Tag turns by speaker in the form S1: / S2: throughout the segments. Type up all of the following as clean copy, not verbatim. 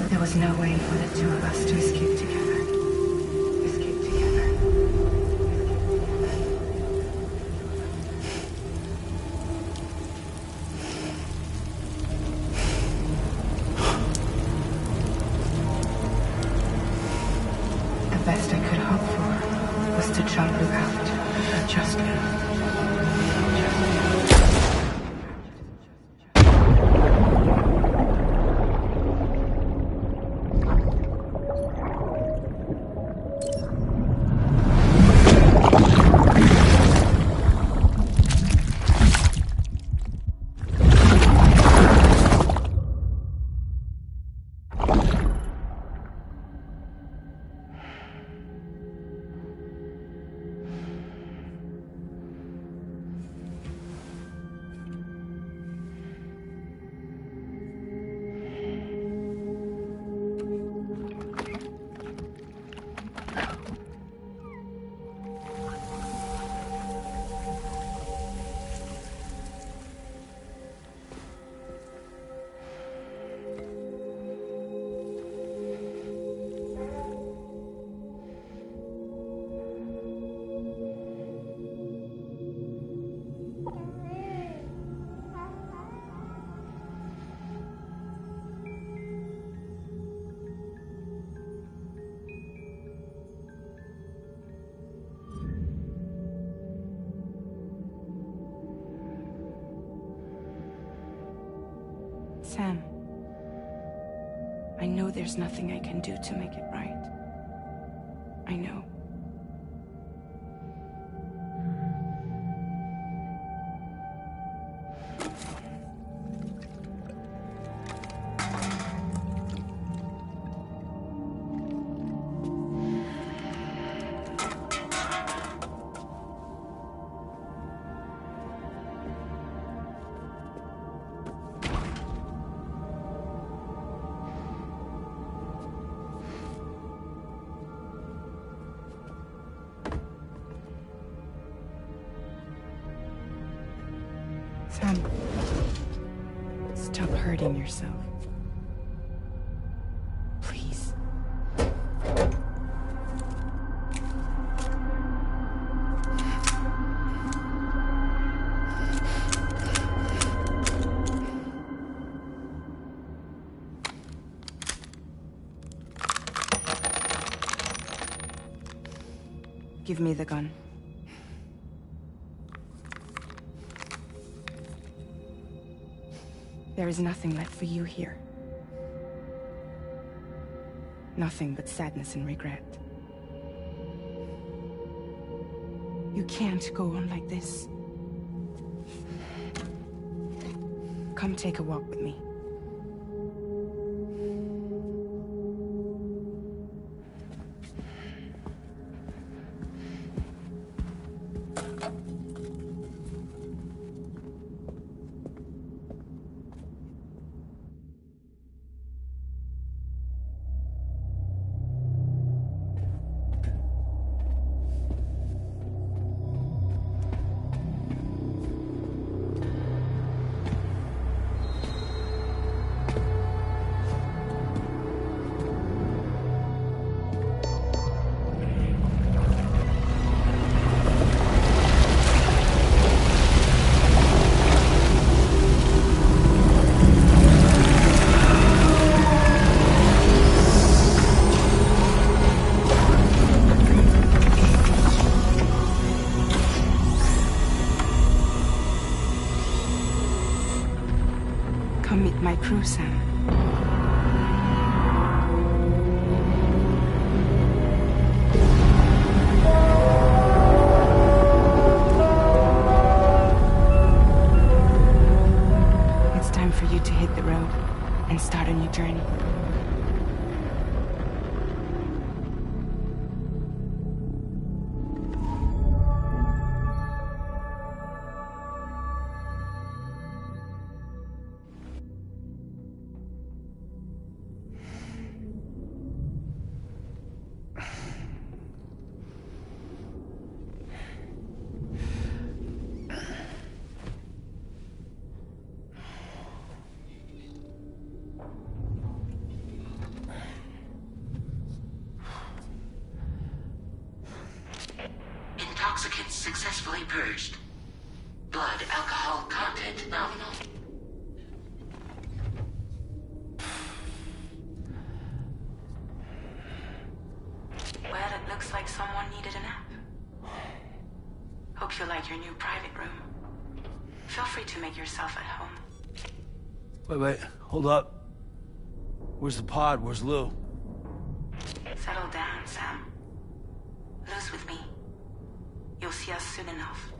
S1: There was no way for the two of us to escape together. Escape together. The best I could hope for was to jump you out. Just you.
S2: Sam, I know there's nothing I can do to make it right. I know. Sam, stop hurting yourself. Please. Give me the gun. There is nothing left for you here. Nothing but sadness and regret. You can't go on like this. Come take a walk with me. Come meet my crew, Sam. It's time for you to hit the road and start a new journey.
S3: Intoxicants successfully purged. Blood alcohol content nominal.
S2: Well, it looks like someone needed a nap. Hope you like your new private room. Feel free to make yourself at home.
S4: Wait, hold up. Where's the pod? Where's Lou?
S2: Settle down, Sam. Lou's with me. You'll see us soon enough.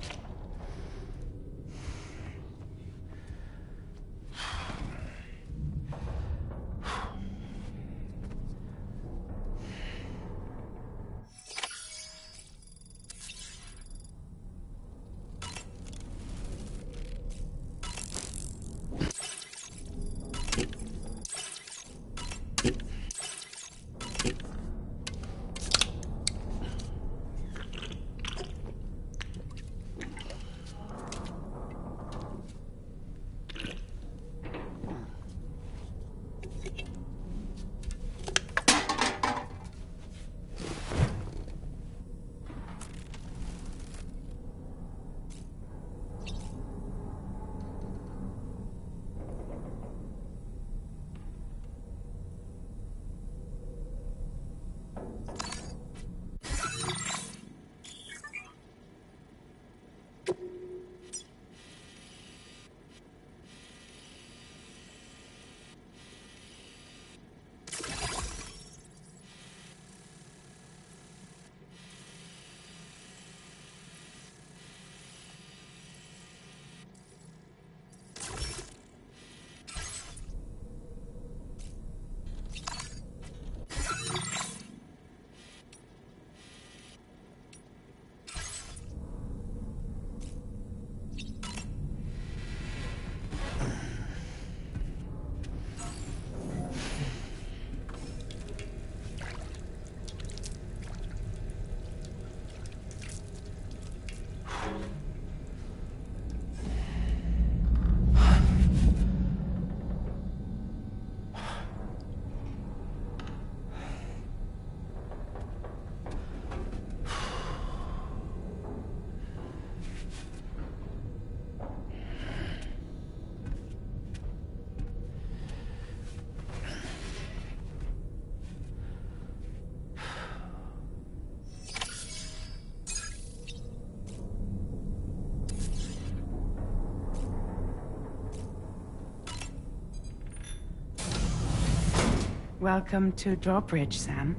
S2: Welcome to Drawbridge, Sam.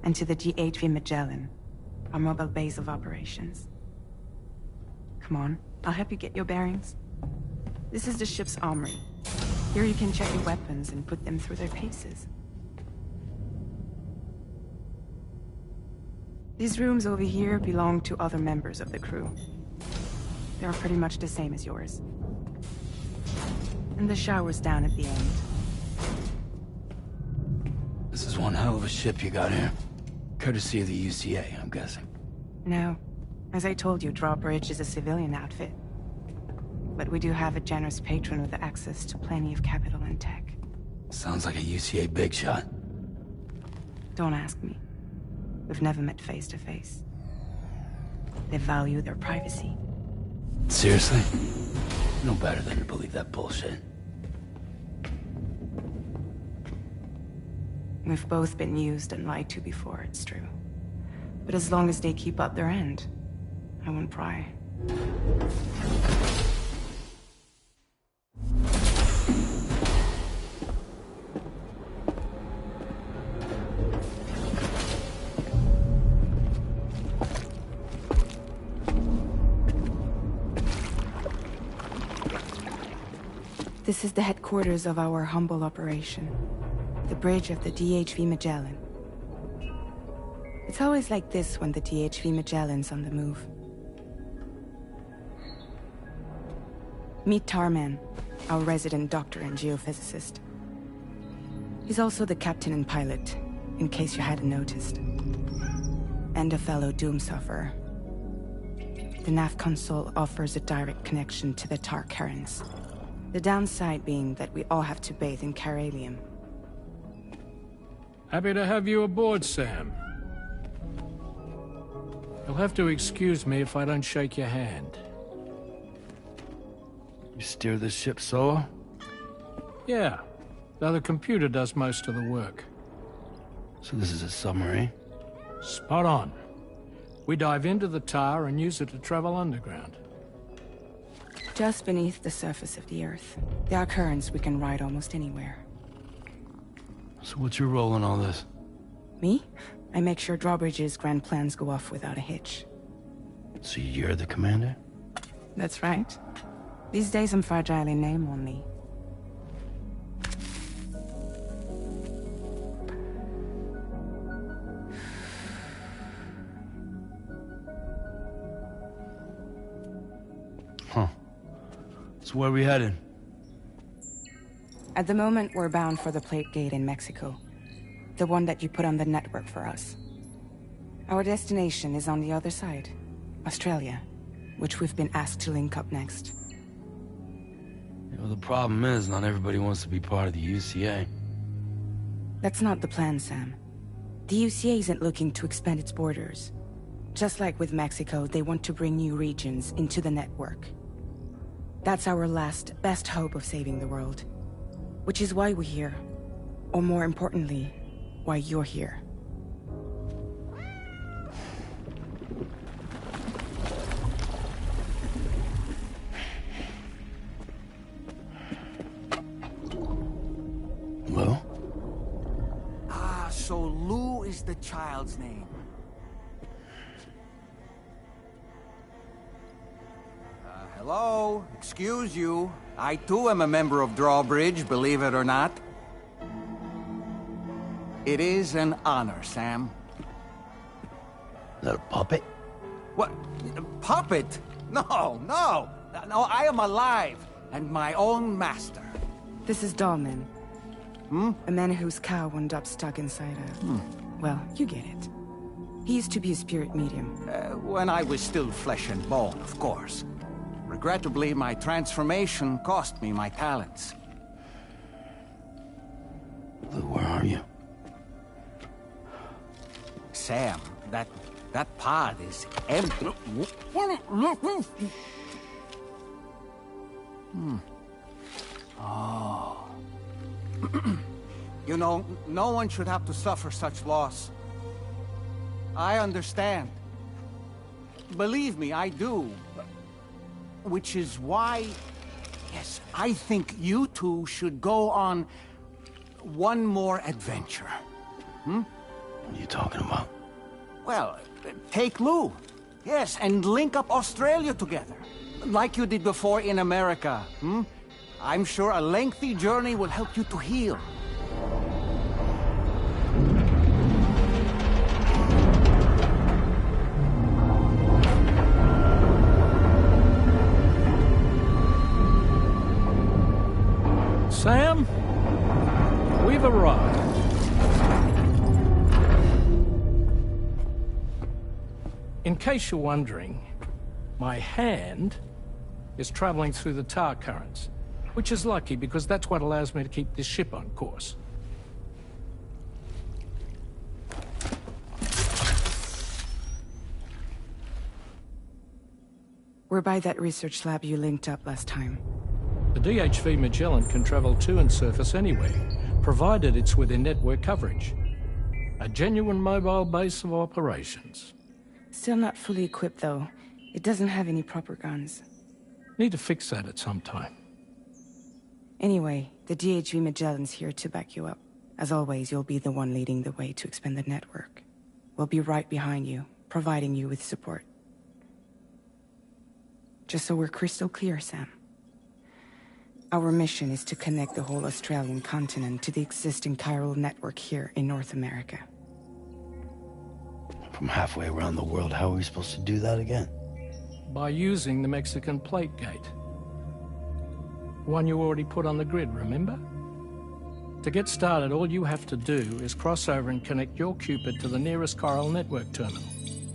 S2: And to the GHV Magellan, our mobile base of operations.
S1: Come on, I'll help you get your bearings. This is the ship's armory. Here you can check your weapons and put them through their paces. These rooms over here belong to other members of the crew. They're pretty much the same as yours. And the shower's down at the end.
S4: This is one hell of a ship you got here. Courtesy of the UCA, I'm guessing.
S1: No. As I told you, Drawbridge is a civilian outfit. But we do have a generous patron with access to plenty of capital and tech.
S4: Sounds like a UCA big shot.
S1: Don't ask me. We've never met face to face. They value their privacy.
S4: Seriously? No better than to believe that bullshit.
S1: We've both been used and lied to before, it's true. But as long as they keep up their end, I won't pry. This is the headquarters of our humble operation. The bridge of the DHV Magellan. It's always like this when the DHV Magellan's on the move. Meet Tarman, our resident doctor and geophysicist. He's also the captain and pilot, in case you hadn't noticed. And a fellow doom sufferer. The nav console offers a direct connection to the tar currents. The downside being that we all have to bathe in caralium.
S5: Happy to have you aboard, Sam. You'll have to excuse me if I don't shake your hand.
S4: You steer this ship solo?
S5: Yeah, though the computer does most of the work.
S4: So this is a submarine?
S5: Spot on. We dive into the tar and use it to travel underground.
S1: Just beneath the surface of the Earth, there are currents we can ride almost anywhere.
S4: So what's your role in all this?
S1: Me? I make sure Drawbridge's grand plans go off without a hitch.
S4: So you're the commander?
S1: That's right. These days I'm fragile in name only.
S4: Huh. So where are we headed?
S1: At the moment, we're bound for the Plate Gate in Mexico. The one that you put on the network for us. Our destination is on the other side, Australia, which we've been asked to link up next.
S4: Well, the problem is, not everybody wants to be part of the UCA.
S1: That's not the plan, Sam. The UCA isn't looking to expand its borders. Just like with Mexico, they want to bring new regions into the network. That's our last, best hope of saving the world. Which is why we're here. Or more importantly, why you're here.
S4: Lou?
S6: Ah, so Lou is the child's name. Hello? Excuse you. I too am a member of Drawbridge, believe it or not. It is an honor, Sam.
S4: Is that a puppet?
S6: What? Puppet? No, no! No, I am alive, and my own master.
S1: This is Dahlman. A man whose cow wound up stuck inside a... Well, you get it. He used to be a spirit medium.
S6: When I was still flesh and bone, of course. Regrettably, my transformation cost me my talents.
S4: Lou, where are you?
S6: Sam, that pod is empty. Oh. You know, no one should have to suffer such loss. I understand. Believe me, I do. Which is why, yes, I think you two should go on one more adventure.
S4: What are you talking about?
S6: Well, take Lou. Yes, and link up Australia together. Like you did before in America, hmm? I'm sure a lengthy journey will help you to heal.
S5: Sam, we've arrived. In case you're wondering, my hand is traveling through the tar currents, which is lucky because that's what allows me to keep this ship on course.
S1: We're by that research lab you linked up last time.
S5: The DHV Magellan can travel to and surface anywhere, provided it's within network coverage. A genuine mobile base of operations.
S1: Still not fully equipped, though. It doesn't have any proper guns.
S5: Need to fix that at some time.
S1: Anyway, the DHV Magellan's here to back you up. As always, you'll be the one leading the way to expand the network. We'll be right behind you, providing you with support. Just so we're crystal clear, Sam. Our mission is to connect the whole Australian continent to the existing chiral network here in North America.
S4: From halfway around the world, how are we supposed to do that again?
S5: By using the Mexican plate gate. One you already put on the grid, remember? To get started, all you have to do is cross over and connect your Cupid to the nearest chiral network terminal.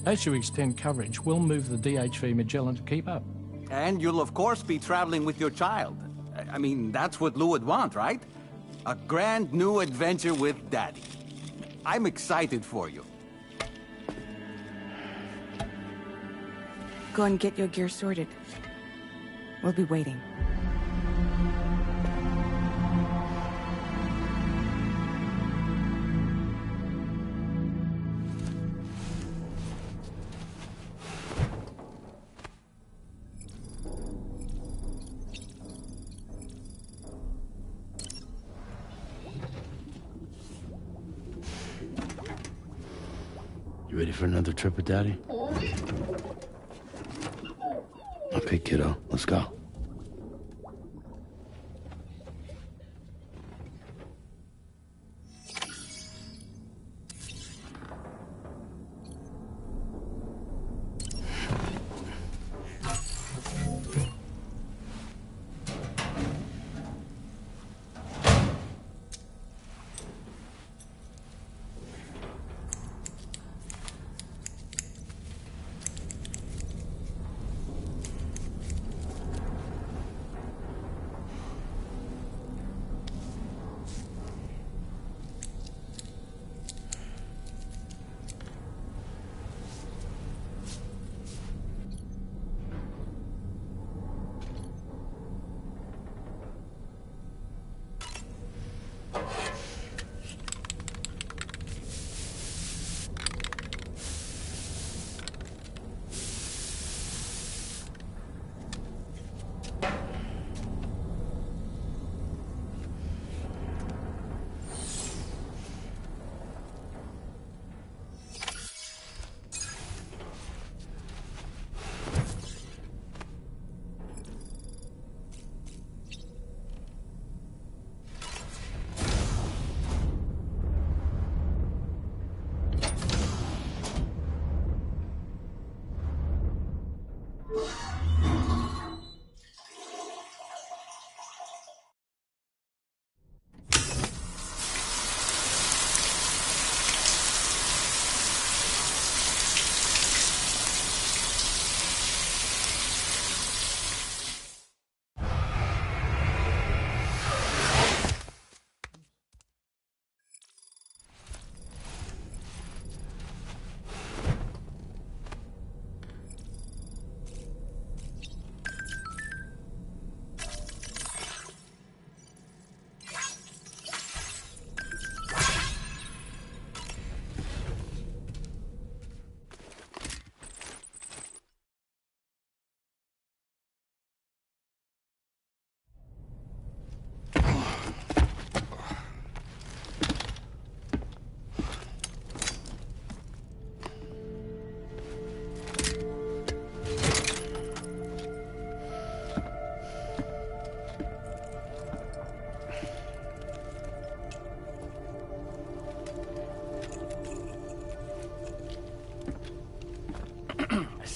S5: As you extend coverage, we'll move the DHV Magellan to keep up.
S6: And you'll of course be traveling with your child. I mean, that's what Lou would want, right? A grand new adventure with Daddy. I'm excited for you.
S1: Go and get your gear sorted. We'll be waiting.
S4: You ready for another trip with Daddy? Okay, kiddo, let's go.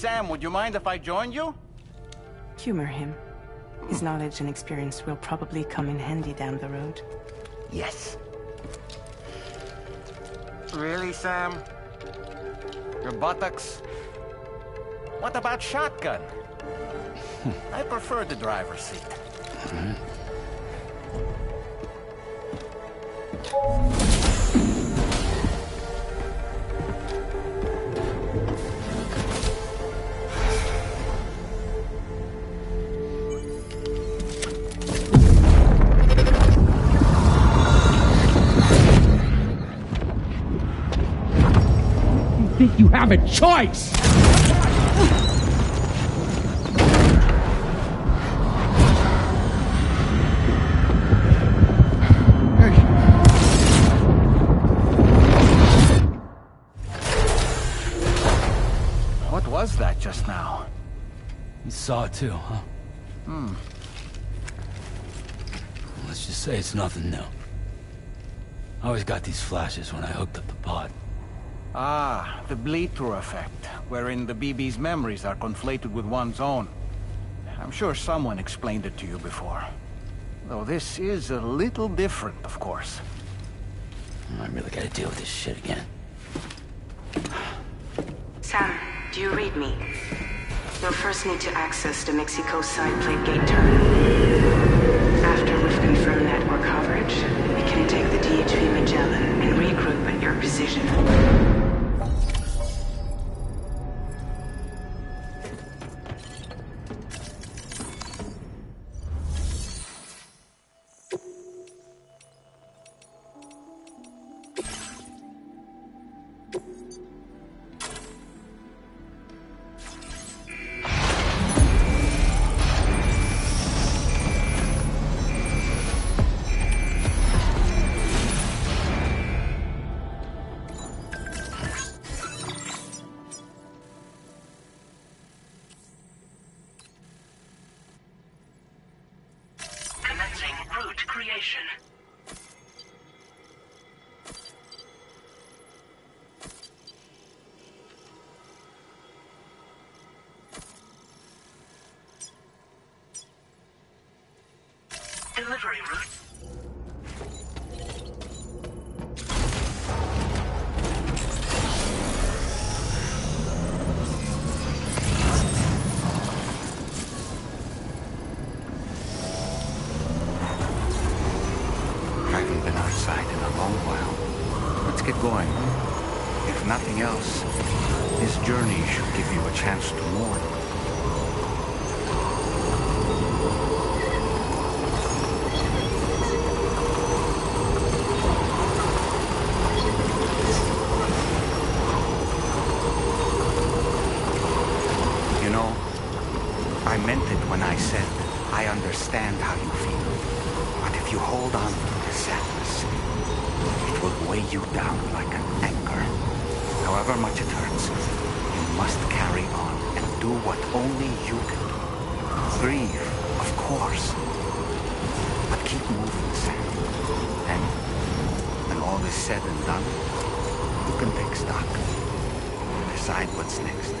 S6: Sam, would you mind if I joined you?
S1: Humor him. His knowledge and experience will probably come in handy down the road.
S6: Yes. Really, Sam? Your buttocks? What about shotgun? I prefer the driver's seat.
S7: Think you have a choice?
S6: What was that just now?
S4: You saw it too, huh? Let's just say it's nothing new. I always got these flashes when I hooked up the pod.
S6: Ah, the bleed-through effect, wherein the BB's memories are conflated with one's own. I'm sure someone explained it to you before. Though this is a little different, of course.
S4: I really gotta deal with this shit again.
S2: Sam, do you read me? You'll first need to access the Mexico side plate gate terminal. After we've confirmed network coverage, we can take the DHV Magellan and regroup at your position.
S3: Route creation. Delivery route.
S6: Going. If nothing else, this journey should give you a chance to mourn. You know, I meant it when I said I understand how you feel. But if you hold on to the sadness, it will weigh you down like an anchor. However much it hurts, you must carry on and do what only you can do. Grieve, of course. But keep moving, Sam. And when all is said and done, you can take stock. Decide what's next.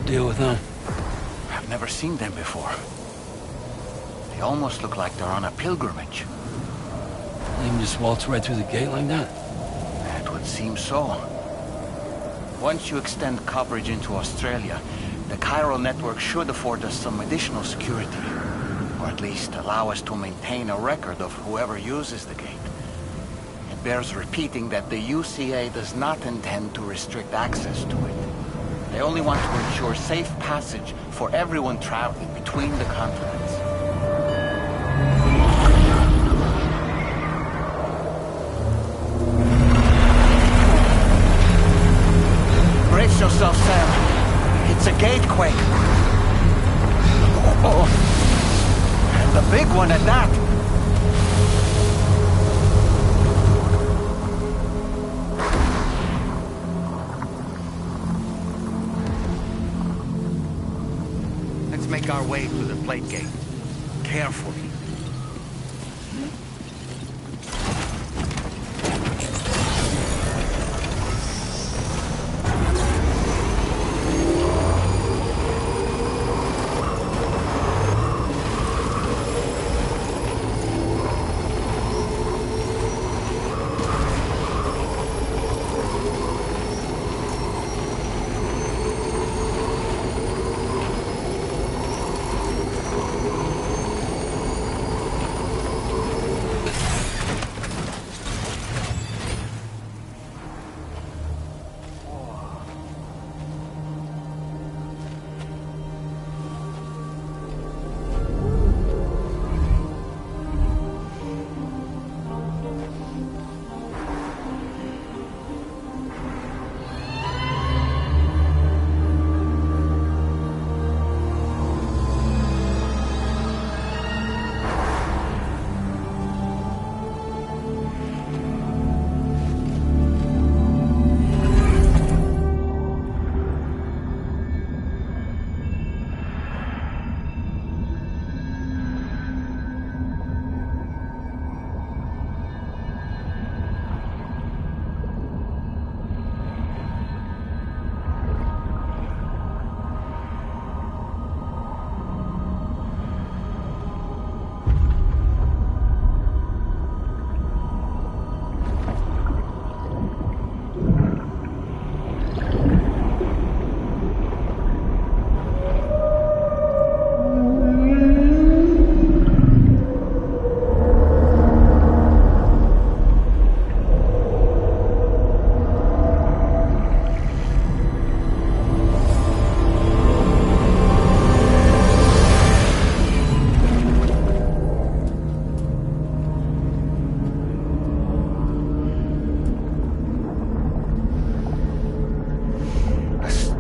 S4: deal with them?
S6: I've never seen them before. They almost look like they're on a pilgrimage.
S4: They can just waltz right through the gate like that?
S6: It would seem so. Once you extend coverage into Australia, the chiral network should afford us some additional security. Or at least allow us to maintain a record of whoever uses the gate. It bears repeating that the UCA does not intend to restrict access to it. They only want to ensure safe passage for everyone traveling between the continents. Brace yourself, Sam. It's a gatequake. Oh, and a big one at that. Let's make our way through the plate gate. Carefully.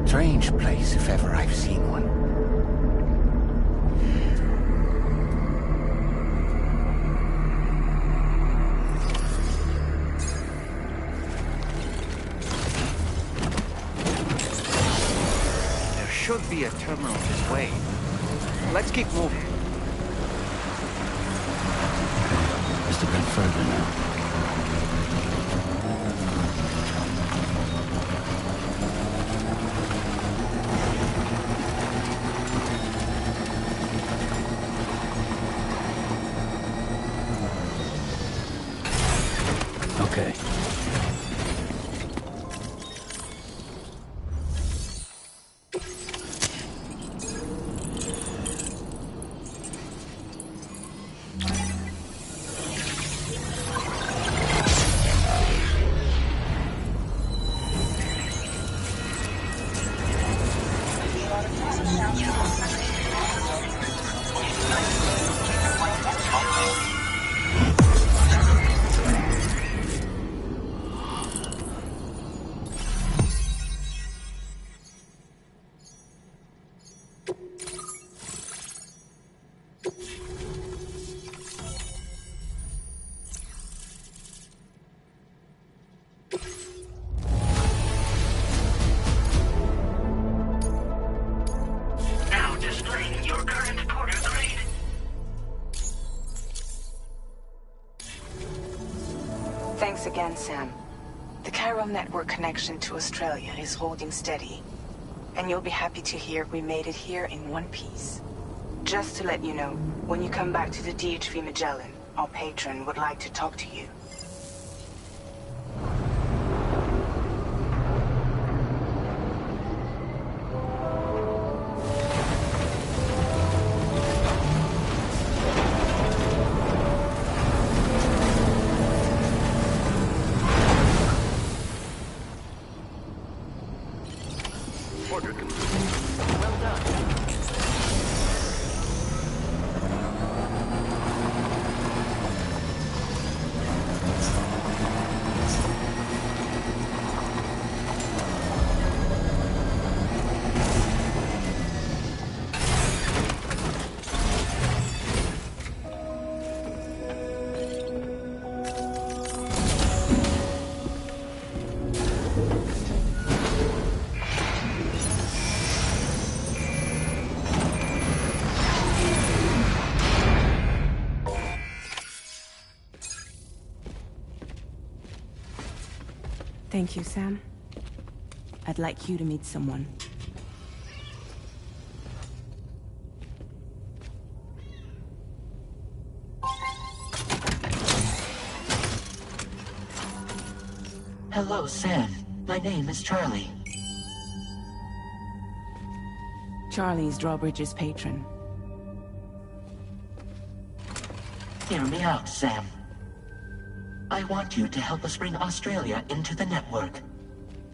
S6: Strange place, if ever I've seen one. There should be a terminal this way. Let's keep moving.
S4: Must have been further now. Okay.
S2: Thanks again, Sam. The chiral network connection to Australia is holding steady. And you'll be happy to hear we made it here in one piece. Just to let you know, when you come back to the DHV Magellan, our patron would like to talk to you.
S1: Thank you, Sam. I'd like you to meet someone.
S3: Hello, Sam. My name is Charlie.
S1: Charlie's Drawbridge's patron.
S3: Hear me out, Sam. I want you to help us bring Australia into the network.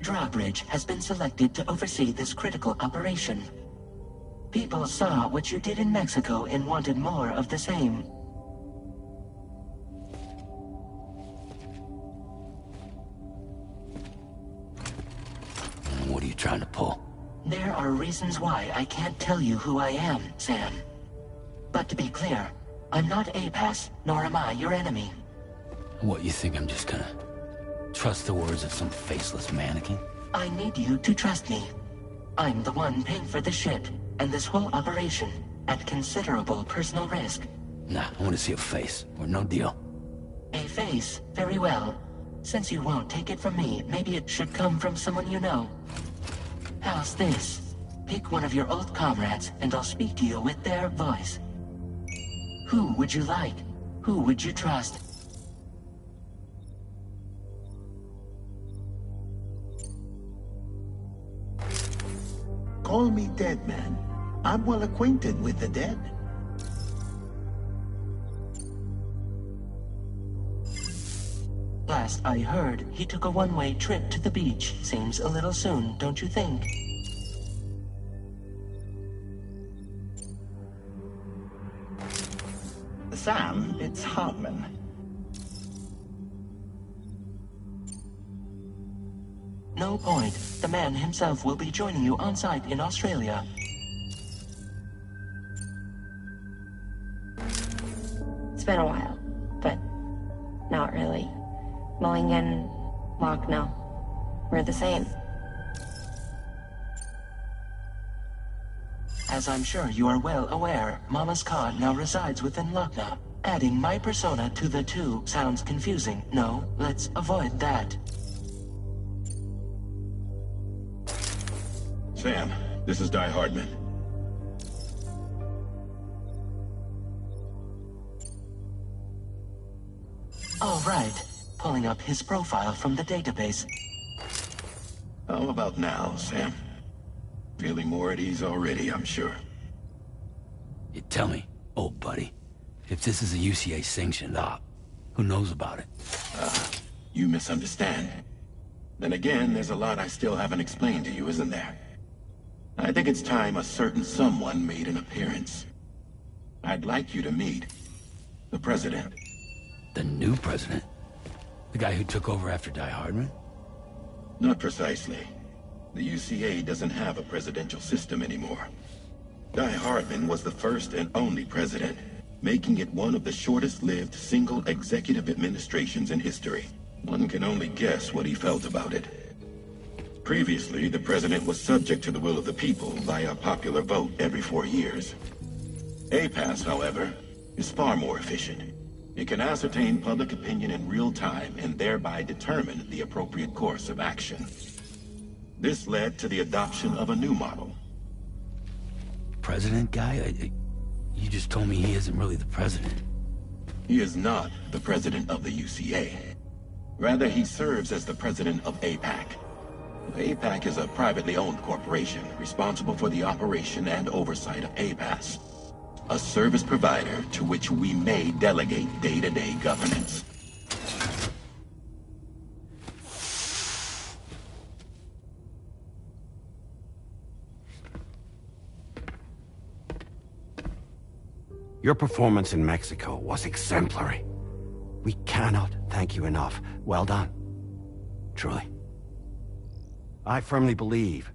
S3: Drawbridge has been selected to oversee this critical operation. People saw what you did in Mexico and wanted more of the same.
S4: What are you trying to pull?
S3: There are reasons why I can't tell you who I am, Sam. But to be clear, I'm not APAS, nor am I your enemy.
S4: What, you think I'm just gonna trust the words of some faceless mannequin?
S3: I need you to trust me. I'm the one paying for the shit, and this whole operation, at considerable personal risk.
S4: Nah, I want to see a face, or no deal.
S3: A face? Very well. Since you won't take it from me, maybe it should come from someone you know. How's this? Pick one of your old comrades, and I'll speak to you with their voice. Who would you like? Who would you trust?
S8: Call me dead, man. I'm well acquainted with the dead.
S3: Last I heard, he took a one-way trip to the beach. Seems a little soon, don't you think?
S8: Sam, it's Hartman.
S3: No point. The man himself will be joining you on site in Australia.
S9: It's been a while, but not really. Mulligan, Lochno, we're the same.
S3: As I'm sure you are well aware, Mama's car now resides within Lochno. Adding my persona to the two sounds confusing. No, let's avoid that.
S10: Sam, this is Di Hardman.
S3: All right. Pulling up his profile from the database.
S10: How about now, Sam? Feeling more at ease already, I'm sure.
S4: You tell me, old buddy, if this is a UCA-sanctioned op, who knows about it?
S10: You misunderstand. Then again, there's a lot I still haven't explained to you, isn't there? I think it's time a certain someone made an appearance. I'd like you to meet the President.
S4: The new president? The guy who took over after Di Hardman?
S10: Not precisely. The UCA doesn't have a presidential system anymore. Di Hardman was the first and only president, making it one of the shortest-lived single executive administrations in history. One can only guess what he felt about it. Previously, the president was subject to the will of the people via popular vote every 4 years. APAS, however, is far more efficient. It can ascertain public opinion in real time and thereby determine the appropriate course of action. This led to the adoption of a new model.
S4: President guy? You just told me he isn't really the president.
S10: He is not the president of the UCA. Rather, he serves as the president of APAC. APAC is a privately owned corporation responsible for the operation and oversight of APAS, a service provider to which we may delegate day-to-day governance.
S11: Your performance in Mexico was exemplary. We cannot thank you enough. Well done. Truly. I firmly believe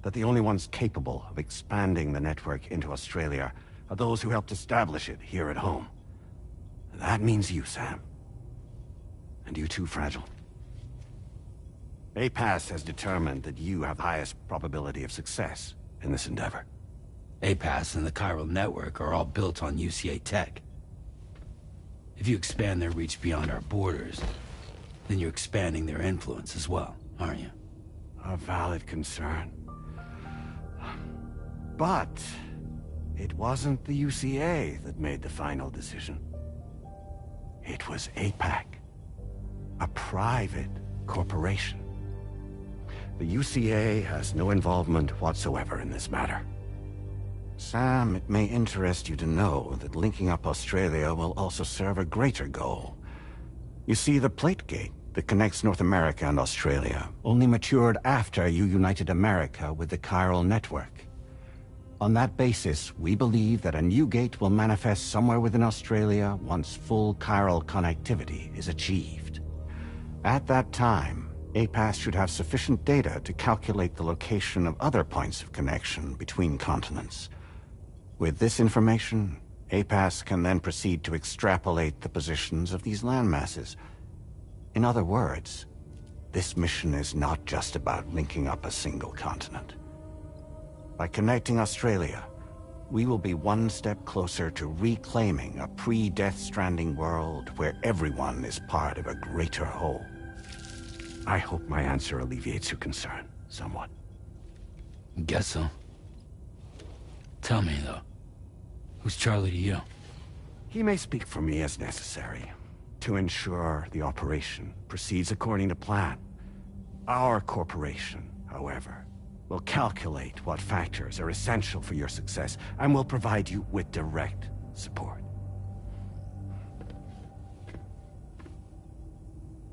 S11: that the only ones capable of expanding the network into Australia are those who helped establish it here at home. That means you, Sam. And you too, Fragile. APAS has determined that you have the highest probability of success in this endeavor.
S4: APAS and the chiral network are all built on UCA tech. If you expand their reach beyond our borders, then you're expanding their influence as well, aren't you?
S11: A valid concern. But it wasn't the UCA that made the final decision. It was APAC, a private corporation. The UCA has no involvement whatsoever in this matter. Sam, it may interest you to know that linking up Australia will also serve a greater goal. You see, the plate gate that connects North America and Australia only matured after you united America with the chiral network. On that basis, we believe that a new gate will manifest somewhere within Australia once full chiral connectivity is achieved. At that time, APAS should have sufficient data to calculate the location of other points of connection between continents. With this information, APAS can then proceed to extrapolate the positions of these landmasses. In other words, this mission is not just about linking up a single continent. By connecting Australia, we will be one step closer to reclaiming a pre-Death Stranding world where everyone is part of a greater whole. I hope my answer alleviates your concern somewhat.
S4: Guess so. Tell me, though. Who's Charlie to you?
S11: He may speak for me as necessary, to ensure the operation proceeds according to plan. Our corporation, however, will calculate what factors are essential for your success, and will provide you with direct support.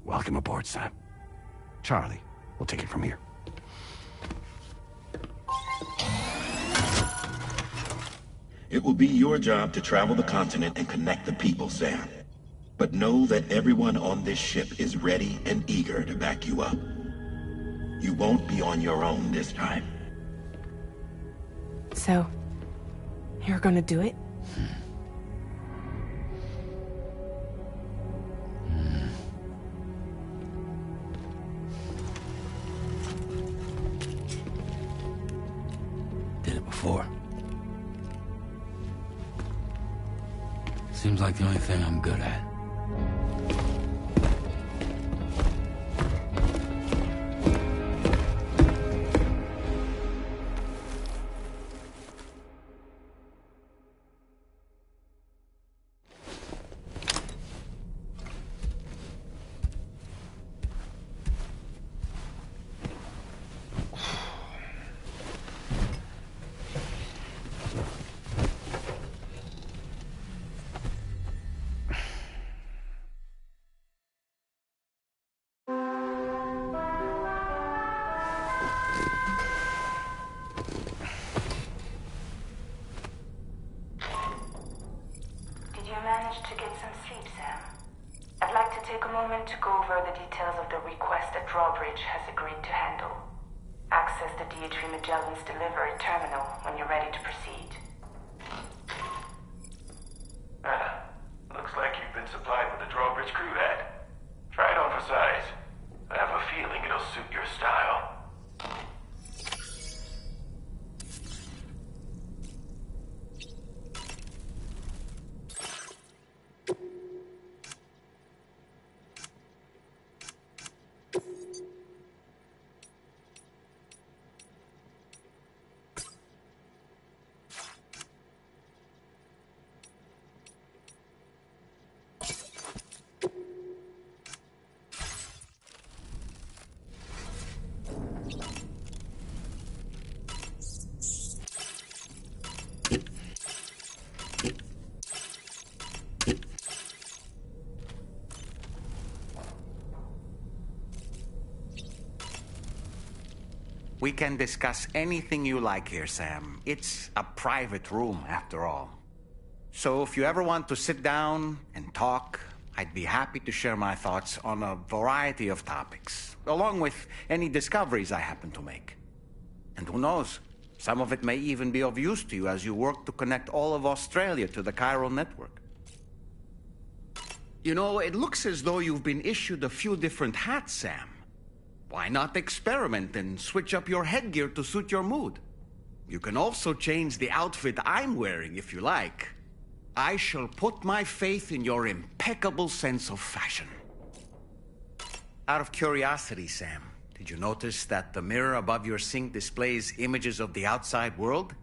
S11: Welcome aboard, Sam. Charlie, we'll take it from here.
S10: It will be your job to travel the continent and connect the people, Sam. But know that everyone on this ship is ready and eager to back you up. You won't be on your own this time.
S1: So, you're gonna do it?
S4: Did it before. Seems like the only thing I'm good at.
S2: To go over the details of the request that Drawbridge has agreed to handle. Access the DHV Magellan's delivery terminal when you're ready to proceed.
S12: Looks like you've been supplied with the Drawbridge crew hat. Try it on for size. I have a feeling it'll suit your style.
S6: We can discuss anything you like here, Sam. It's a private room, after all. So if you ever want to sit down and talk, I'd be happy to share my thoughts on a variety of topics, along with any discoveries I happen to make. And who knows, some of it may even be of use to you as you work to connect all of Australia to the chiral network. You know, it looks as though you've been issued a few different hats, Sam. Why not experiment and switch up your headgear to suit your mood? You can also change the outfit I'm wearing if you like. I shall put my faith in your impeccable sense of fashion. Out of curiosity, Sam, did you notice that the mirror above your sink displays images of the outside world?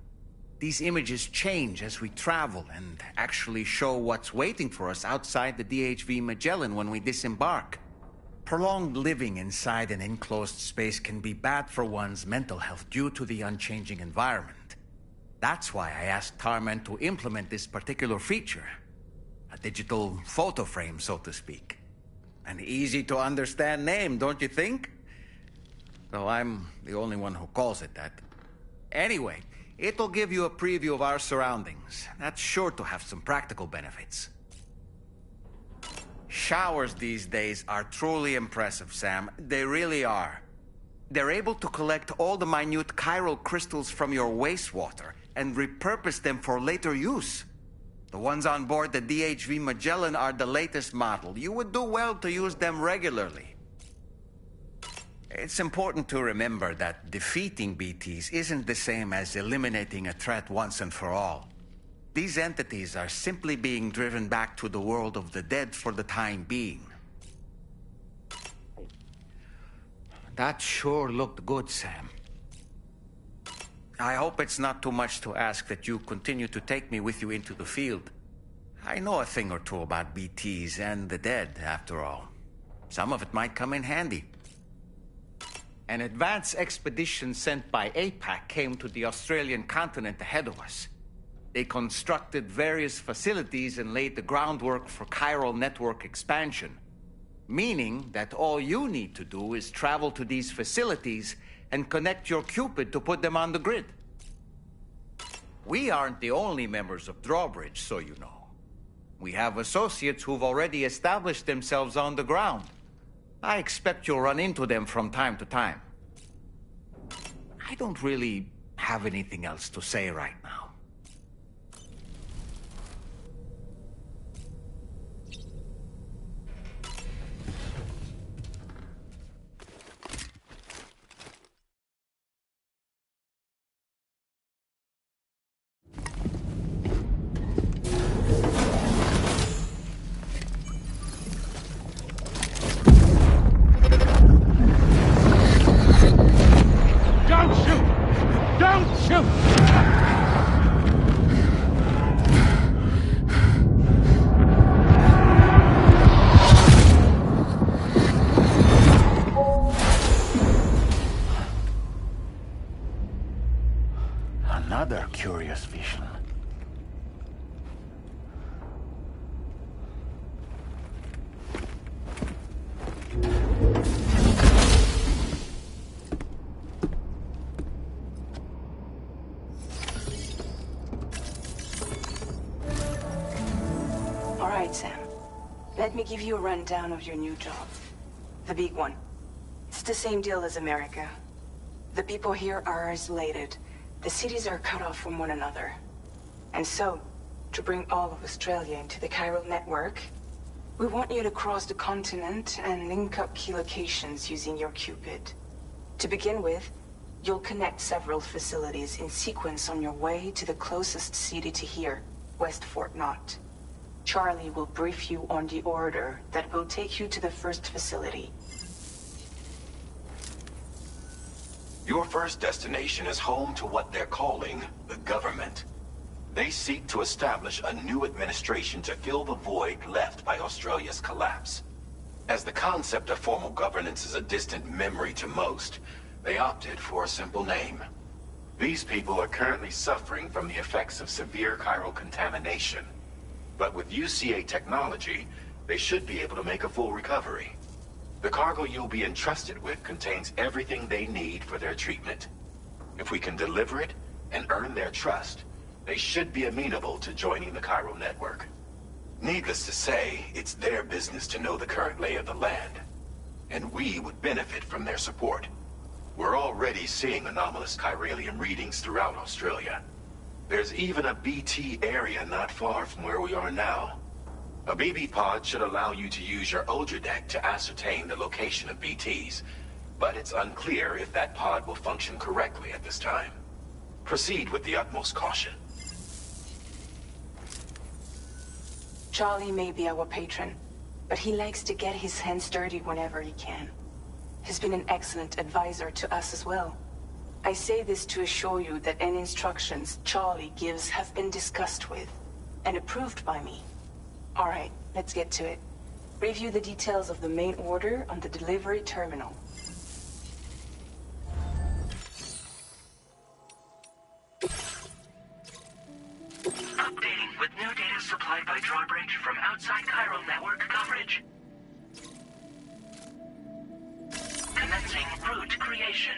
S6: These images change as we travel and actually show what's waiting for us outside the DHV Magellan when we disembark. Prolonged living inside an enclosed space can be bad for one's mental health due to the unchanging environment. That's why I asked Tarman to implement this particular feature. A digital photo frame, so to speak. An easy-to-understand name, don't you think? Though I'm the only one who calls it that. Anyway, it'll give you a preview of our surroundings. That's sure to have some practical benefits. Showers these days are truly impressive, Sam. They really are. They're able to collect all the minute chiral crystals from your wastewater and repurpose them for later use. The ones on board the DHV Magellan are the latest model. You would do well to use them regularly. It's important to remember that defeating BTs isn't the same as eliminating a threat once and for all. These entities are simply being driven back to the world of the dead for the time being. That sure looked good, Sam. I hope it's not too much to ask that you continue to take me with you into the field. I know a thing or two about BTs and the dead, after all. Some of it might come in handy. An advance expedition sent by APAC came to the Australian continent ahead of us. They constructed various facilities and laid the groundwork for chiral network expansion. Meaning that all you need to do is travel to these facilities and connect your Cupid to put them on the grid. We aren't the only members of Drawbridge, so you know. We have associates who've already established themselves on the ground. I expect you'll run into them from time to time. I don't really have anything else to say right now.
S11: Another curious vision.
S2: All right, Sam. Let me give you a rundown of your new job. The big one. It's the same deal as America. The people here are isolated. The cities are cut off from one another. And so, to bring all of Australia into the chiral network, we want you to cross the continent and link up key locations using your Cupid. To begin with, you'll connect several facilities in sequence on your way to the closest city to here, West Fort Knott. Charlie will brief you on the order that will take you to the first facility.
S10: Your first destination is home to what they're calling the government. They seek to establish a new administration to fill the void left by Australia's collapse. As the concept of formal governance is a distant memory to most, they opted for a simple name. These people are currently suffering from the effects of severe chiral contamination. But with UCA technology, they should be able to make a full recovery. The cargo you'll be entrusted with contains everything they need for their treatment. If we can deliver it and earn their trust, they should be amenable to joining the chiral network. Needless to say, it's their business to know the current lay of the land, and we would benefit from their support. We're already seeing anomalous chiralium readings throughout Australia. There's even a BT area not far from where we are now. A BB pod should allow you to use your Ultradeck to ascertain the location of BTs, but it's unclear if that pod will function correctly at this time. Proceed with the utmost caution.
S2: Charlie may be our patron, but he likes to get his hands dirty whenever he can. He's been an excellent advisor to us as well. I say this to assure you that any instructions Charlie gives have been discussed with and approved by me. All right, let's get to it. Review the details of the main order on the delivery terminal.
S3: Updating with new data supplied by Drawbridge from outside chiral network coverage. Commencing route creation.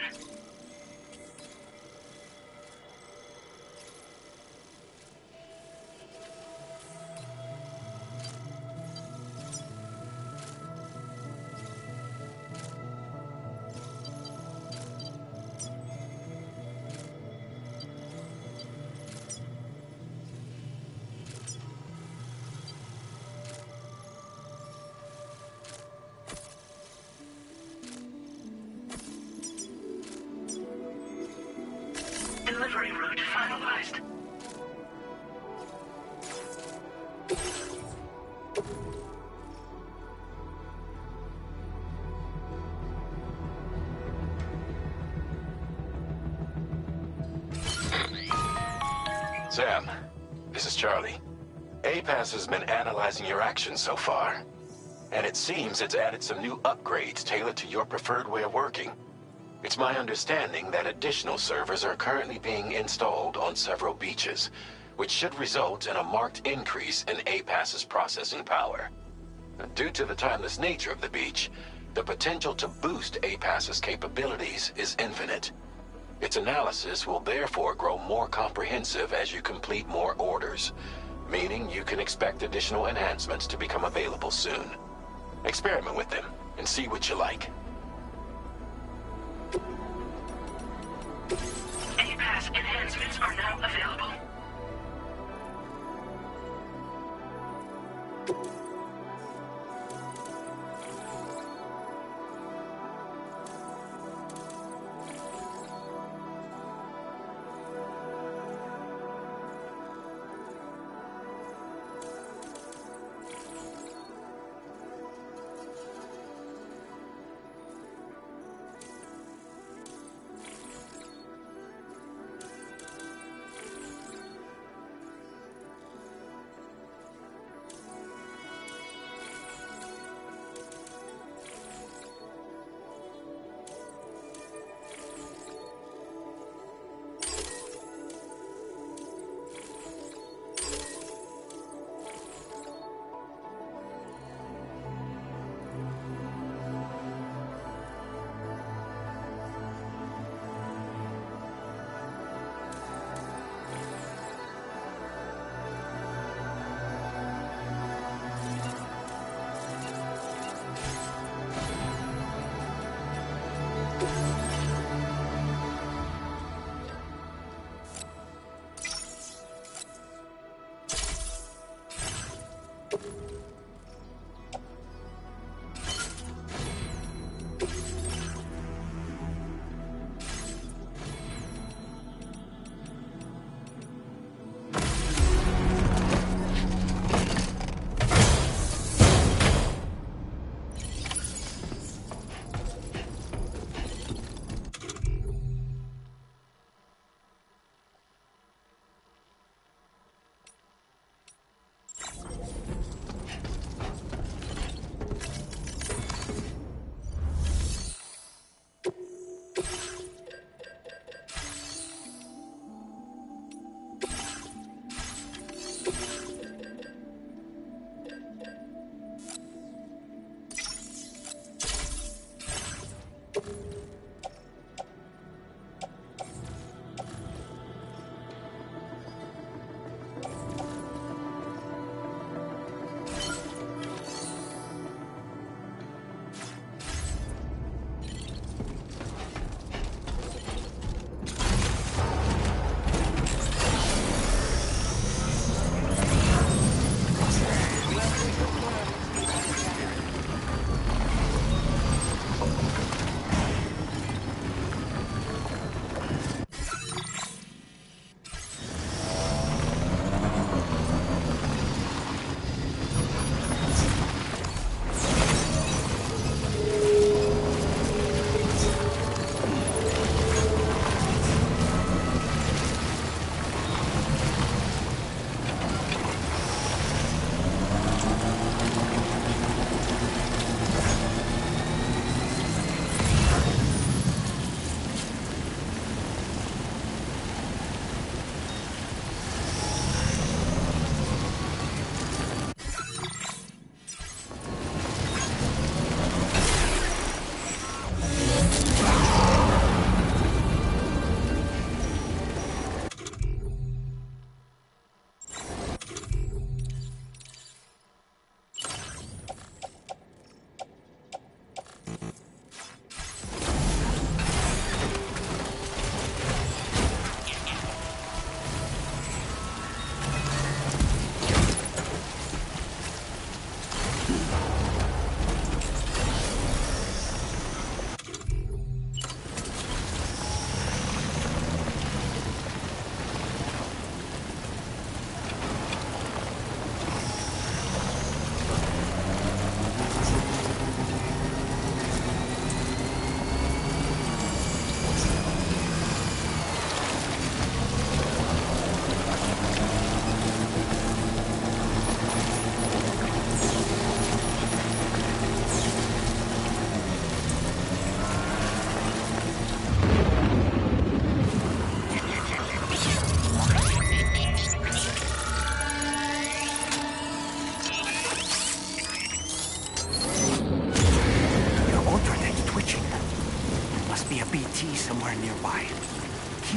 S3: Delivery route finalized.
S10: Sam, this is Charlie. APAS has been analyzing your actions so far, and it seems it's added some new upgrades tailored to your preferred way of working. It's my understanding that additional servers are currently being installed on several beaches, which should result in a marked increase in APAS's processing power. Due to the timeless nature of the beach, the potential to boost APAS's capabilities is infinite. Its analysis will therefore grow more comprehensive as you complete more orders, meaning you can expect additional enhancements to become available soon. Experiment with them and see what you like.
S3: APAS enhancements are now available.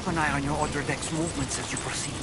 S6: Keep an eye on your other deck's movements as you proceed.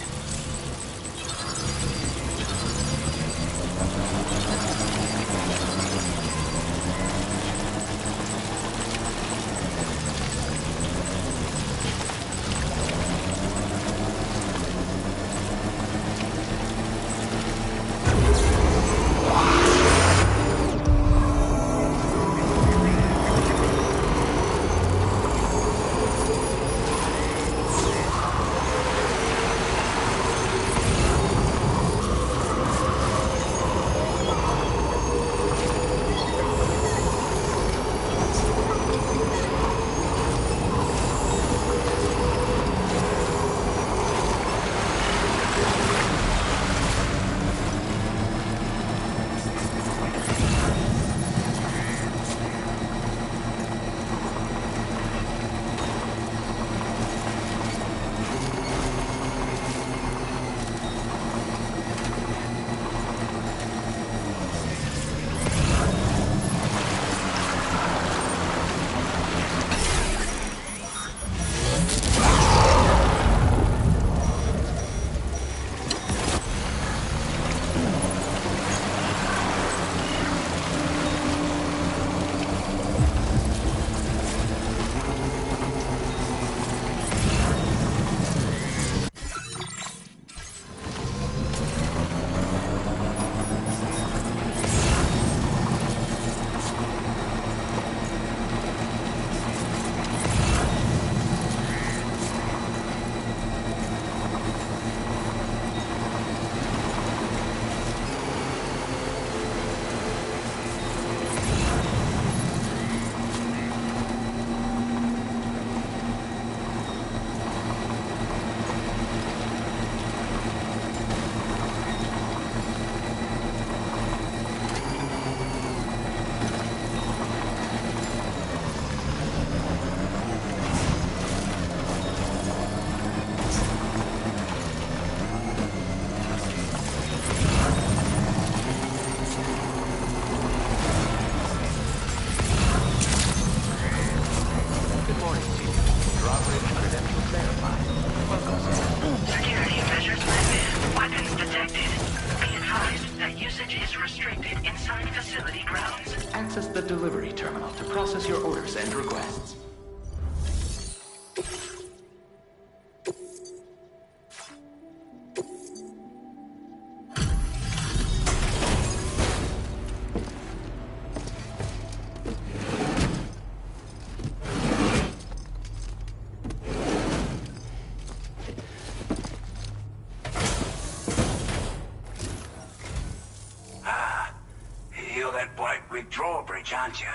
S13: Access the delivery terminal to process your orders and requests.
S14: Aren't you?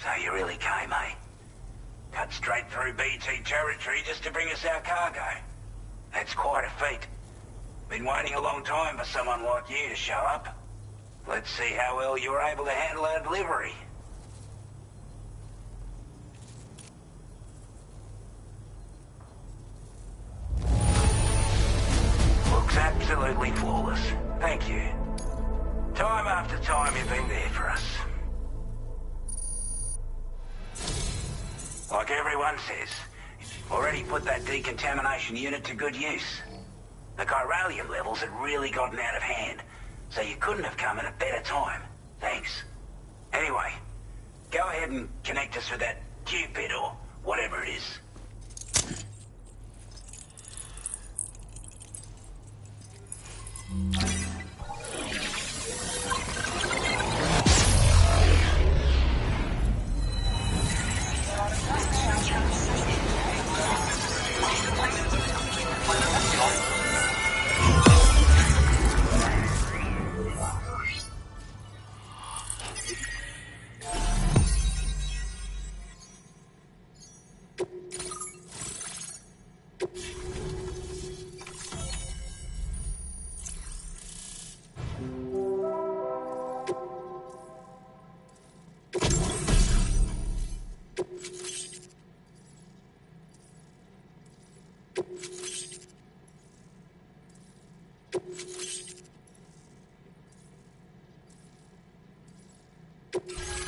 S14: So you really came, eh? Cut straight through BT territory just to bring us our cargo. That's quite a feat. Been waiting a long time for someone like you to show up. Let's see how well you were able to handle our delivery. Looks absolutely flawless. Thank you. Time after time you've been there for us. Like everyone says, already put that decontamination unit to good use. The chiralium levels had really gotten out of hand, so you couldn't have come at a better time. Thanks. Anyway, go ahead and connect us with that Cupid or whatever it is.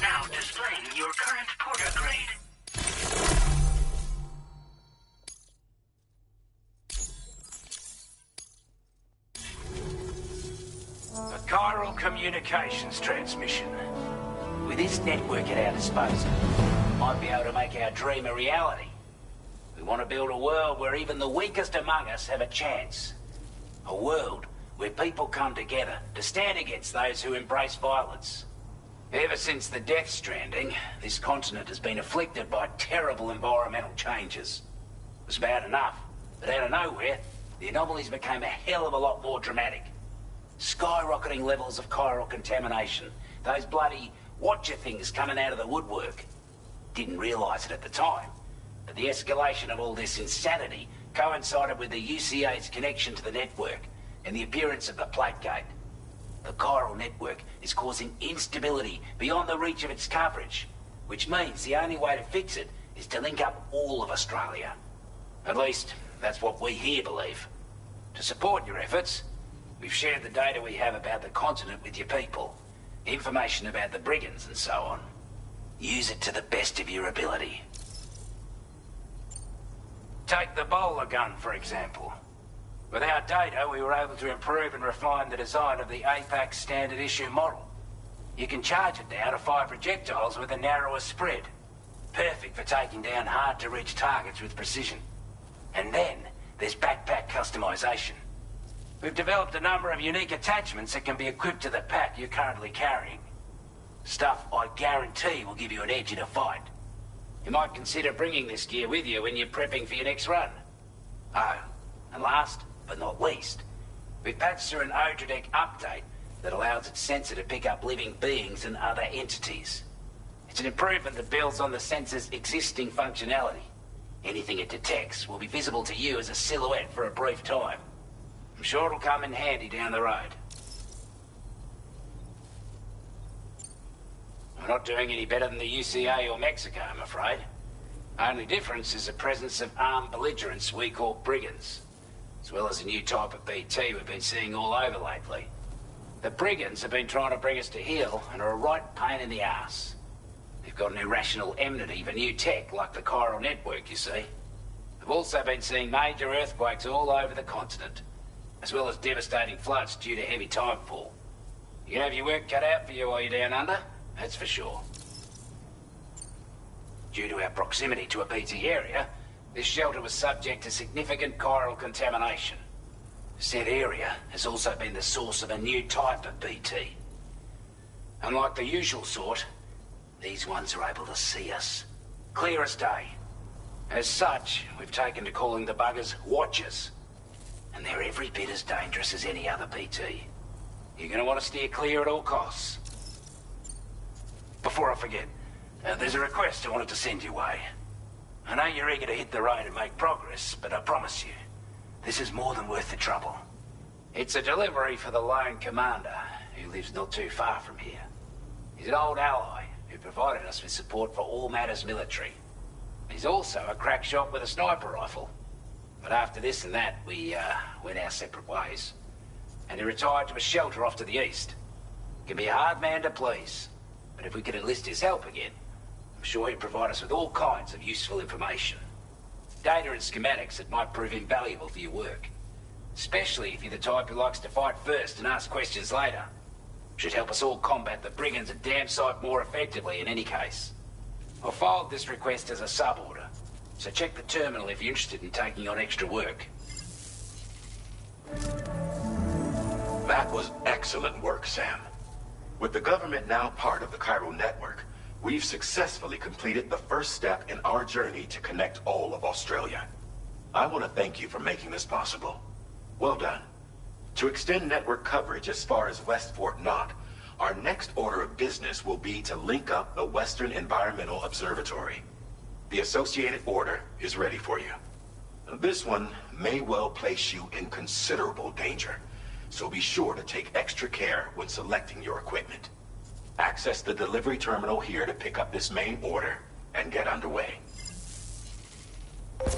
S3: Now displaying your current porter grade.
S14: communications transmission. With this network at our disposal, we might be able to make our dream a reality. We want to build a world where even the weakest among us have a chance. A world where people come together to stand against those who embrace violence. Ever since the Death Stranding, this continent has been afflicted by terrible environmental changes. It was bad enough, but out of nowhere, the anomalies became a hell of a lot more dramatic. Skyrocketing levels of chiral contamination, those bloody watcher things coming out of the woodwork. Didn't realise it at the time, but the escalation of all this insanity coincided with the UCA's connection to the network and the appearance of the plate gate. The chiral network is causing instability beyond the reach of its coverage, which means the only way to fix it is to link up all of Australia. At least, that's what we here believe. To support your efforts, we've shared the data we have about the continent with your people, information about the brigands and so on. Use it to the best of your ability. Take the bowler gun, for example. With our data, we were able to improve and refine the design of the APAC standard issue model. You can charge it now to fire projectiles with a narrower spread. Perfect for taking down hard-to-reach targets with precision. And then, there's backpack customization. We've developed a number of unique attachments that can be equipped to the pack you're currently carrying. Stuff I guarantee will give you an edge in a fight. You might consider bringing this gear with you when you're prepping for your next run. Oh, and last but not least, we've patched through an Odradek update that allows its sensor to pick up living beings and other entities. It's an improvement that builds on the sensor's existing functionality. Anything it detects will be visible to you as a silhouette for a brief time. I'm sure it'll come in handy down the road. We're not doing any better than the UCA or Mexico, I'm afraid. Only difference is the presence of armed belligerents we call brigands, as well as a new type of BT we've been seeing all over lately. The brigands have been trying to bring us to heel and are a right pain in the ass. They've got an irrational enmity for new tech like the chiral network, you see. They've also been seeing major earthquakes all over the continent, as well as devastating floods due to heavy tidefall. You can have your work cut out for you while you're down under, that's for sure. Due to our proximity to a BT area, this shelter was subject to significant chiral contamination. Said area has also been the source of a new type of BT. Unlike the usual sort, these ones are able to see us. Clear as day. As such, we've taken to calling the buggers Watchers. And they're every bit as dangerous as any other BT. You're gonna want to steer clear at all costs. Before I forget, there's a request I wanted to send your way. I know you're eager to hit the road and make progress, but I promise you, this is more than worth the trouble. It's a delivery for the lone commander, who lives not too far from here. He's an old ally who provided us with support for all matters military. He's also a crack shot with a sniper rifle. But after this and that, we went our separate ways. And he retired to a shelter off to the east. Can be a hard man to please, but if we could enlist his help again, I'm sure he'd provide us with all kinds of useful information. Data and schematics that might prove invaluable for your work. Especially if you're the type who likes to fight first and ask questions later. Should help us all combat the brigands a damn sight more effectively in any case. I'll filed this request as a sub-order, so check the terminal if you're interested in taking on extra work.
S12: That was excellent work, Sam. With the government now part of the chiral network, we've successfully completed the first step in our journey to connect all of Australia. I want to thank you for making this possible. Well done. To extend network coverage as far as West Fort Knott, our next order of business will be to link up the Western Environmental Observatory. The associated order is ready for you. This one may well place you in considerable danger, so be sure to take extra care when selecting your equipment. Access the delivery terminal here to pick up this main order and get underway.
S14: A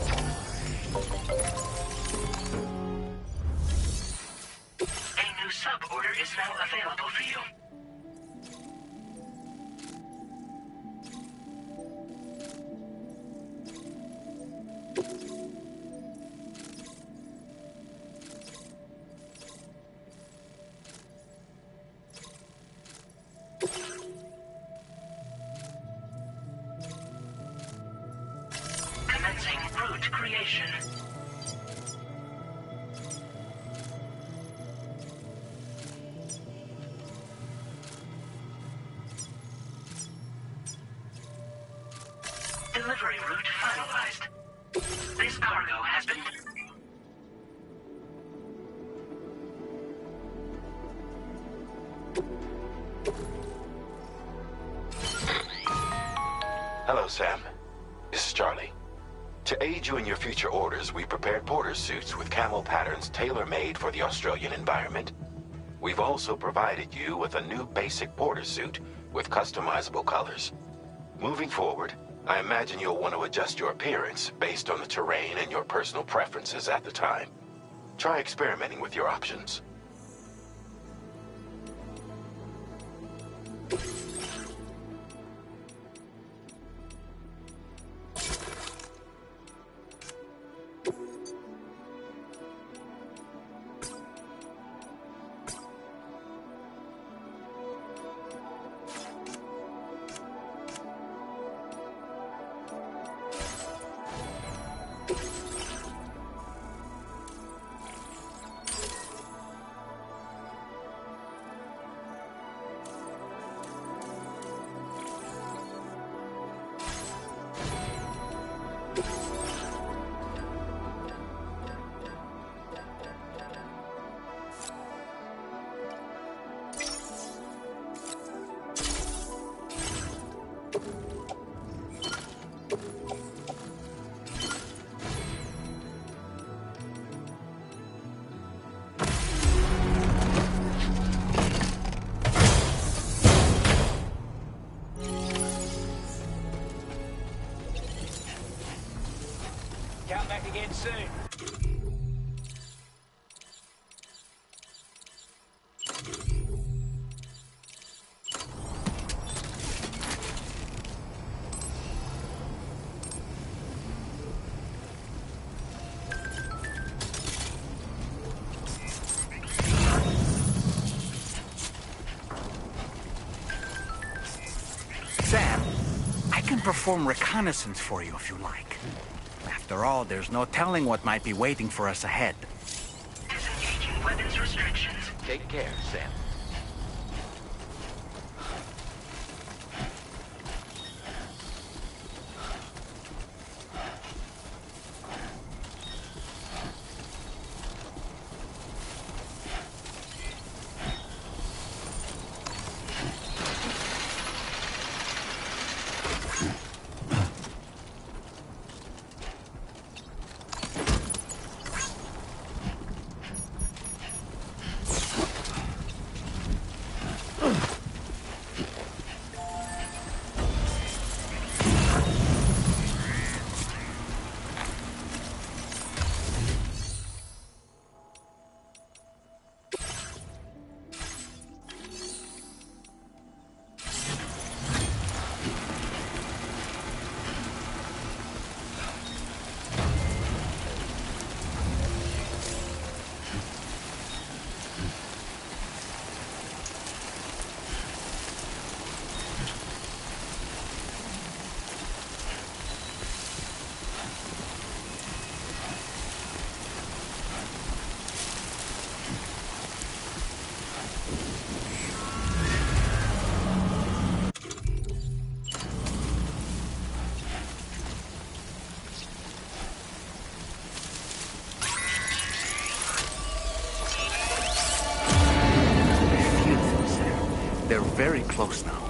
S14: new sub-order is now available for you. Commencing route creation. Delivery route finalized. This cargo has been...
S12: Hello, Sam. This is Charlie. To aid you in your future orders, we prepared porter suits with camo patterns tailor-made for the Australian environment. We've also provided you with a new basic porter suit with customizable colors. Moving forward, I imagine you'll want to adjust your appearance based on the terrain and your personal preferences at the time. Try experimenting with your options.
S15: Count back again soon.
S6: Sam, I can perform reconnaissance for you if you like. After all, there's no telling what might be waiting for us ahead.
S14: Disengaging weapons restrictions.
S13: Take care, Sam.
S6: They're very close now.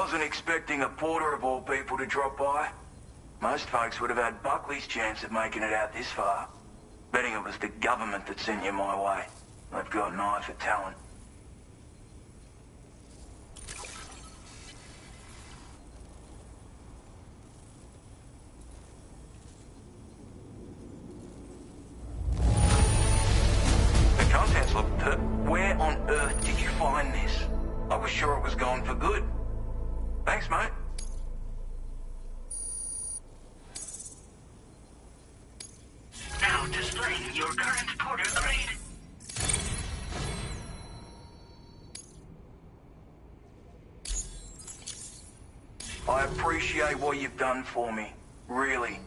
S14: wasn't expecting a porter of all people to drop by. Most folks would have had Buckley's chance of making it out this far. Betting it was the government that sent you my way. They've got an eye for talent. The contents look Where on earth did you find this? I was sure it was gone for good. Thanks, mate.
S15: Now displaying your current porter grade.
S14: I appreciate what you've done for me, really.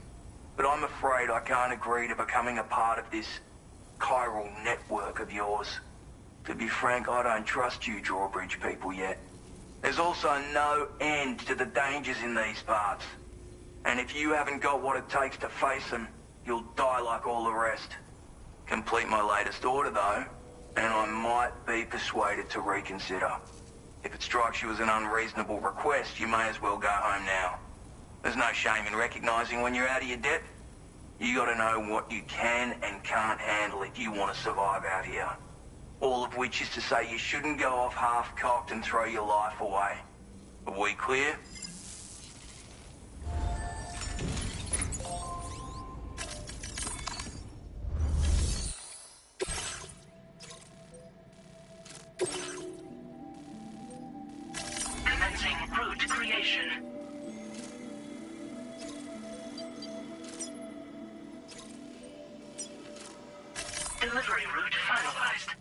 S14: But I'm afraid I can't agree to becoming a part of this chiral network of yours. To be frank, I don't trust you drawbridge people yet. There's also no end to the dangers in these parts. And if you haven't got what it takes to face them, you'll die like all the rest. Complete my latest order, though, and I might be persuaded to reconsider. If it strikes you as an unreasonable request, you may as well go home now. There's no shame in recognizing when you're out of your depth. You gotta know what you can and can't handle if you want to survive out here. All of which is to say you shouldn't go off half-cocked and throw your life away. Are we clear?
S15: Commencing route creation. Delivery route finalized.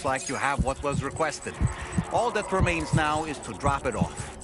S6: like you have what was requested. All that remains now is to drop it off.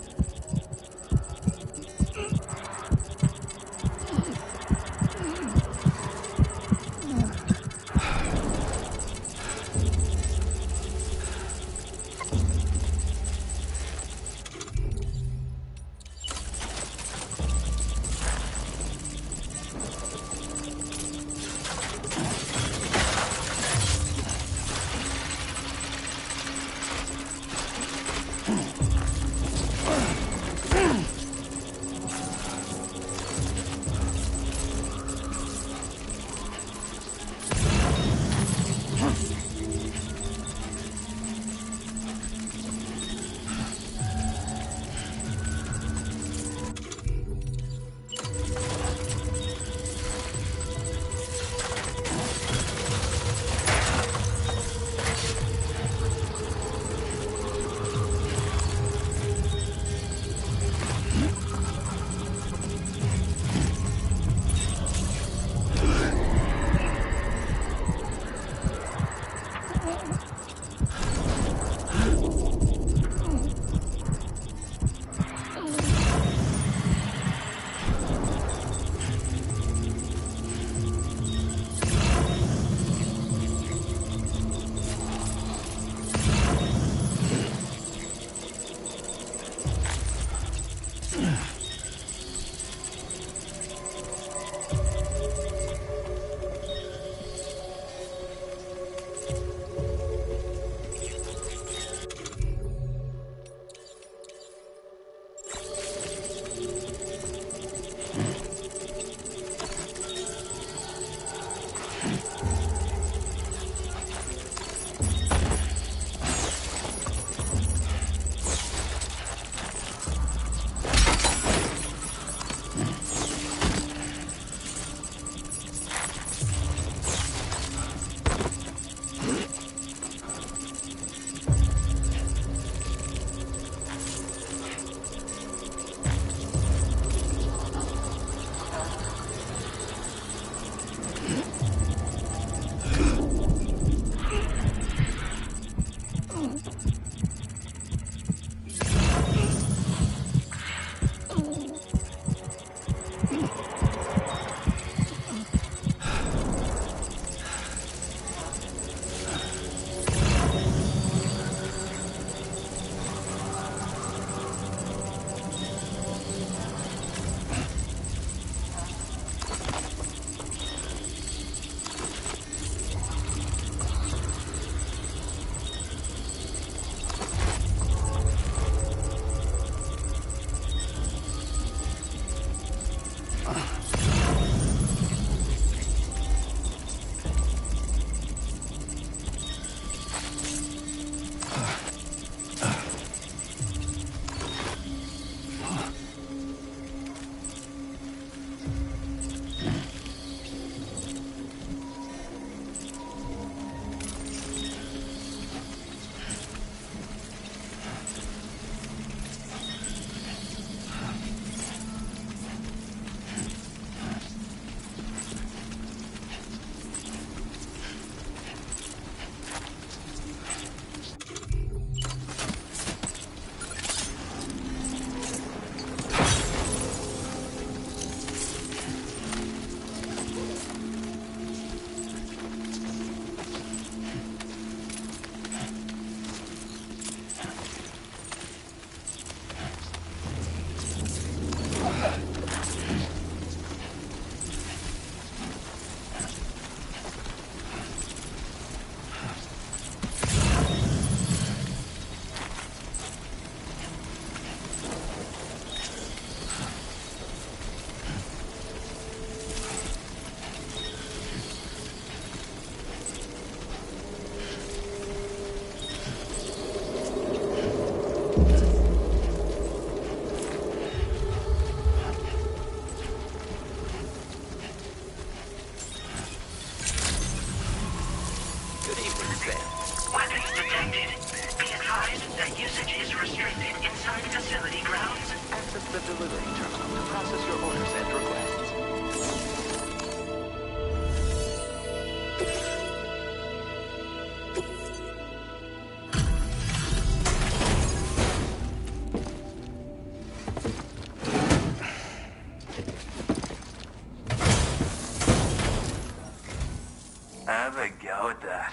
S14: at that.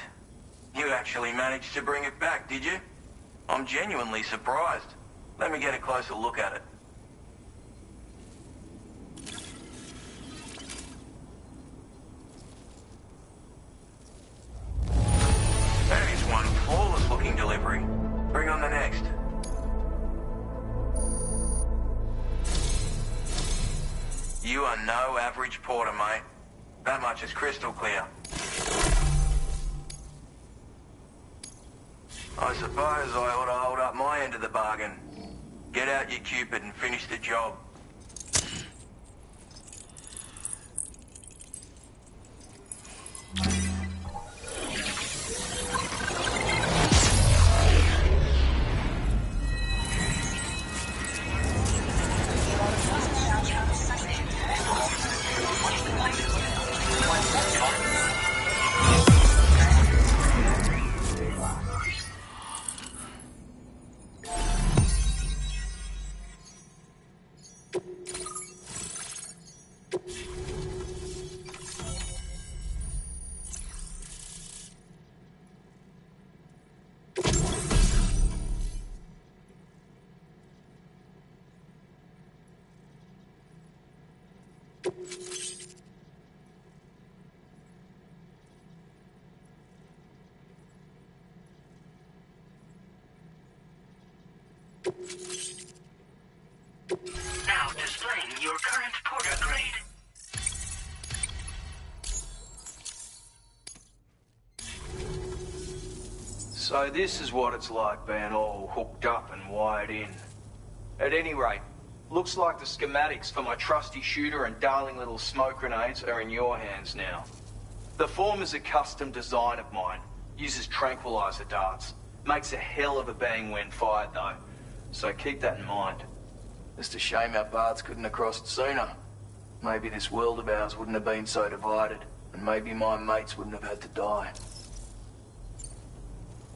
S14: You actually managed to bring it back, did you? I'm genuinely surprised. Let me get a closer look at it. That is one flawless looking delivery. Bring on the next. You are no average porter, mate. That much is crystal clear. I suppose I ought to hold up my end of the bargain. Get out your Cupid and finish the job.
S15: Now displaying your current porter grade.
S16: So this is what it's like being all hooked up and wired in. At any rate, looks like the schematics for my trusty shooter and darling little smoke grenades are in your hands now. The form is a custom design of mine. Uses tranquilizer darts. Makes a hell of a bang when fired though. So keep that in mind. Just a shame our paths couldn't have crossed sooner. Maybe this world of ours wouldn't have been so divided, and maybe my mates wouldn't have had to die.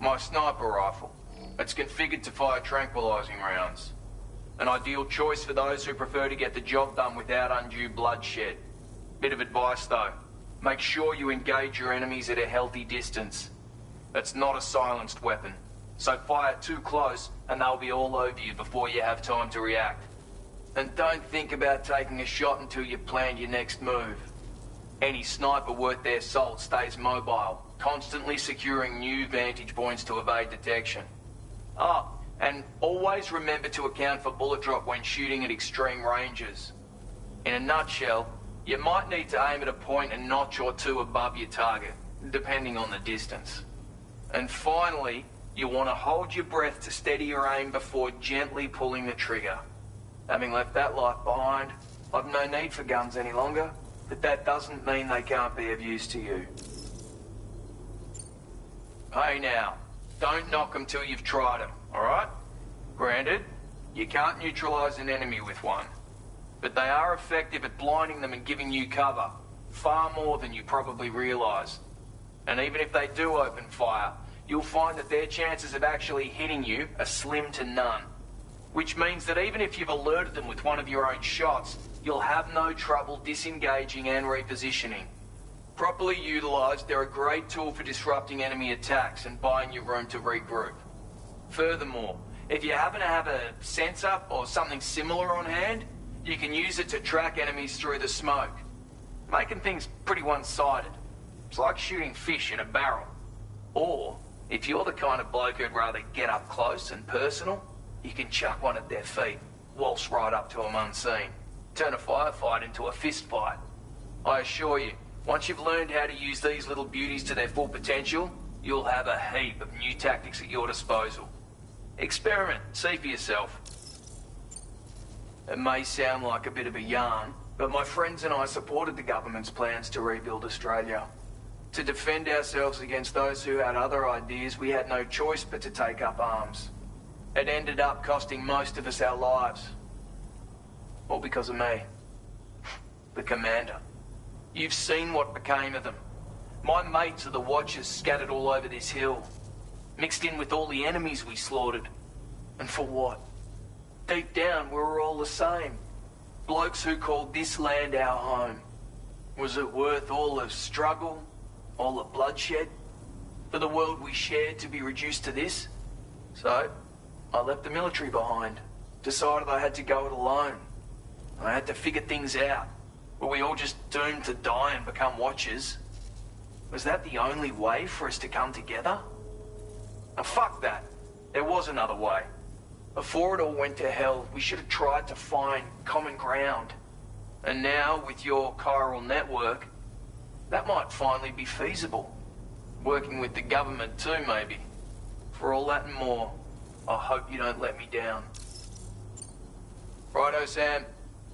S16: My sniper rifle. It's configured to fire tranquilizing rounds. An ideal choice for those who prefer to get the job done without undue bloodshed. Bit of advice though. Make sure you engage your enemies at a healthy distance. It's not a silenced weapon, so fire too close and they'll be all over you before you have time to react. And don't think about taking a shot until you've planned your next move. Any sniper worth their salt stays mobile, constantly securing new vantage points to evade detection. Ah, and always remember to account for bullet drop when shooting at extreme ranges. In a nutshell, you might need to aim at a point a notch or two above your target, depending on the distance. And finally, you want to hold your breath to steady your aim before gently pulling the trigger. Having left that life behind, I've no need for guns any longer, but that doesn't mean they can't be of use to you. Hey now, don't knock them till you've tried them, alright? Granted, you can't neutralize an enemy with one, but they are effective at blinding them and giving you cover, far more than you probably realize. And even if they do open fire, you'll find that their chances of actually hitting you are slim to none. Which means that even if you've alerted them with one of your own shots, you'll have no trouble disengaging and repositioning. Properly utilized, they're a great tool for disrupting enemy attacks and buying you room to regroup. Furthermore, if you happen to have a sensor or something similar on hand, you can use it to track enemies through the smoke, making things pretty one-sided. It's like shooting fish in a barrel. Or, if you're the kind of bloke who'd rather get up close and personal, you can chuck one at their feet, waltz right up to them unseen, turn a firefight into a fist fight. I assure you, once you've learned how to use these little beauties to their full potential, you'll have a heap of new tactics at your disposal. Experiment, see for yourself. It may sound like a bit of a yarn, but my friends and I supported the government's plans to rebuild Australia. To defend ourselves against those who had other ideas, we had no choice but to take up arms. It ended up costing most of us our lives. All because of me. The commander. You've seen what became of them. My mates are the Watchers scattered all over this hill. Mixed in with all the enemies we slaughtered. And for what? Deep down, we were all the same. Blokes who called this land our home. Was it worth all the struggle? All the bloodshed? for the world we shared to be reduced to this. So, I left the military behind. Decided I had to go it alone. I had to figure things out. Were we all just doomed to die and become watchers? Was that the only way for us to come together? And fuck that. There was another way. Before it all went to hell, we should have tried to find common ground. And now, with your chiral network, that might finally be feasible. Working with the government too, maybe. For all that and more, I hope you don't let me down. Righto, Sam.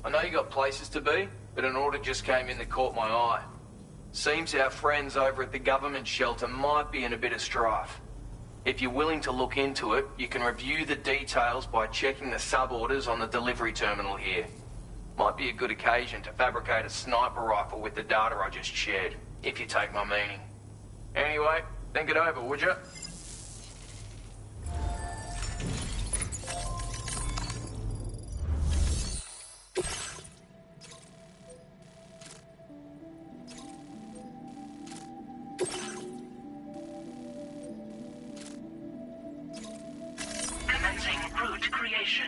S16: I know you got places to be, but an order just came in that caught my eye. Seems our friends over at the government shelter might be in a bit of strife. If you're willing to look into it, you can review the details by checking the sub-orders on the delivery terminal here. Might be a good occasion to fabricate a sniper rifle with the data I just shared, if you take my meaning. Anyway, think it over, would you?
S15: Commencing route creation.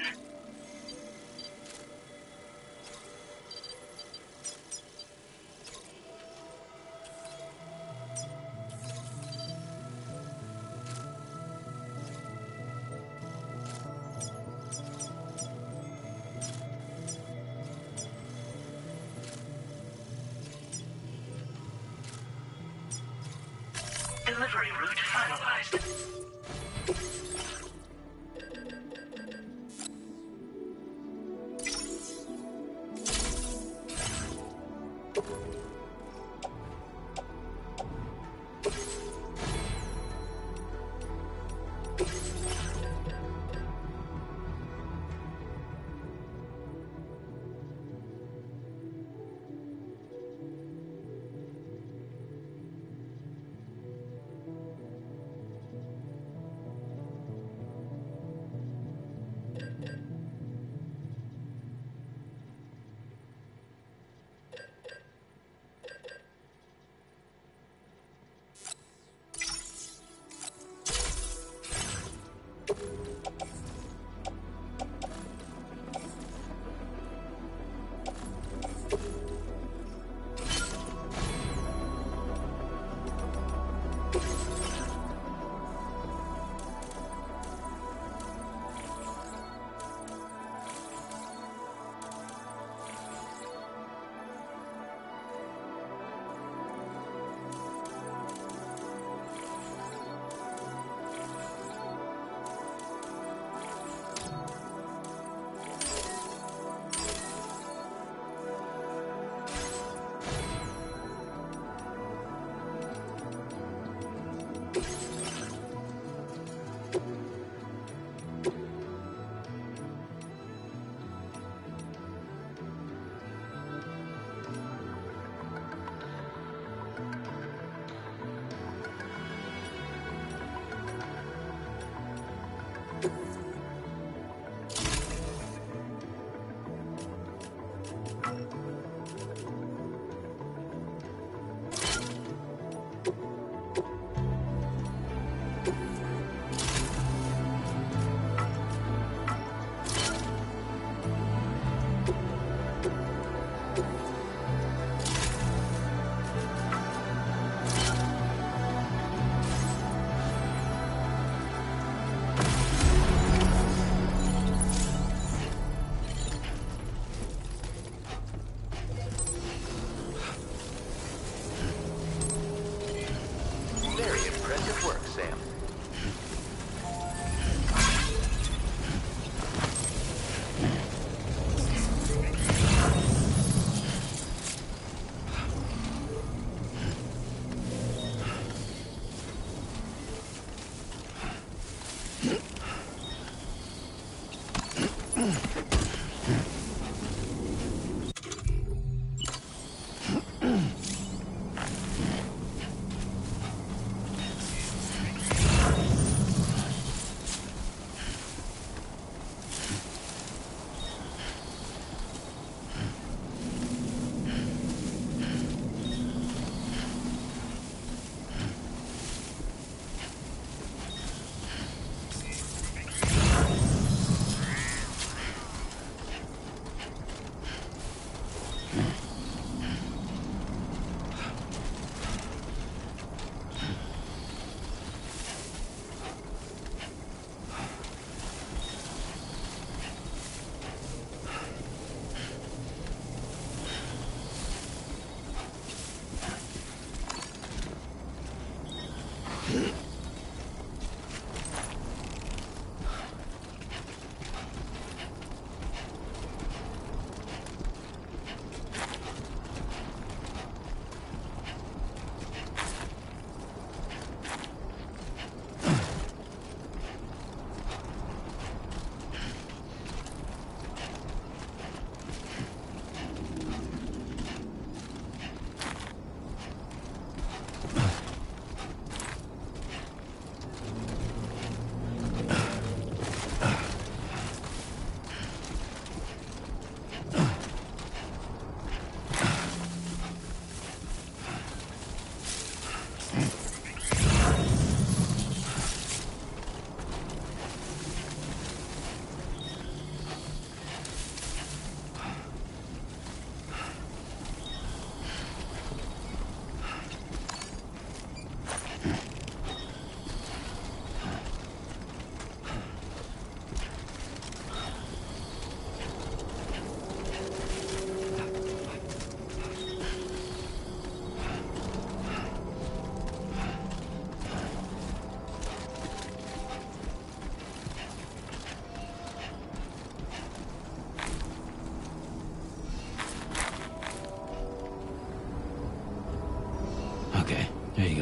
S15: Delivery route finalized.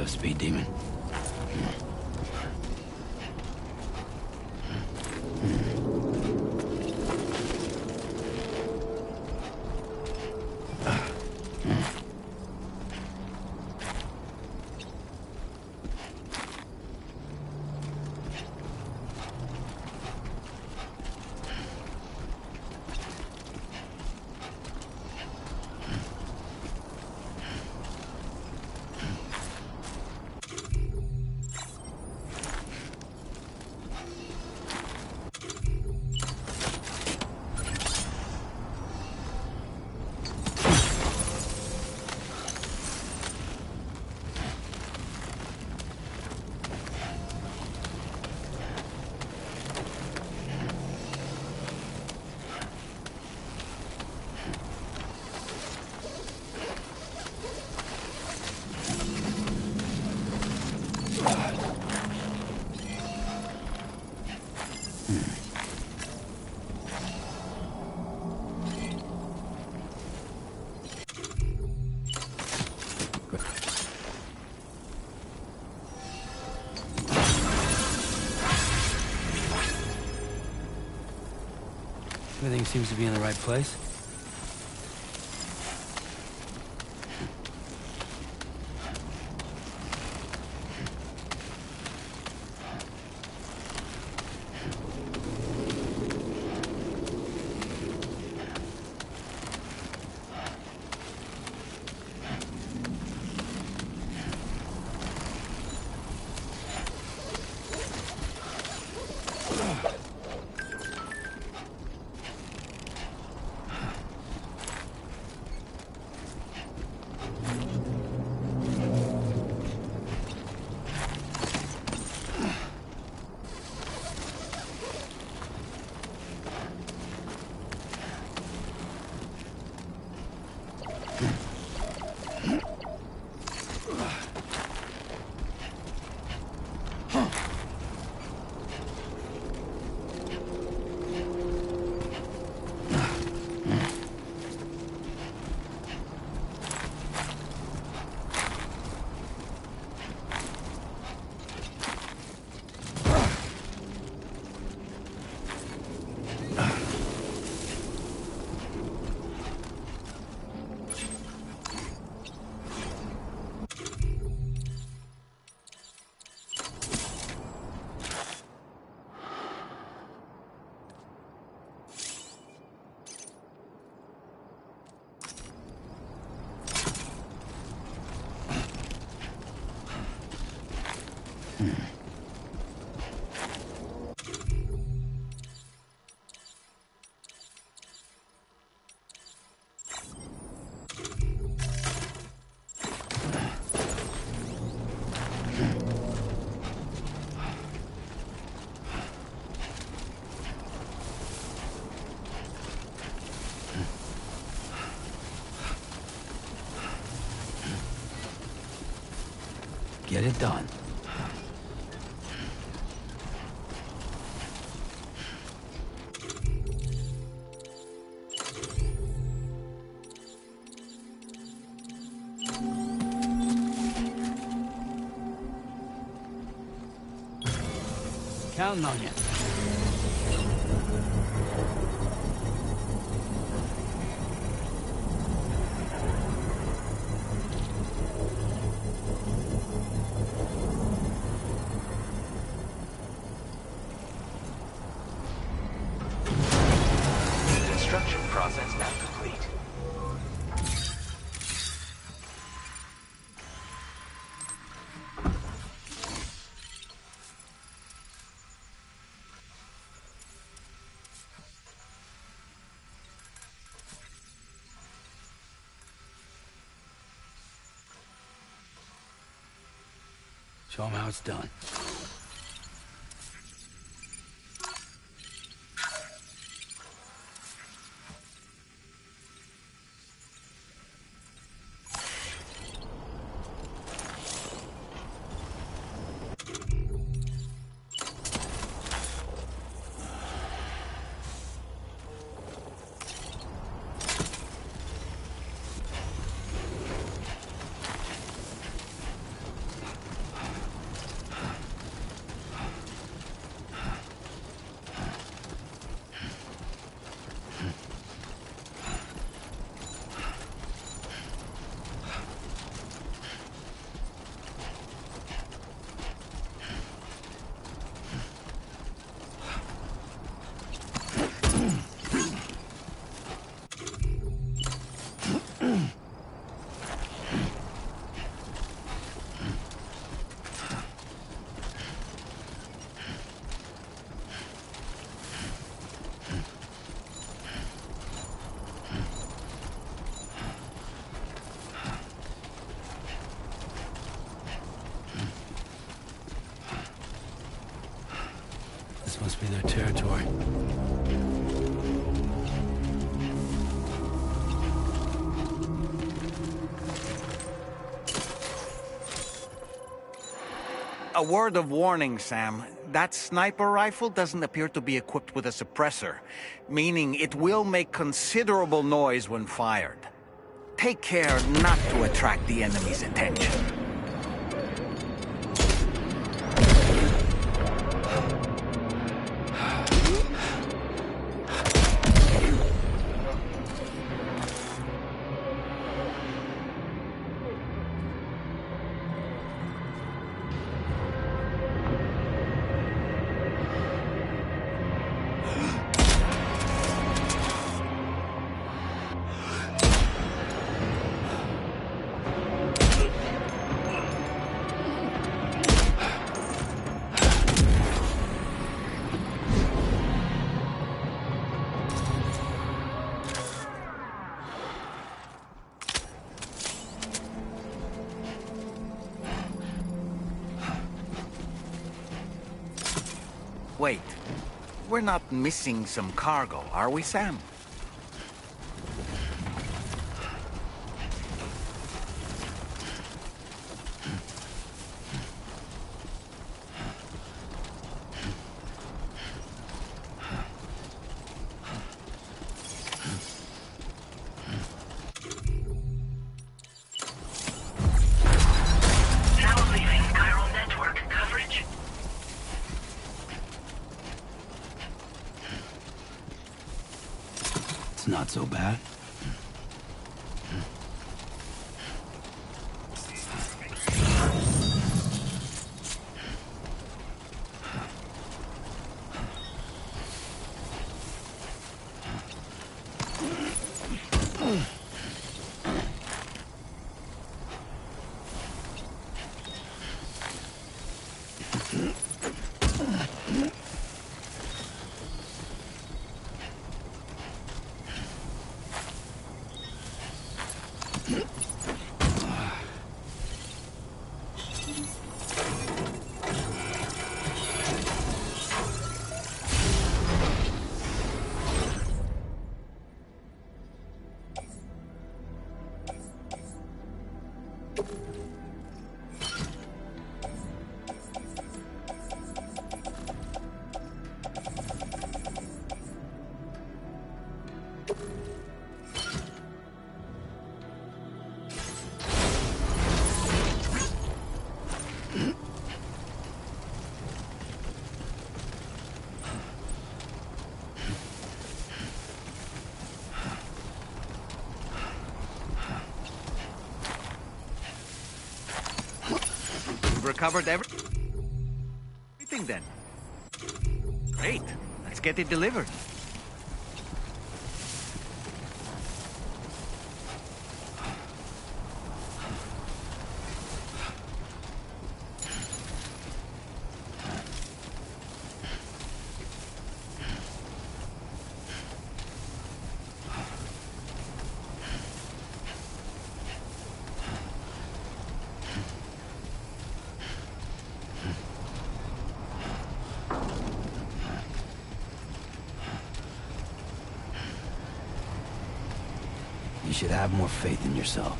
S4: go, Speed Demon. Everything seems to be in the right place. Get it done. Counting on you.
S13: Construction process now complete.
S4: Show them how it's done. must be their territory.
S6: A word of warning, Sam. That sniper rifle doesn't appear to be equipped with a suppressor, meaning it will make considerable noise when fired. Take care not to attract the enemy's attention. Wait, we're not missing some cargo, are we, Sam?
S15: Now leaving chiral network coverage.
S4: It's not so bad.
S6: Recovered everything then. Great. Let's get it delivered.
S4: You should have more faith in yourself.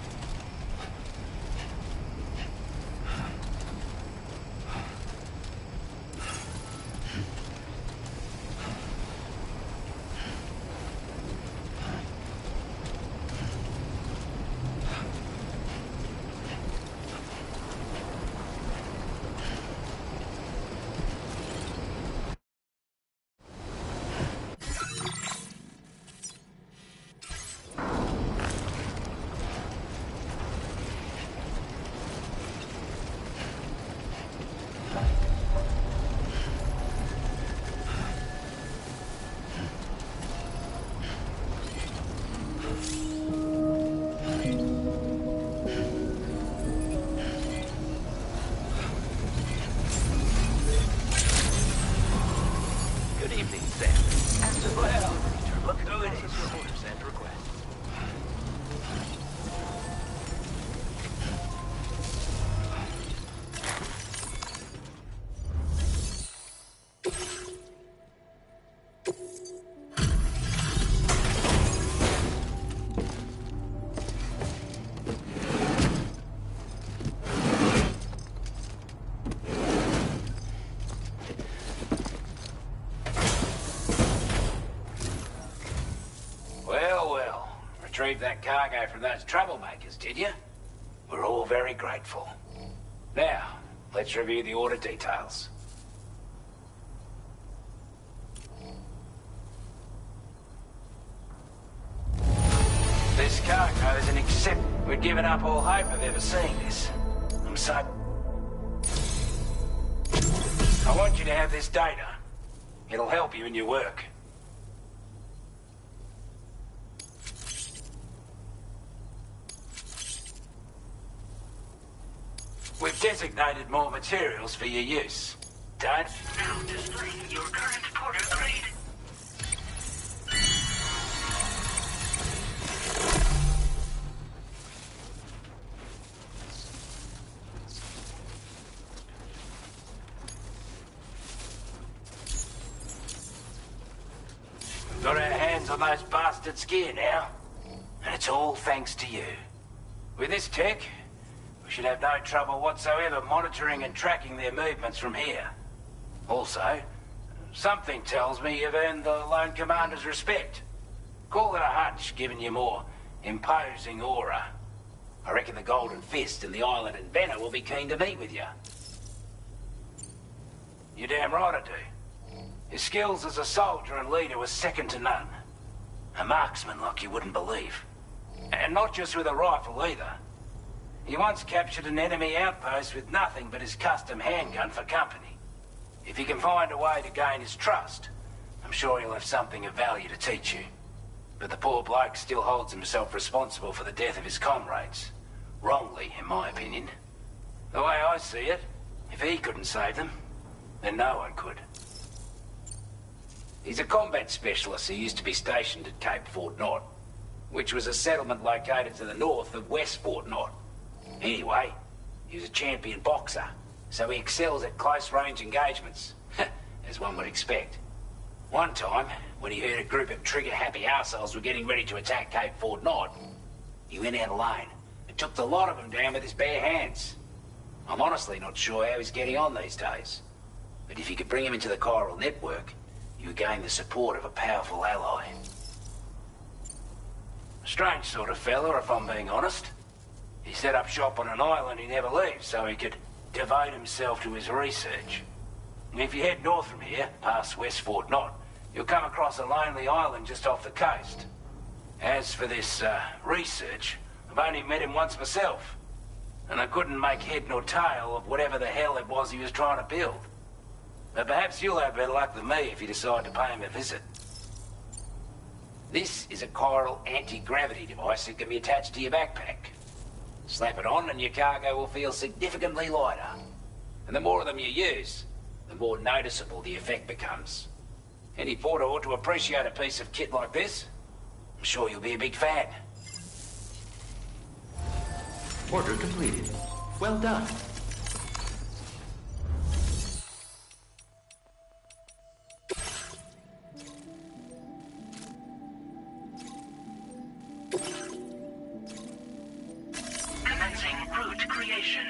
S13: Good evening, Sam. Well, look who it is. Your orders and requests.
S14: Retrieved that cargo from those troublemakers, did you? We're all very grateful. Now, let's review the order details. This cargo is an accept. We'd given up all hope of ever seeing this. I'm so... I want you to have this data. It'll help you in your work. We've designated more materials for your use. Don't...
S15: Now displaying your current porter grade.
S14: We've got our hands on those bastards' gear now. And it's all thanks to you. With this tech, we should have no trouble whatsoever monitoring and tracking their movements from here. Also, something tells me you've earned the Lone Commander's respect. Call it a hunch, given your more imposing aura. I reckon the Golden Fist and the Island Inventor will be keen to meet with you. You're damn right I do. His skills as a soldier and leader were second to none. A marksman like you wouldn't believe. And not just with a rifle either. He once captured an enemy outpost with nothing but his custom handgun for company. If you can find a way to gain his trust, I'm sure he'll have something of value to teach you. But the poor bloke still holds himself responsible for the death of his comrades. Wrongly, in my opinion. The way I see it, if he couldn't save them, then no one could. He's a combat specialist who used to be stationed at Cape Fort Knot, which was a settlement located to the north of West Fort Knot. Anyway, he was a champion boxer, so he excels at close-range engagements, as one would expect. One time, when he heard a group of trigger-happy arseholes were getting ready to attack Cape Fort Knot, he went out alone and took the lot of them down with his bare hands. I'm honestly not sure how he's getting on these days, but if you could bring him into the chiral network, you would gain the support of a powerful ally. A strange sort of fella, if I'm being honest. He set up shop on an island he never leaves so he could devote himself to his research. And if you head north from here, past West Fort Knot, you'll come across a lonely island just off the coast. As for this research, I've only met him once myself, and I couldn't make head nor tail of whatever the hell it was he was trying to build. But perhaps you'll have better luck than me if you decide to pay him a visit. This is a chiral anti-gravity device that can be attached to your backpack. Slap it on and your cargo will feel significantly lighter. And the more of them you use, the more noticeable the effect becomes. Any porter ought to appreciate a piece of kit like this. I'm sure you'll be a big fan.
S13: Order completed. Well done.
S15: Commencing route creation.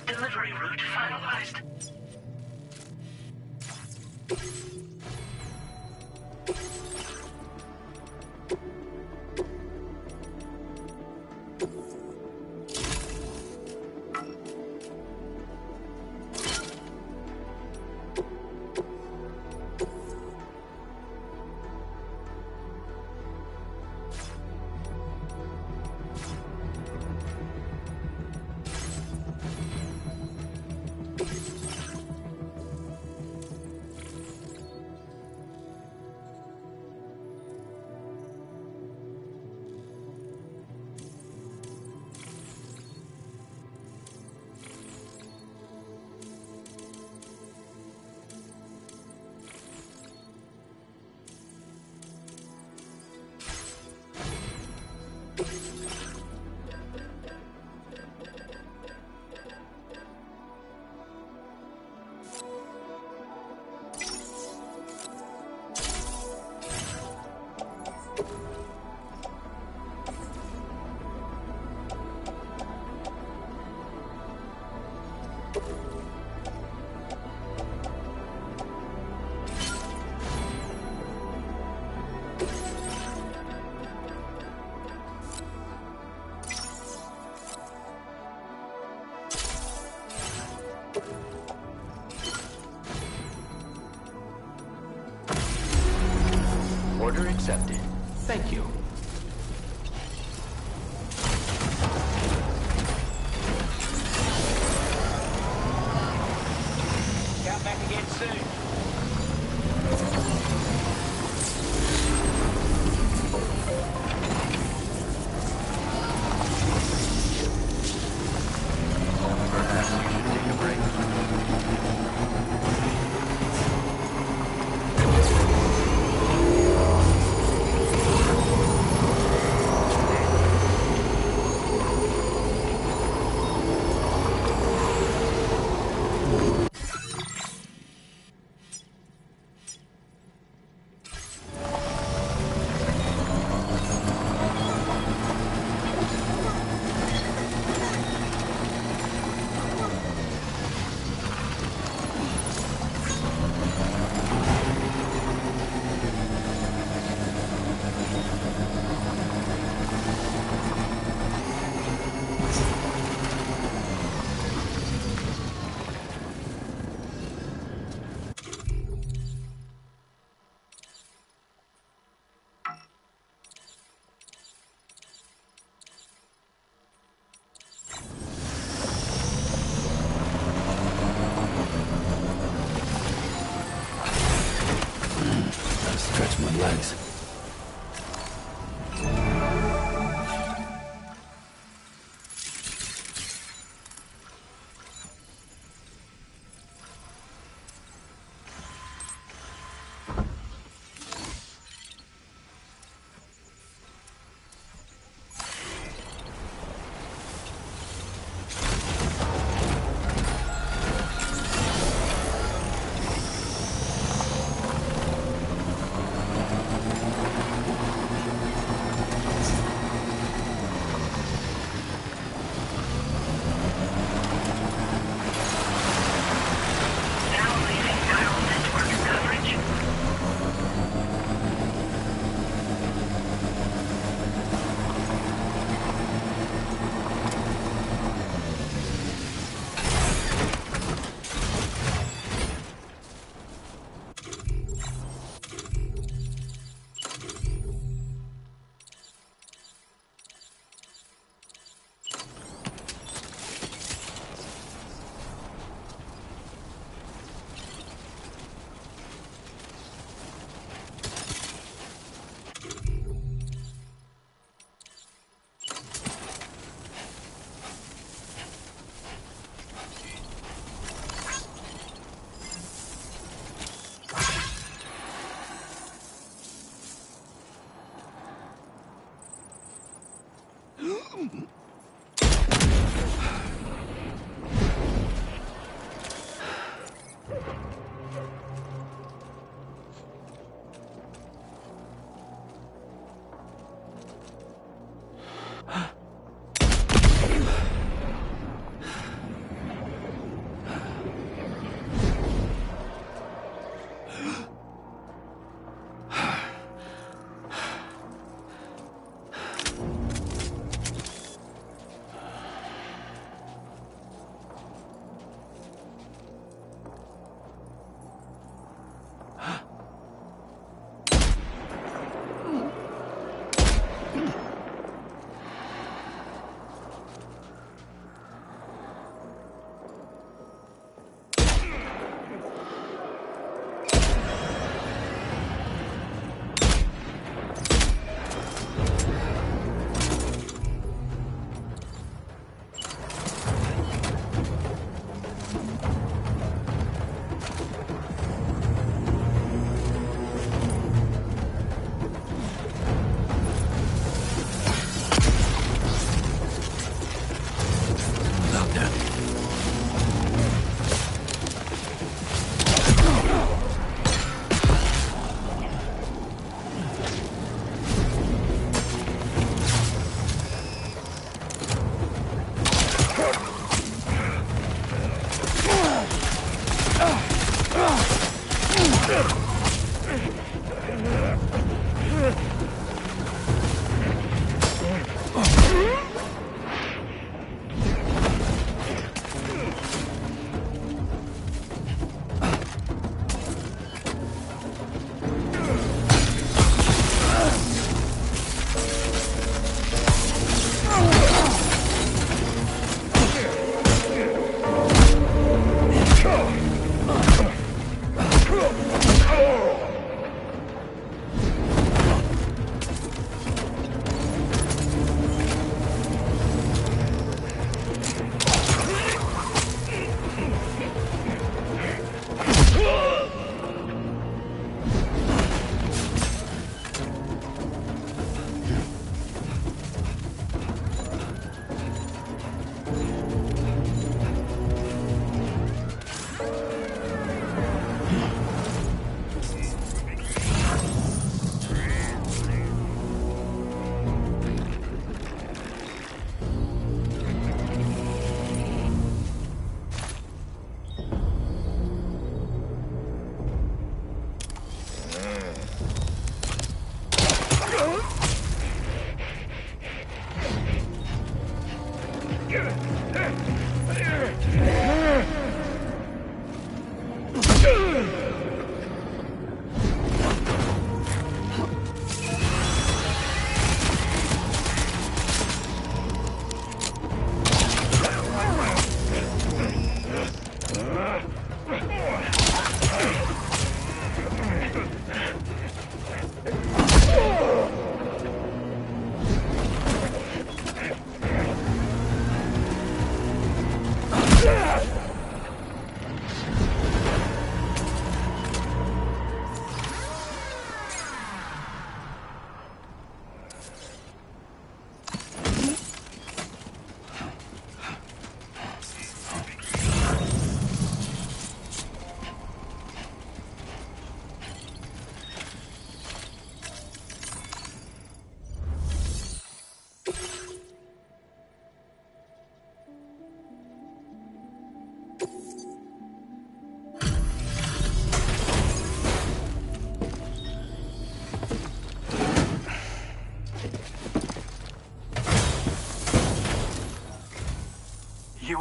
S15: Delivery route finalized.
S13: Order accepted. Thank you.
S16: Count back again soon.
S13: Perhaps you should take a break.
S4: Stretch my legs.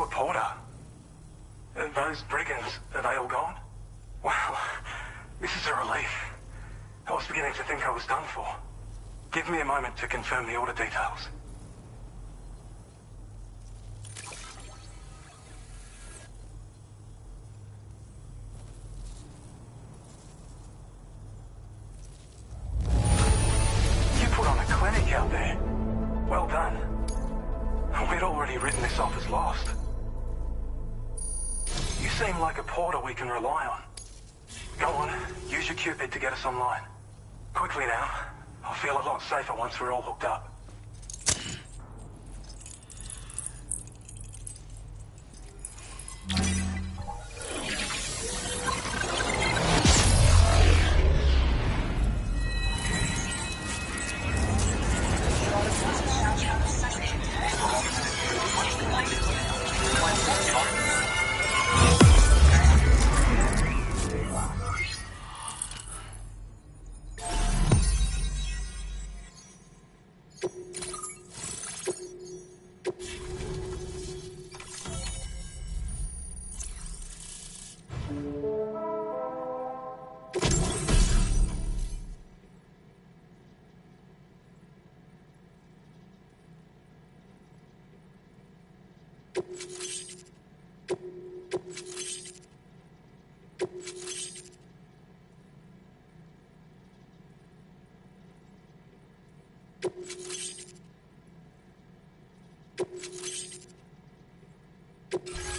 S17: at Porter. Those brigands, are they all gone? Well, this is a relief. I was beginning to think I was done for. Give me a moment to confirm the order details. You put on a clinic out there. Well done. We'd already written this off as lost. You seem like a porter we can rely on. Go on, use your Cupid to get us online. Quickly now. I'll feel a lot safer once we're all hooked up.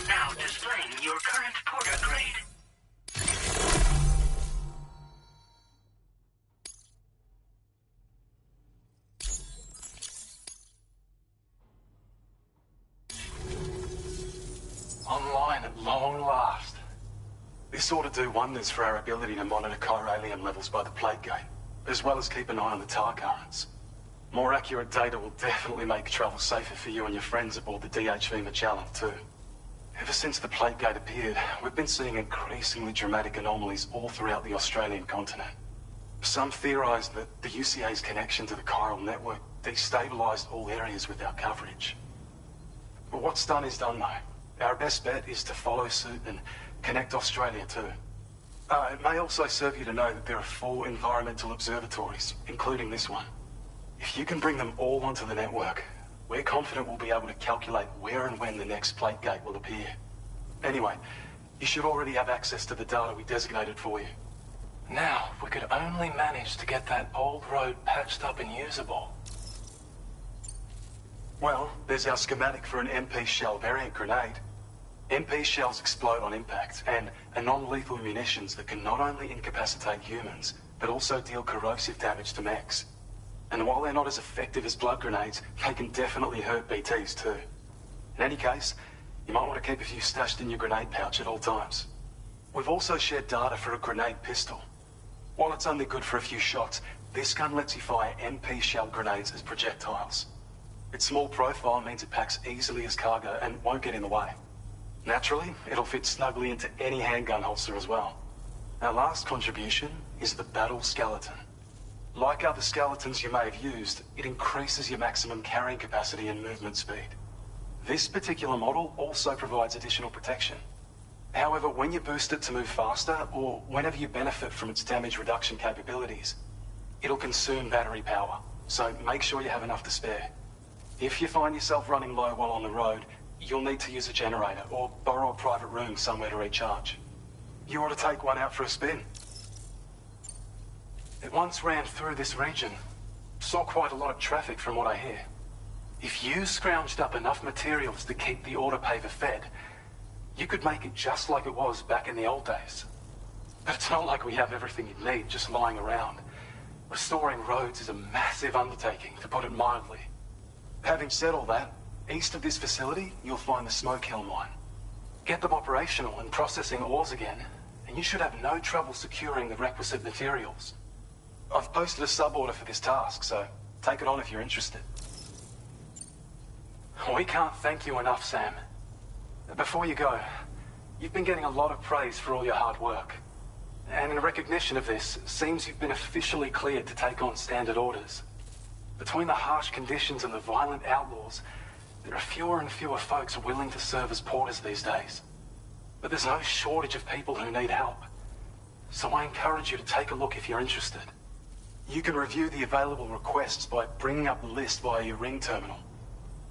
S15: Now displaying your current porter grade.
S17: Online at long last. This ought to do wonders for our ability to monitor chiralium levels by the plate gate, as well as keep an eye on the tar currents. More accurate data will definitely make travel safer for you and your friends aboard the DHV Magellan, too. Ever since the plate gate appeared, we've been seeing increasingly dramatic anomalies all throughout the Australian continent. Some theorize that the UCA's connection to the chiral network destabilized all areas with our coverage. But what's done is done, though. Our best bet is to follow suit and connect Australia, too. It may also serve you to know that there are 4 environmental observatories, including this one. If you can bring them all onto the network, we're confident we'll be able to calculate where and when the next plate gate will appear. Anyway, you should already have access to the data we designated for you. Now, if we could only manage to get that old road patched up and usable. Well, there's our schematic for an MP shell variant grenade. MP shells explode on impact, and are non-lethal munitions that can not only incapacitate humans, but also deal corrosive damage to mechs. And while they're not as effective as blood grenades, they can definitely hurt BTs too. In any case, you might want to keep a few stashed in your grenade pouch at all times. We've also shared data for a grenade pistol. While it's only good for a few shots, this gun lets you fire MP shell grenades as projectiles. Its small profile means it packs easily as cargo and won't get in the way. Naturally, it'll fit snugly into any handgun holster as well. Our last contribution is the Battle Skeleton. Like other skeletons you may have used, it increases your maximum carrying capacity and movement speed. This particular model also provides additional protection. However, when you boost it to move faster, or whenever you benefit from its damage reduction capabilities, it'll consume battery power, so make sure you have enough to spare. If you find yourself running low while on the road, you'll need to use a generator, or borrow a private room somewhere to recharge. You ought to take one out for a spin. It once ran through this region. Saw quite a lot of traffic from what I hear. If you scrounged up enough materials to keep the autopaver fed, you could make it just like it was back in the old days. But it's not like we have everything you'd need just lying around. Restoring roads is a massive undertaking, to put it mildly. Having said all that, east of this facility, you'll find the Smoke Hill mine. Get them operational and processing ores again, and you should have no trouble securing the requisite materials. I've posted a sub-order for this task, so take it on if you're interested. We can't thank you enough, Sam. Before you go, you've been getting a lot of praise for all your hard work. And in recognition of this, it seems you've been officially cleared to take on standard orders. Between the harsh conditions and the violent outlaws, There are fewer and fewer folks willing to serve as porters these days. But there's no shortage of people who need help. So I encourage you to take a look if you're interested. You can review the available requests by bringing up the list via your ring terminal.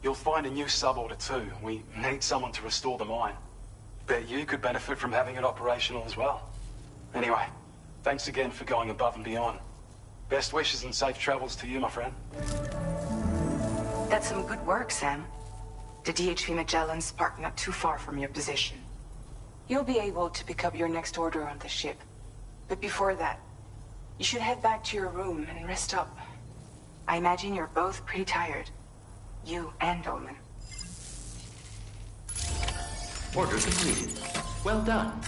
S17: You'll find a new sub-order too. We need someone to restore the mine. Bet you could benefit from having it operational as well. Anyway, thanks again for going above and beyond. Best wishes and safe travels to you, my friend.
S2: That's some good work, Sam. The DHV Magellan's parked not too far from your position. You'll be able to pick up your next order on the ship. But before that, you should head back to your room and rest up. I imagine you're both pretty tired. You and Dolman.
S13: Order completed. Well done.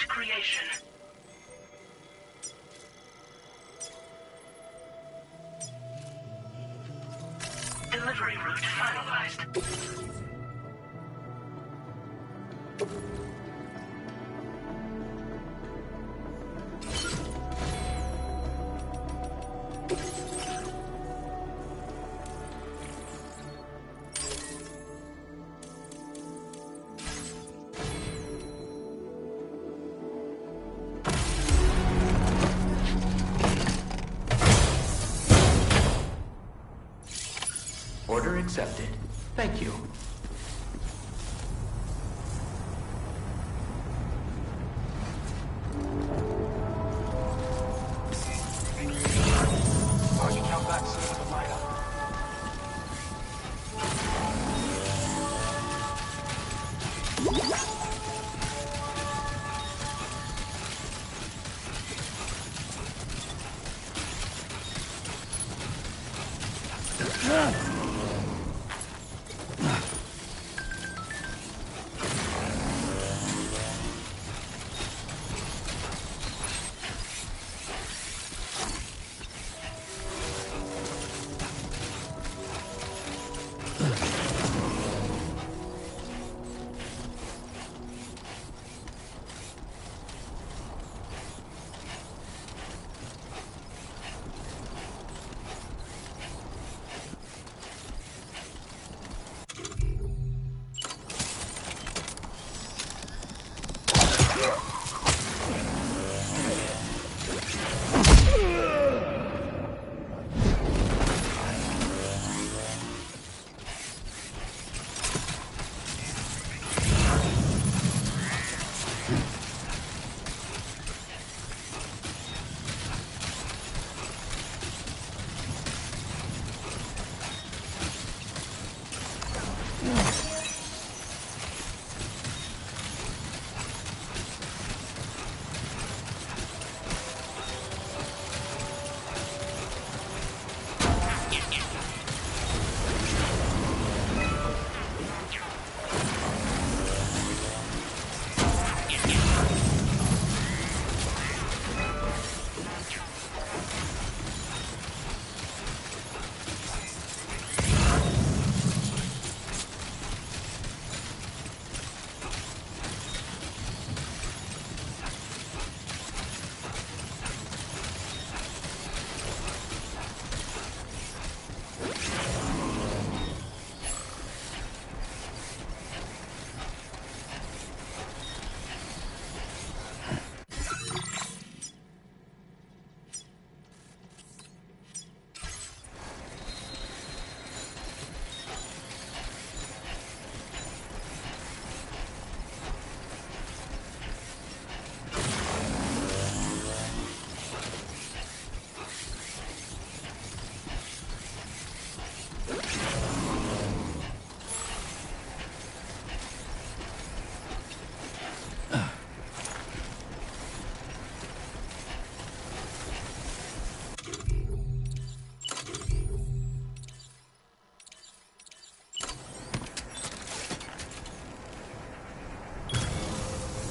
S15: Creation. Delivery route finalized.
S13: Order accepted. Thank you.
S17: I can come back sooner than later.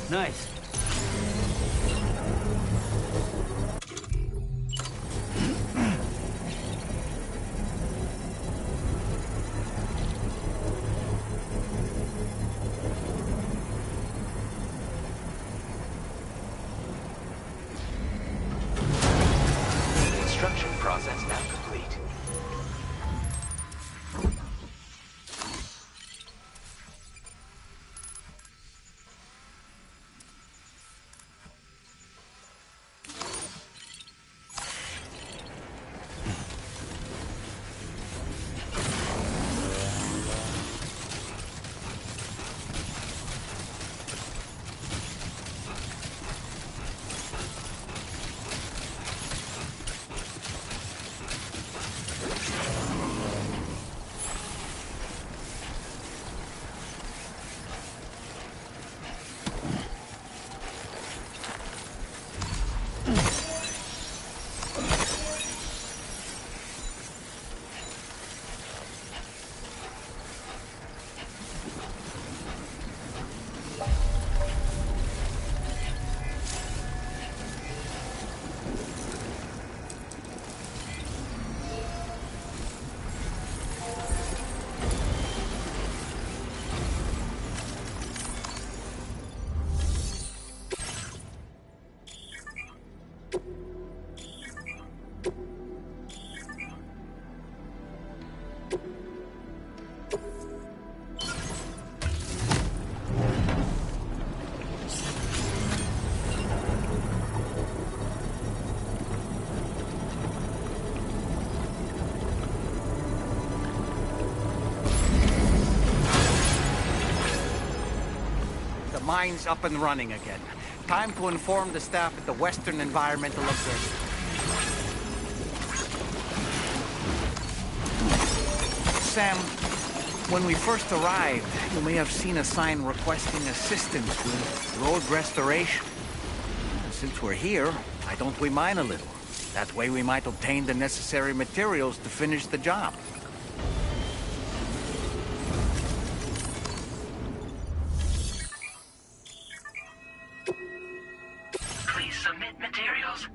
S4: Nice.
S13: Construction process now complete.
S6: The mine's up and running again. Time to inform the staff at the Western Environmental Observatory. Sam, when we first arrived, you may have seen a sign requesting assistance with road restoration. Since we're here, why don't we mine a little? That way we might obtain the necessary materials to finish the job.
S15: Please submit materials.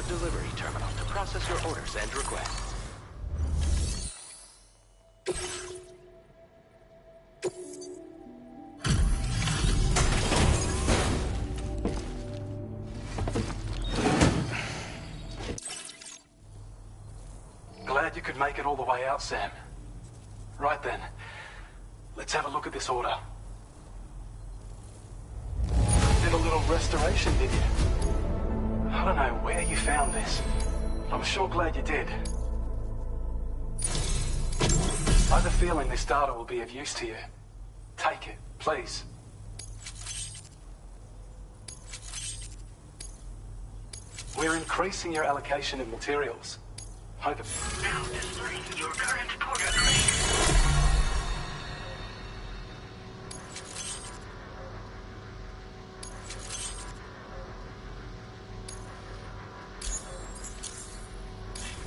S13: the delivery terminal to process your orders and requests.
S17: Glad you could make it all the way out, Sam. Right then, let's have a look at this order. Did a little restoration, did you? I don't know where you found this. I'm sure glad you did. I have a feeling this data will be of use to you. Take it, please. We're increasing your allocation of materials.
S15: Now displaying your current porter grade.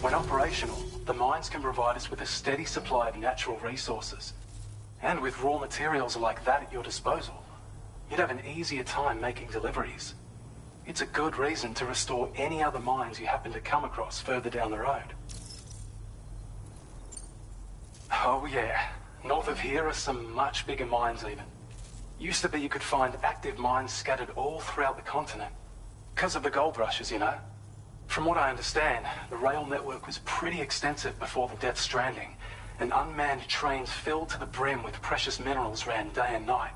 S17: When operational, the mines can provide us with a steady supply of natural resources. And with raw materials like that at your disposal, you'd have an easier time making deliveries. It's a good reason to restore any other mines you happen to come across further down the road. Oh yeah, north of here are some much bigger mines even. Used to be you could find active mines scattered all throughout the continent. Because of the gold rushes, you know. From what I understand, the rail network was pretty extensive before the Death Stranding, and unmanned trains filled to the brim with precious minerals ran day and night.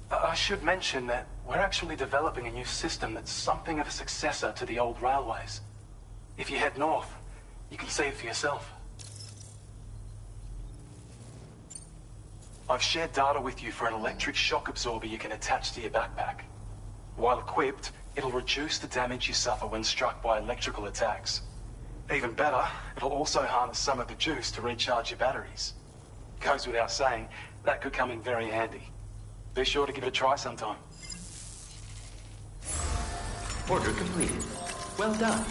S17: I should mention that we're actually developing a new system that's something of a successor to the old railways. If you head north, you can see it for yourself. I've shared data with you for an electric shock absorber you can attach to your backpack. While equipped, it'll reduce the damage you suffer when struck by electrical attacks. Even better, it'll also harness some of the juice to recharge your batteries. Goes without saying, that could come in very handy. Be sure to give it a try sometime.
S13: Order completed. Well done.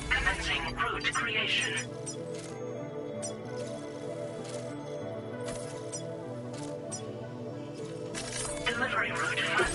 S15: Commencing route creation. Delivery route found.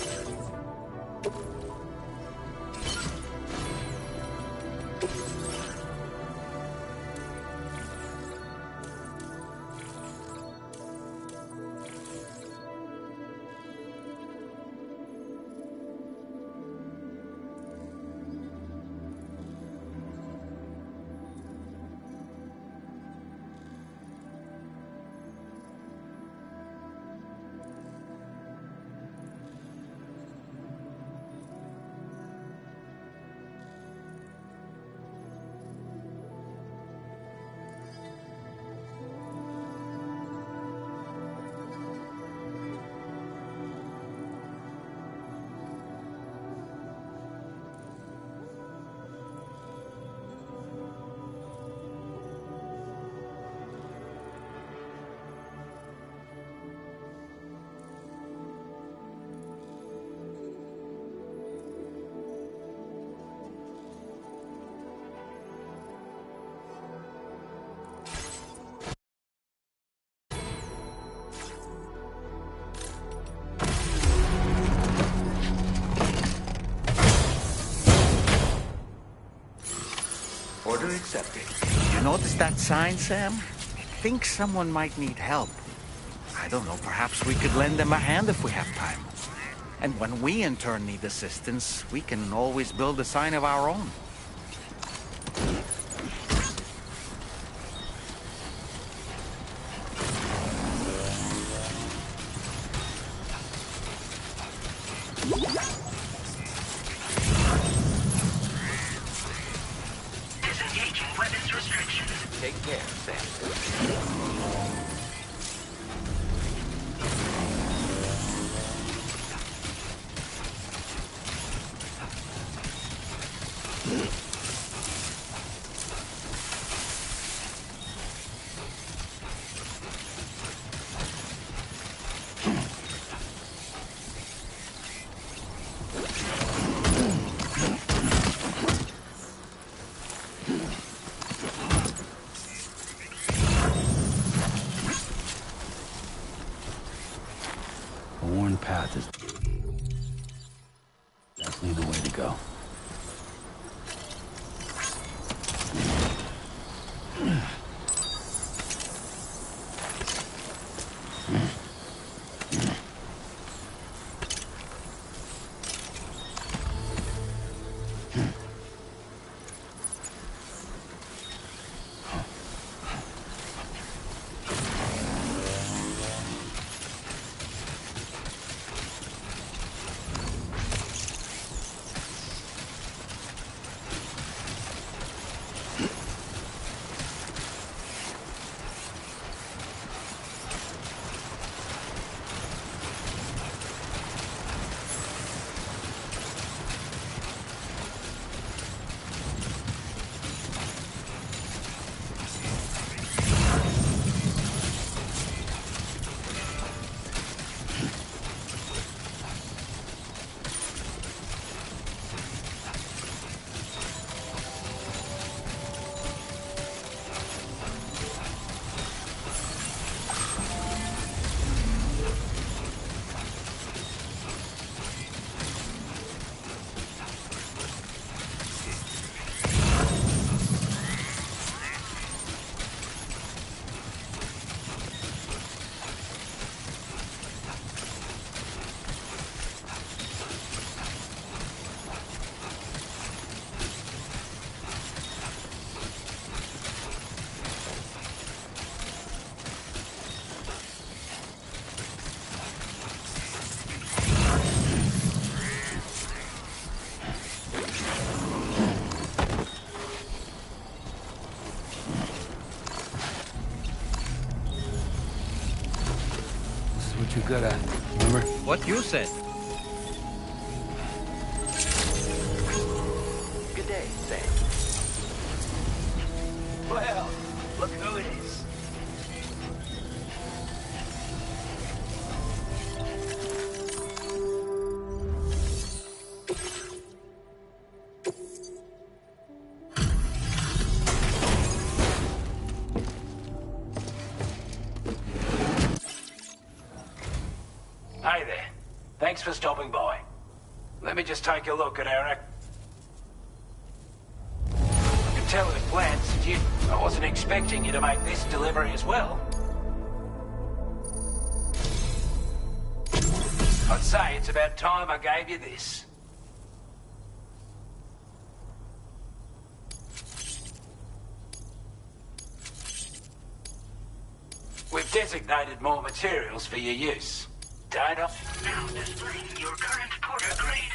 S6: Order accepted. You notice that sign, Sam? Think someone might need help. I don't know, perhaps we could lend them a hand if we have time. And when we in turn need assistance, we can always build a sign of our own.
S15: Disengaging weapons restrictions.
S13: Take care, Sam.
S4: A worn path is definitely the way to go. What you good at, remember?
S6: What you said.
S13: Well, look who it is.
S14: Hey there. Thanks for stopping by. Let me just take a look at our... I can tell at a glance that I wasn't expecting you to make this delivery as well. I'd say it's about time I gave you this. We've designated more materials for your use. Data.
S15: Now displaying your current porter grade.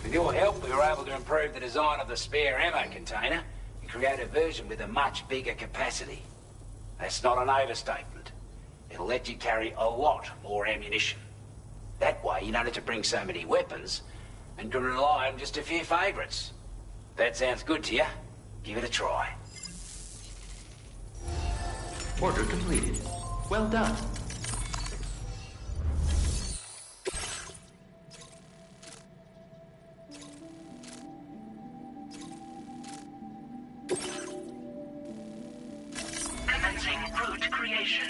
S14: With your help, we were able to improve the design of the spare ammo container and create a version with a much bigger capacity. That's not an overstatement. It'll let you carry a lot more ammunition. That way, you don't have to bring so many weapons and can rely on just a few favourites. That sounds good to you? Give it a try.
S13: Order completed. Well done.
S15: Commencing route creation.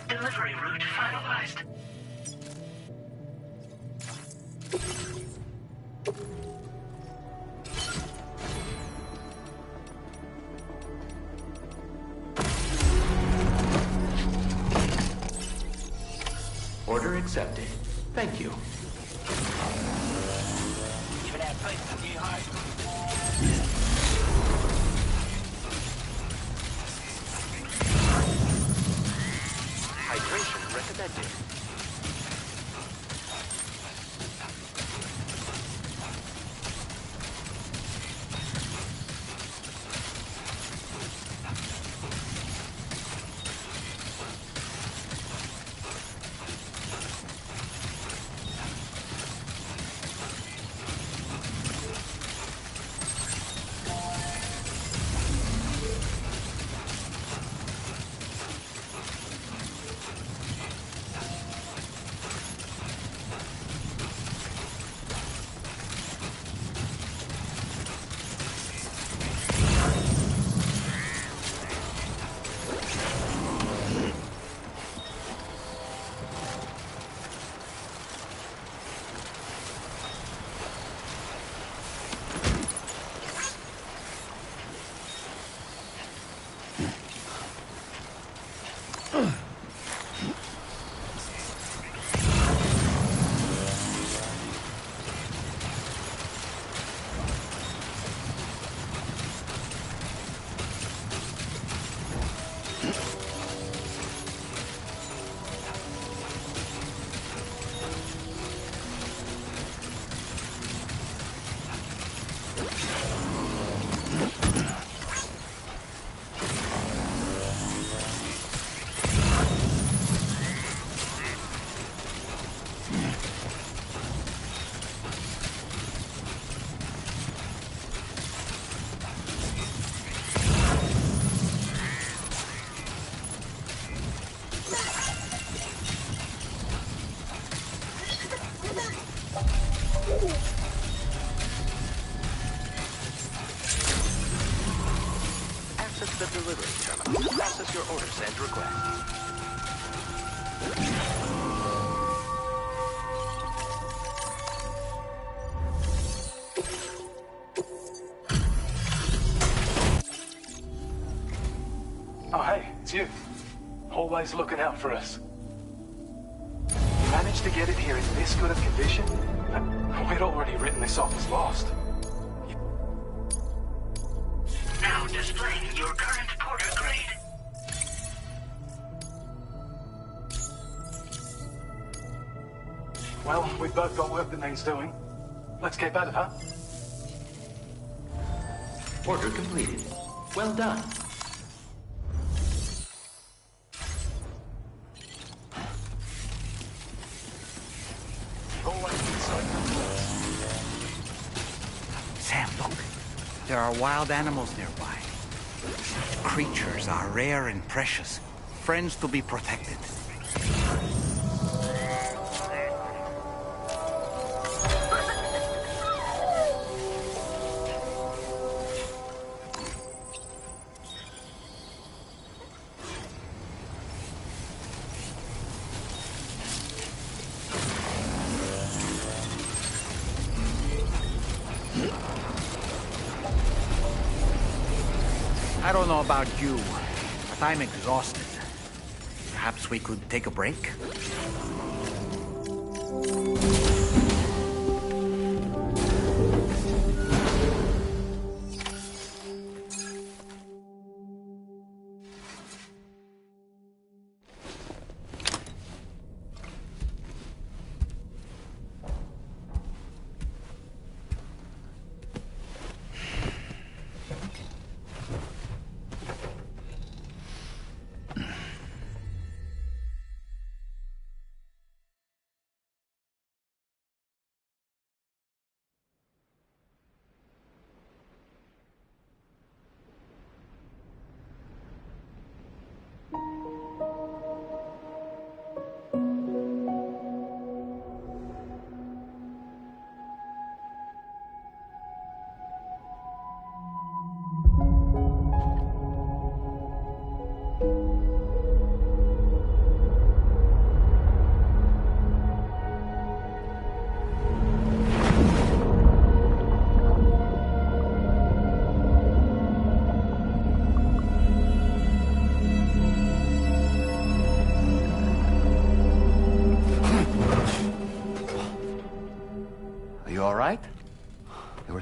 S15: Delivery route finalized.
S13: Order accepted. Thank you.
S14: Giving our people a new home.
S13: Hydration recommended. Access the delivery terminal to process your orders and requests.
S17: Oh, hey, it's you. Always looking out for us. You managed to get it here in this good of condition? We'd already written this off as lost.
S15: Now displaying your current porter grade.
S17: Well, we've both got work that needs doing. Let's get at it, huh?
S3: Order completed. Well done.
S11: Sam, look. There are wild animals nearby. Creatures are rare and precious. Friends to be protected. I don't know about you, but I'm exhausted. Perhaps we could take a break?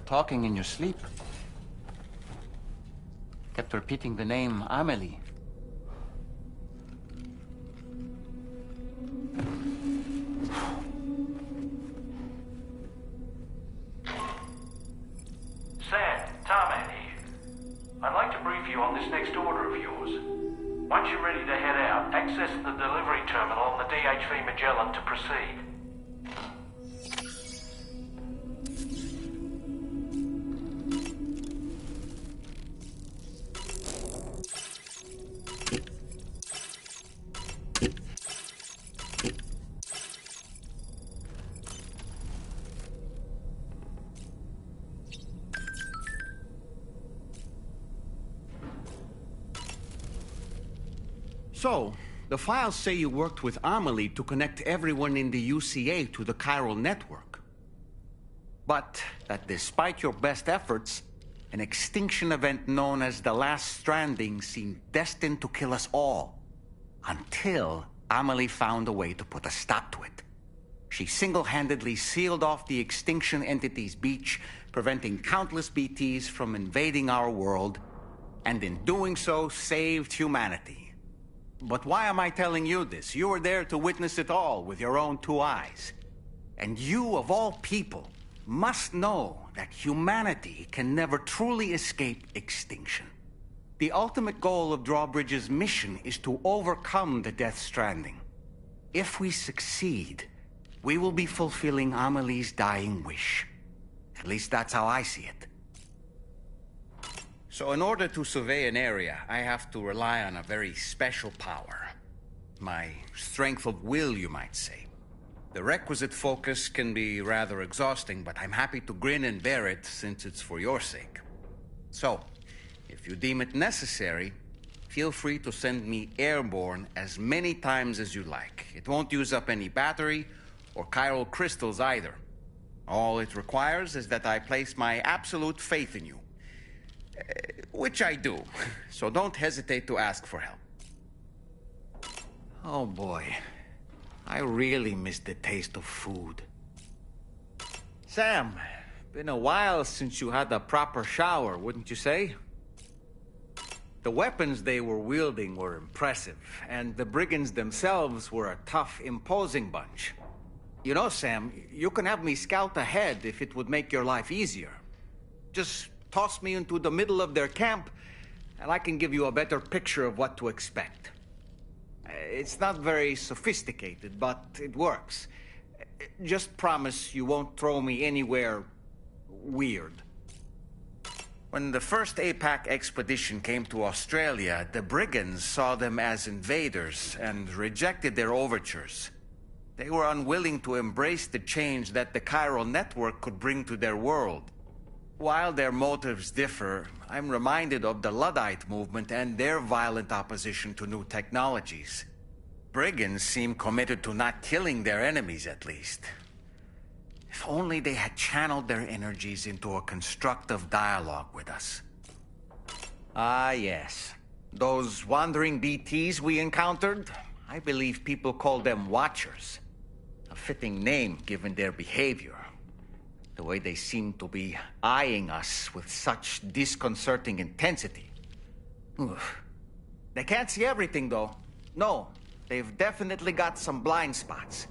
S11: Talking in your sleep. Kept repeating the name Amelie.
S18: Sam, Tarman here. I'd like to brief you on this next order of yours. Once you're ready to head out, access the delivery terminal on the DHV Magellan to proceed.
S6: So, the files say you worked with Amelie to connect everyone in the UCA to the chiral network. But that despite your best efforts, an extinction event known as the Last Stranding seemed destined to kill us all. Until Amelie found a way to put a stop to it. She single-handedly sealed off the extinction entity's beach, preventing countless BTs from invading our world, and in doing so, saved humanity. But why am I telling you this? You were there to witness it all with your own two eyes. And you, of all people, must know that humanity can never truly escape extinction. The ultimate goal of Drawbridge's mission is to overcome the Death Stranding. If we succeed, we will be fulfilling Amelie's dying wish. At least that's how I see it. So in order to survey an area, I have to rely on a very special power. My strength of will, you might say. The requisite focus can be rather exhausting, but I'm happy to grin and bear it since it's for your sake. So, if you deem it necessary, feel free to send me airborne as many times as you like. It won't use up any battery or chiral crystals either. All it requires is that I place my absolute faith in you. Which I do, so don't hesitate to ask for help. Oh boy, I really miss the taste of food. Sam, been a while since you had a proper shower, wouldn't you say? The weapons they were wielding were impressive, and the brigands themselves were a tough, imposing bunch. You know, Sam, you can have me scout ahead if it would make your life easier. Just toss me into the middle of their camp, and I can give you a better picture of what to expect. It's not very sophisticated, but it works. Just promise you won't throw me anywhere weird. When the first APAC expedition came to Australia, the brigands saw them as invaders and rejected their overtures. They were unwilling to embrace the change that the chiral network could bring to their world. While their motives differ, I'm reminded of the Luddite movement and their violent opposition to new technologies. Brigands seem committed to not killing their enemies, at least. If only they had channeled their energies into a constructive dialogue with us. Ah, yes. Those wandering BTs we encountered, I believe people call them Watchers. A fitting name given their behavior. The way they seem to be eyeing us with such disconcerting intensity. Oof. They can't see everything, though. No, they've definitely got some blind spots.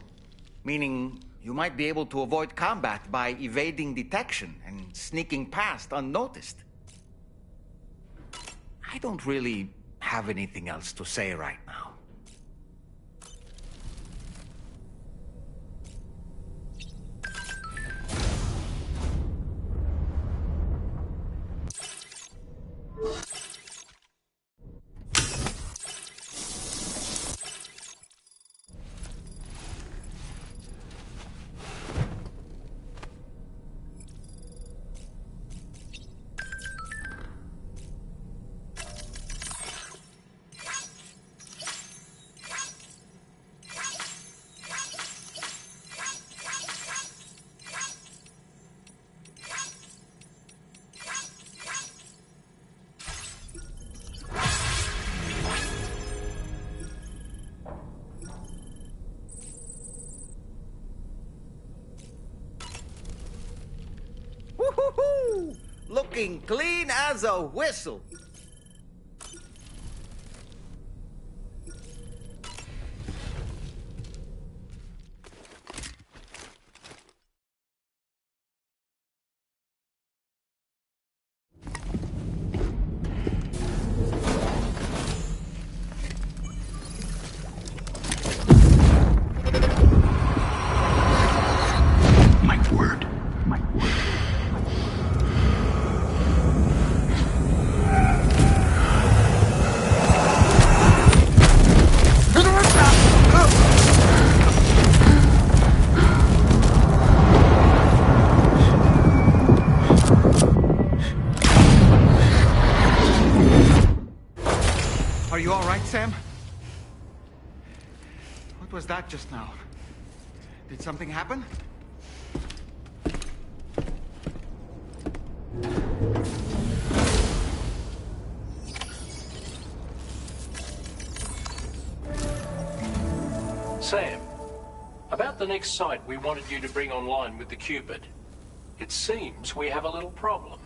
S6: Meaning, you might be able to avoid combat by evading detection and sneaking past unnoticed. I don't really have anything else to say right now. Woo-hoo-hoo! Looking clean as a whistle. Are you all right, Sam? What was that just now? Did something happen?
S5: Sam, about the next site we wanted you to bring online with the Cupid. It seems we have a little problem.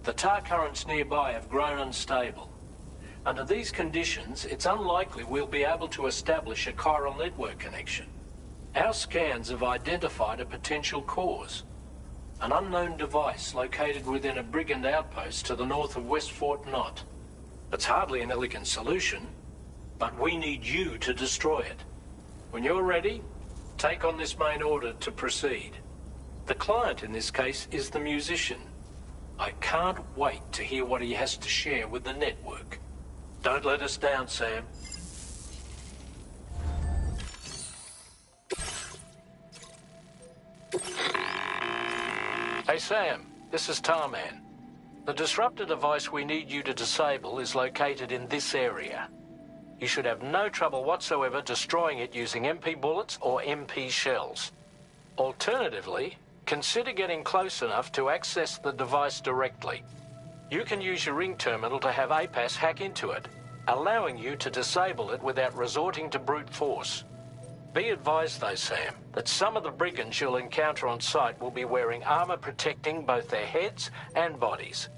S5: The tar currents nearby have grown unstable. Under these conditions, it's unlikely we'll be able to establish a chiral network connection. Our scans have identified a potential cause. An unknown device located within a brigand outpost to the north of West Fort Knott. It's hardly an elegant solution, but we need you to destroy it. When you're ready, take on this main order to proceed. The client in this case is the musician. I can't wait to hear what he has to share with the network. Don't let us down, Sam. Hey, Sam. This is Tarman. The disruptor device we need you to disable is located in this area. You should have no trouble whatsoever destroying it using MP bullets or MP shells. Alternatively, consider getting close enough to access the device directly. You can use your ring terminal to have APAS hack into it, allowing you to disable it without resorting to brute force. Be advised though, Sam, that some of the brigands you'll encounter on site will be wearing armor protecting both their heads and bodies,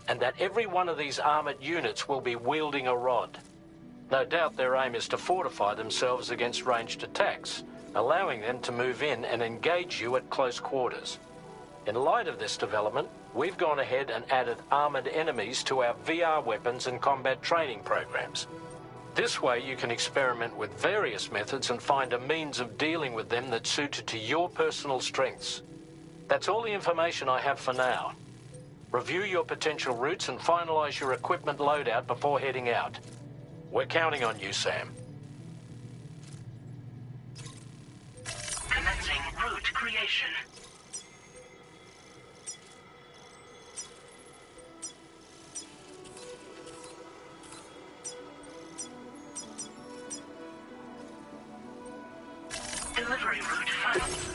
S5: and that every one of these armored units will be wielding a rod. No doubt their aim is to fortify themselves against ranged attacks, allowing them to move in and engage you at close quarters. In light of this development, we've gone ahead and added armoured enemies to our VR weapons and combat training programs. This way you can experiment with various methods and find a means of dealing with them that's suited to your personal strengths. That's all the information I have for now. Review your potential routes and finalise your equipment loadout before heading out. We're counting on you, Sam.
S15: Commencing route creation. Delivery route found.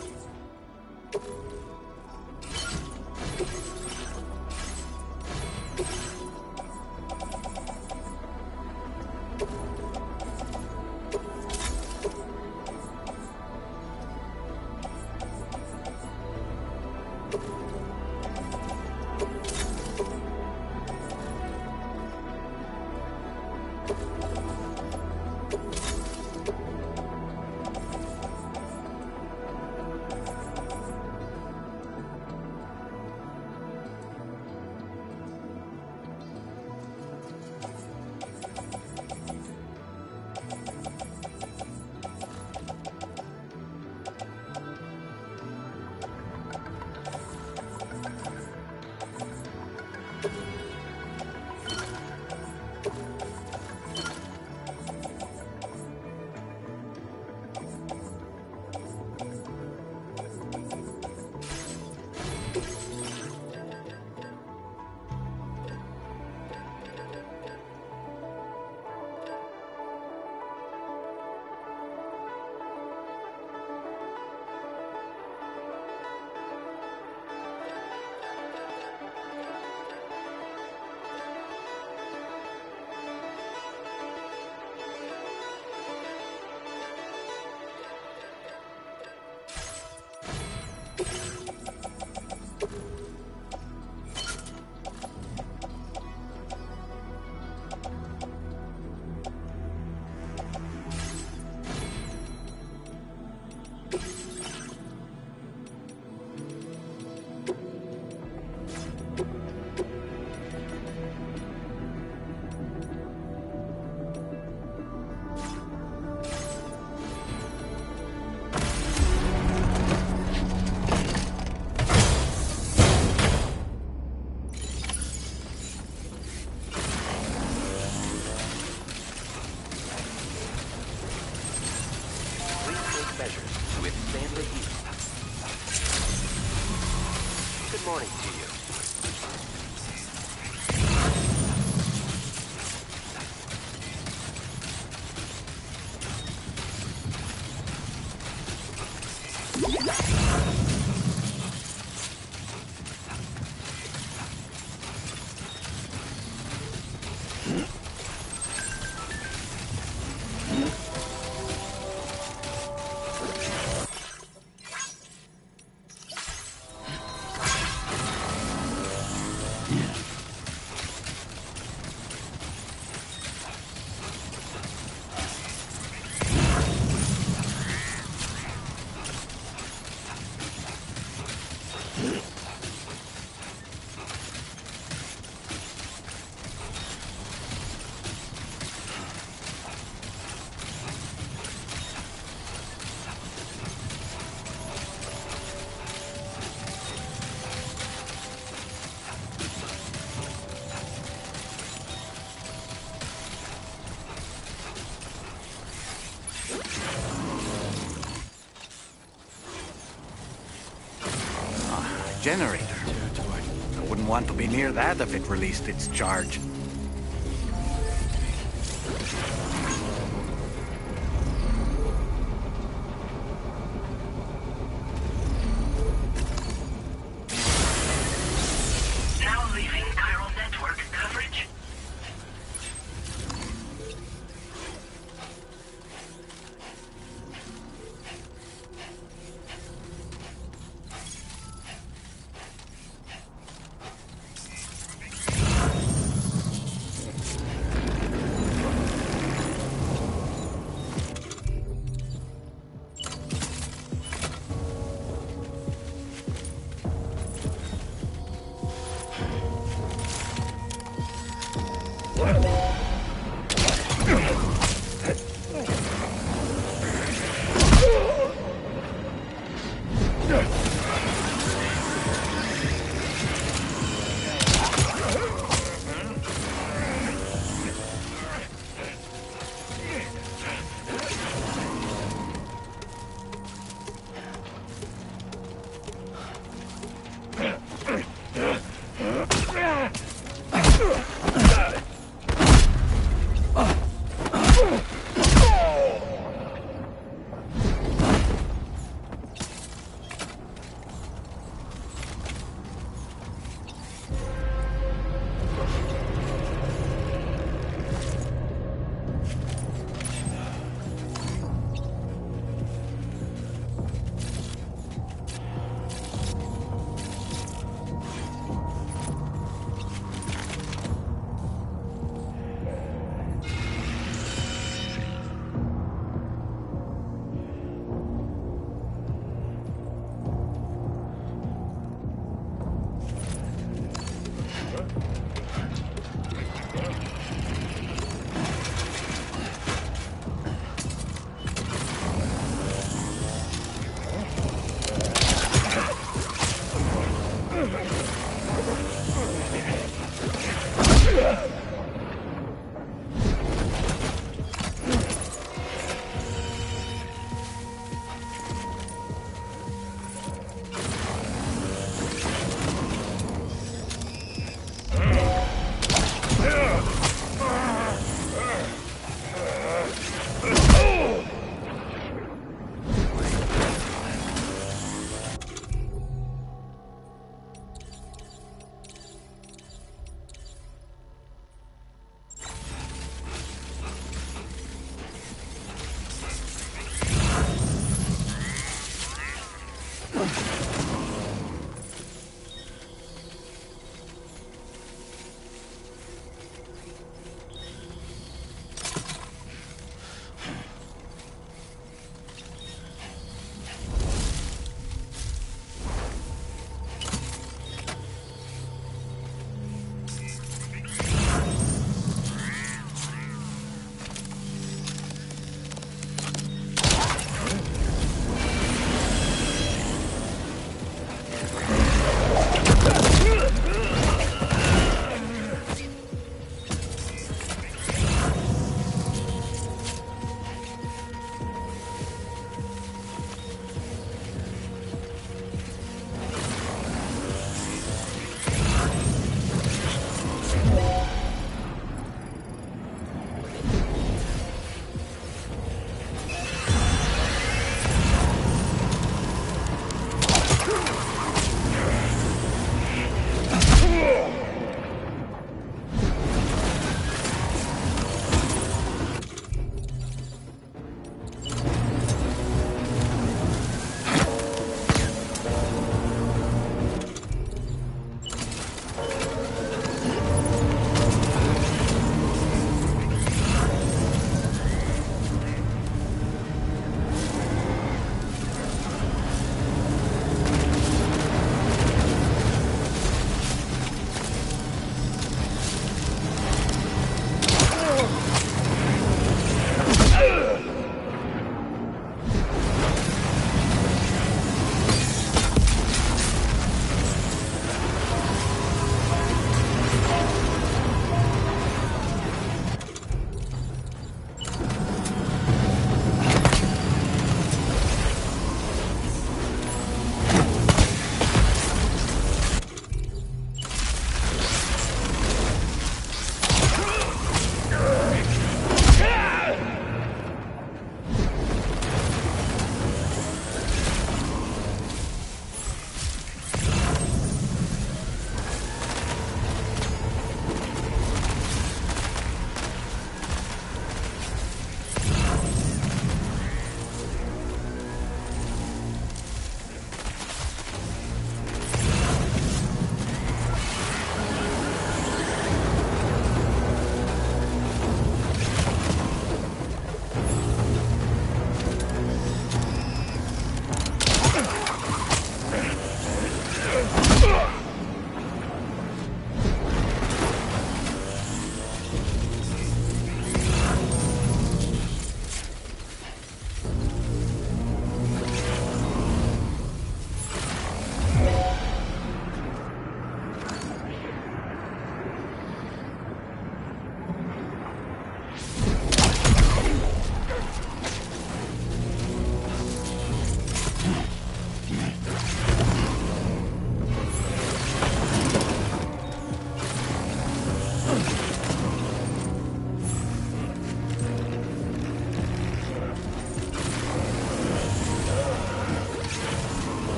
S13: Good morning to you.
S11: Generator. I wouldn't want to be near that if it released its charge.
S15: Now leaving chiral network coverage.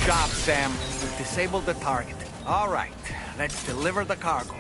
S6: job, Sam. We've disabled the target. All right, let's deliver the cargo.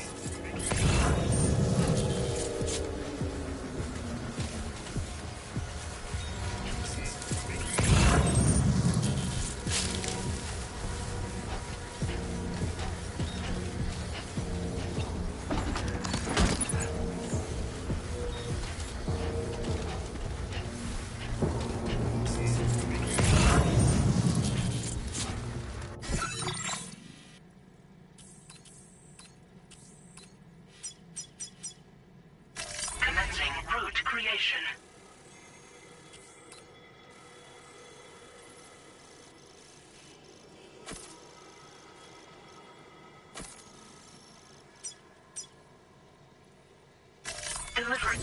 S15: Delivered.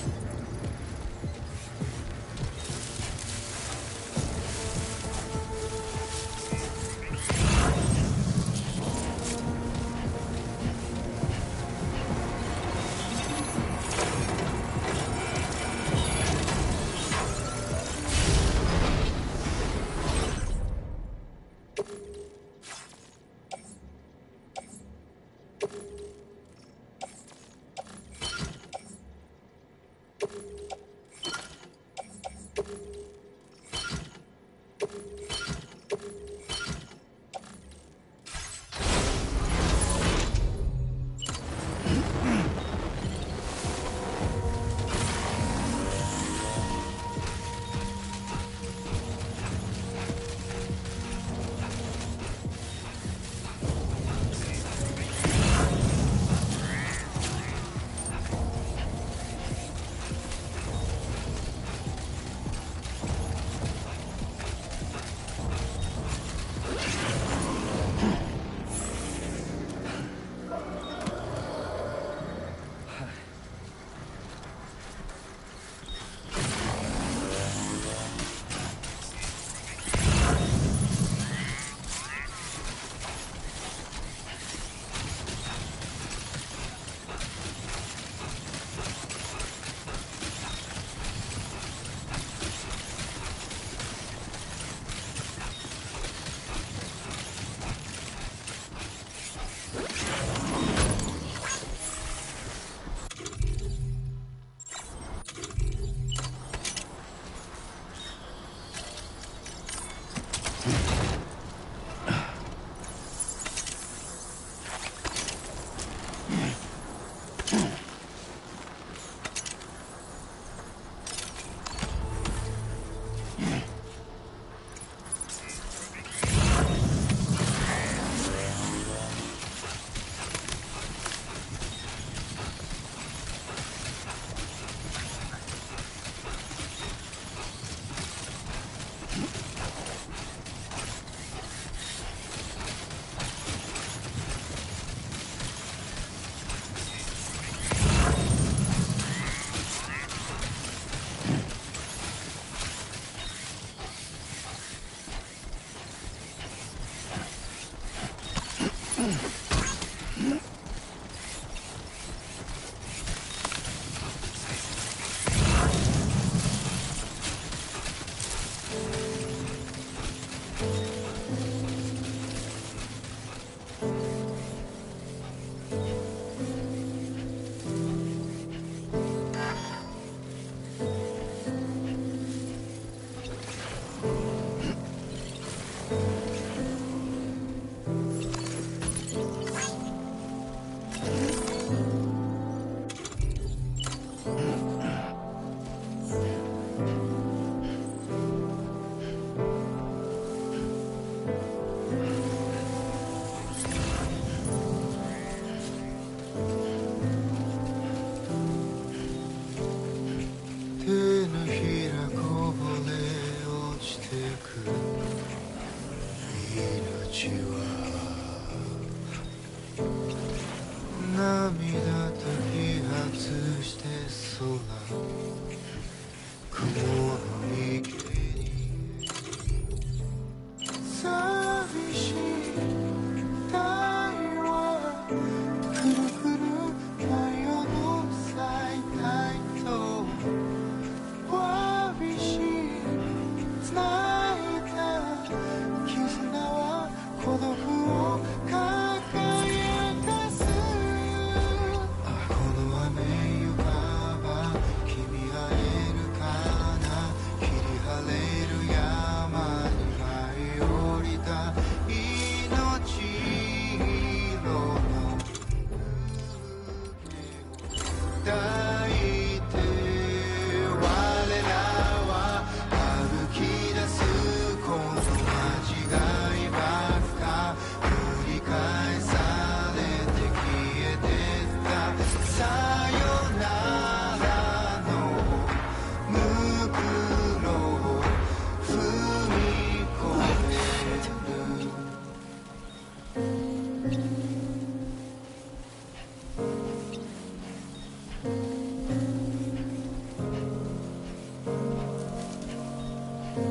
S4: Okay,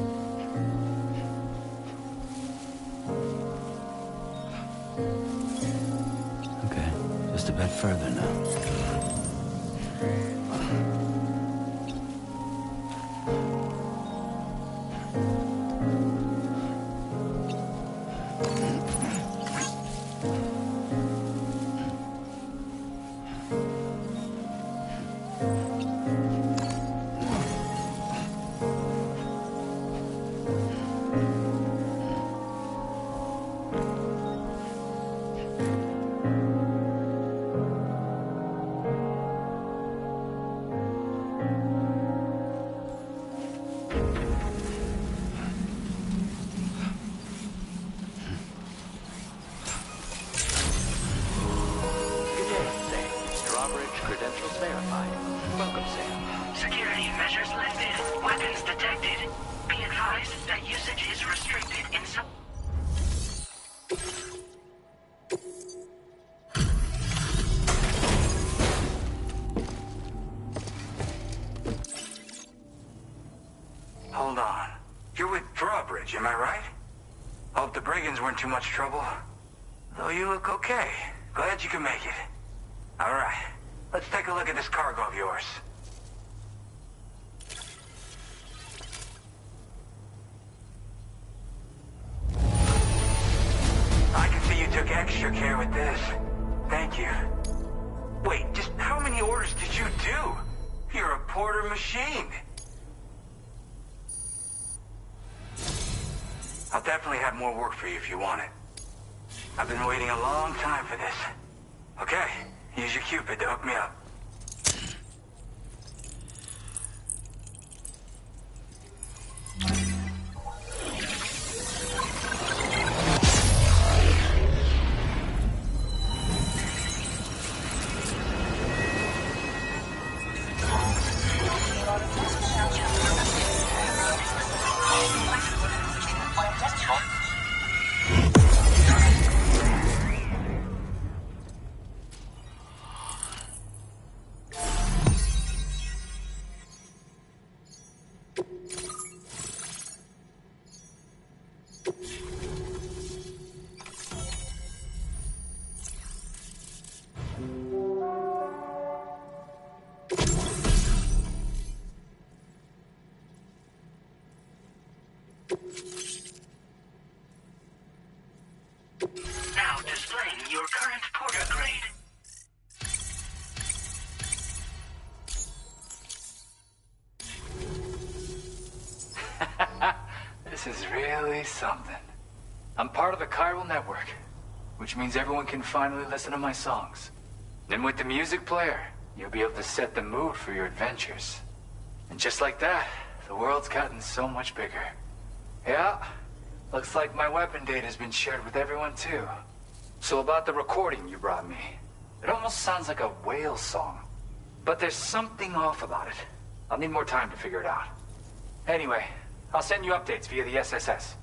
S4: just a bit further now.
S13: Credentials verified. Welcome, Sam.
S15: Security measures lifted. Weapons detected. Be advised that usage is restricted in some...
S14: Hold on. You're with Drawbridge, am I right? Hope the brigands weren't too much trouble. Though you look okay. Glad you can make it. All right. Let's take a look at this cargo of yours. I can see you took extra care with this. Thank you. Wait, just how many orders did you do? You're a porter machine. I'll definitely have more work for you if you want it. I've been waiting a long time for this. Okay, use your Cupid to hook me up.
S15: Now displaying your current porter grade.
S16: This is really something. I'm part of the chiral network, which means everyone can finally listen to my songs. And with the music player, you'll be able to set the mood for your adventures. And just like that, the world's gotten so much bigger. Yeah, looks like my weapon data has been shared with everyone too. So about the recording you brought me, it almost sounds like a whale song. But there's something off about it. I'll need more time to figure it out. Anyway, I'll send you updates via the SSS.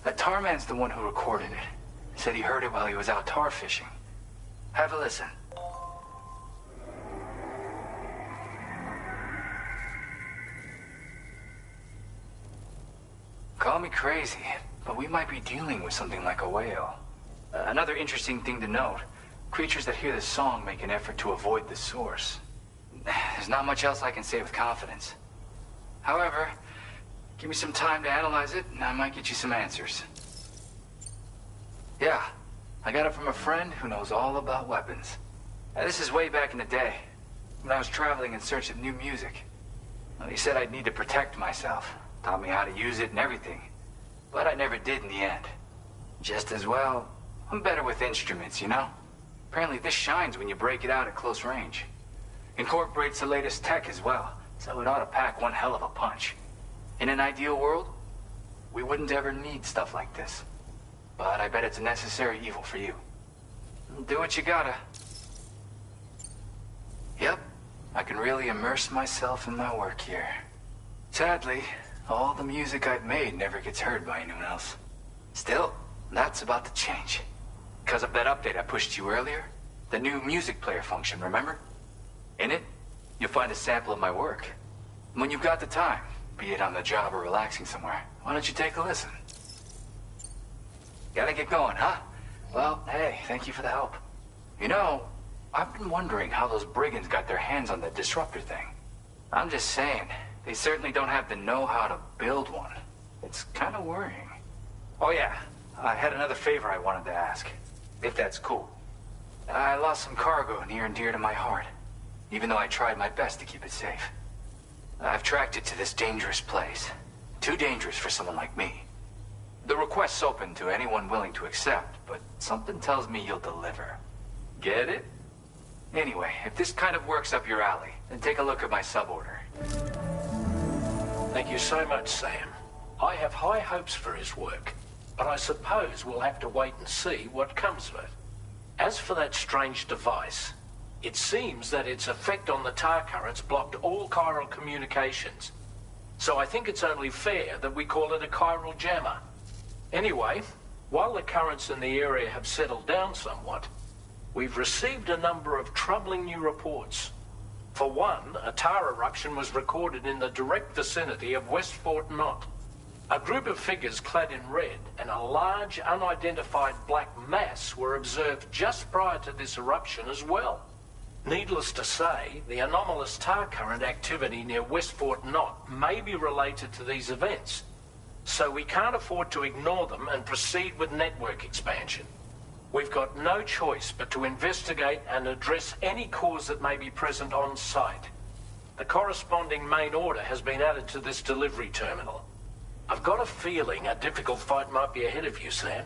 S16: That Tarman's the one who recorded it. Said he heard it while he was out tar fishing. Have a listen. Call me crazy, but we might be dealing with something like a whale. Another interesting thing to note, creatures that hear this song make an effort to avoid the source. There's not much else I can say with confidence. However, give me some time to analyze it, and I might get you some answers. Yeah, I got it from a friend who knows all about weapons. This is way back in the day, when I was traveling in search of new music. Well, he said I'd need to protect myself, taught me how to use it and everything. But I never did in the end. Just as well, I'm better with instruments, you know? Apparently this shines when you break it out at close range. Incorporates the latest tech as well, so it ought to pack one hell of a punch. In an ideal world, we wouldn't ever need stuff like this. But I bet it's a necessary evil for you. Do what you gotta. Yep, I can really immerse myself in my work here. Sadly, all the music I've made never gets heard by anyone else. Still, that's about to change. Because of that update I pushed you earlier, the new music player function, remember? In it, you'll find a sample of my work. When you've got the time,
S19: be it on the job or relaxing somewhere. Why don't you take a listen? Gotta get going, huh? Well, hey, thank you for the help. You know, I've been wondering how those brigands got their hands on that disruptor thing. I'm just saying, they certainly don't have the know-how to build one. It's kind of worrying. Oh yeah, I had another favor I wanted to ask, if that's cool. I lost some cargo near and dear to my heart, even though I tried my best to keep it safe. I've tracked it to this dangerous place. Too dangerous for someone like me. The request's open to anyone willing to accept, but something tells me you'll deliver. Get it? Anyway, if this kind of works up your alley, then take a look at my suborder.
S5: Thank you so much, Sam. I have high hopes for his work, but I suppose we'll have to wait and see what comes of it. As for that strange device, it seems that its effect on the tar currents blocked all chiral communications. So I think it's only fair that we call it a chiral jammer. Anyway, while the currents in the area have settled down somewhat, we've received a number of troubling new reports. For one, a tar eruption was recorded in the direct vicinity of West Fort Knot. A group of figures clad in red and a large unidentified black mass were observed just prior to this eruption as well. Needless to say, the anomalous tar current activity near West Fort Knot may be related to these events, so we can't afford to ignore them and proceed with network expansion. We've got no choice but to investigate and address any cause that may be present on site. The corresponding main order has been added to this delivery terminal. I've got a feeling a difficult fight might be ahead of you, Sam.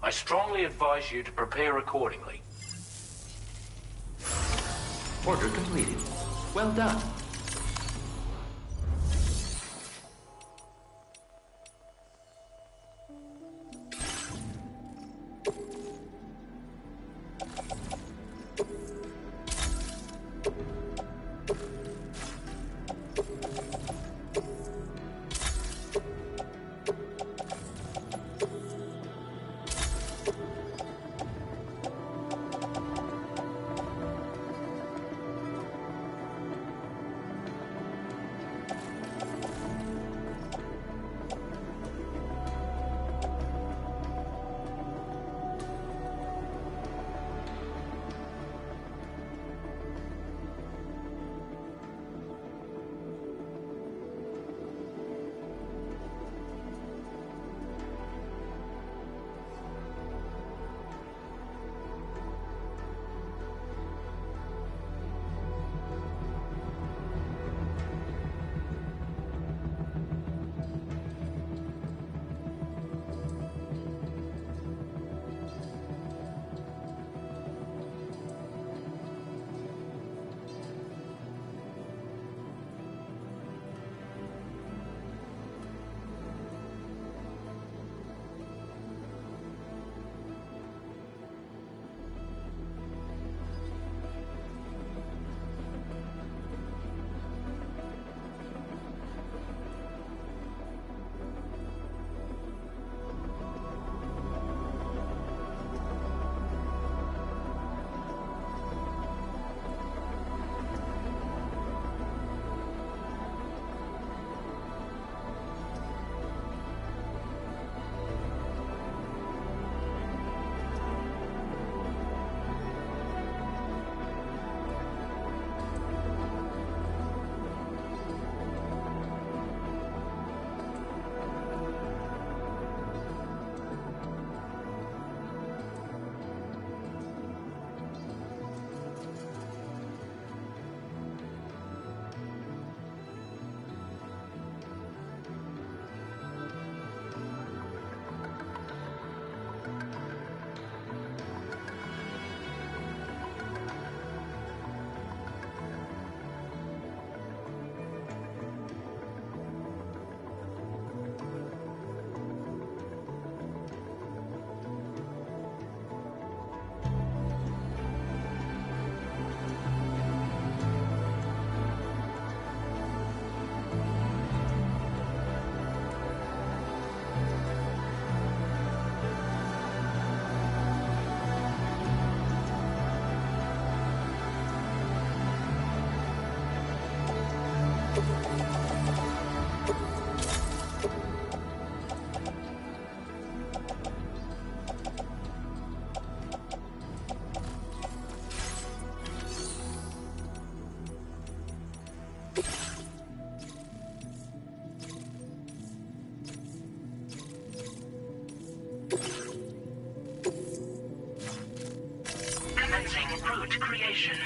S5: I strongly advise you to prepare accordingly.
S19: Order completed. Well done.
S15: route creation.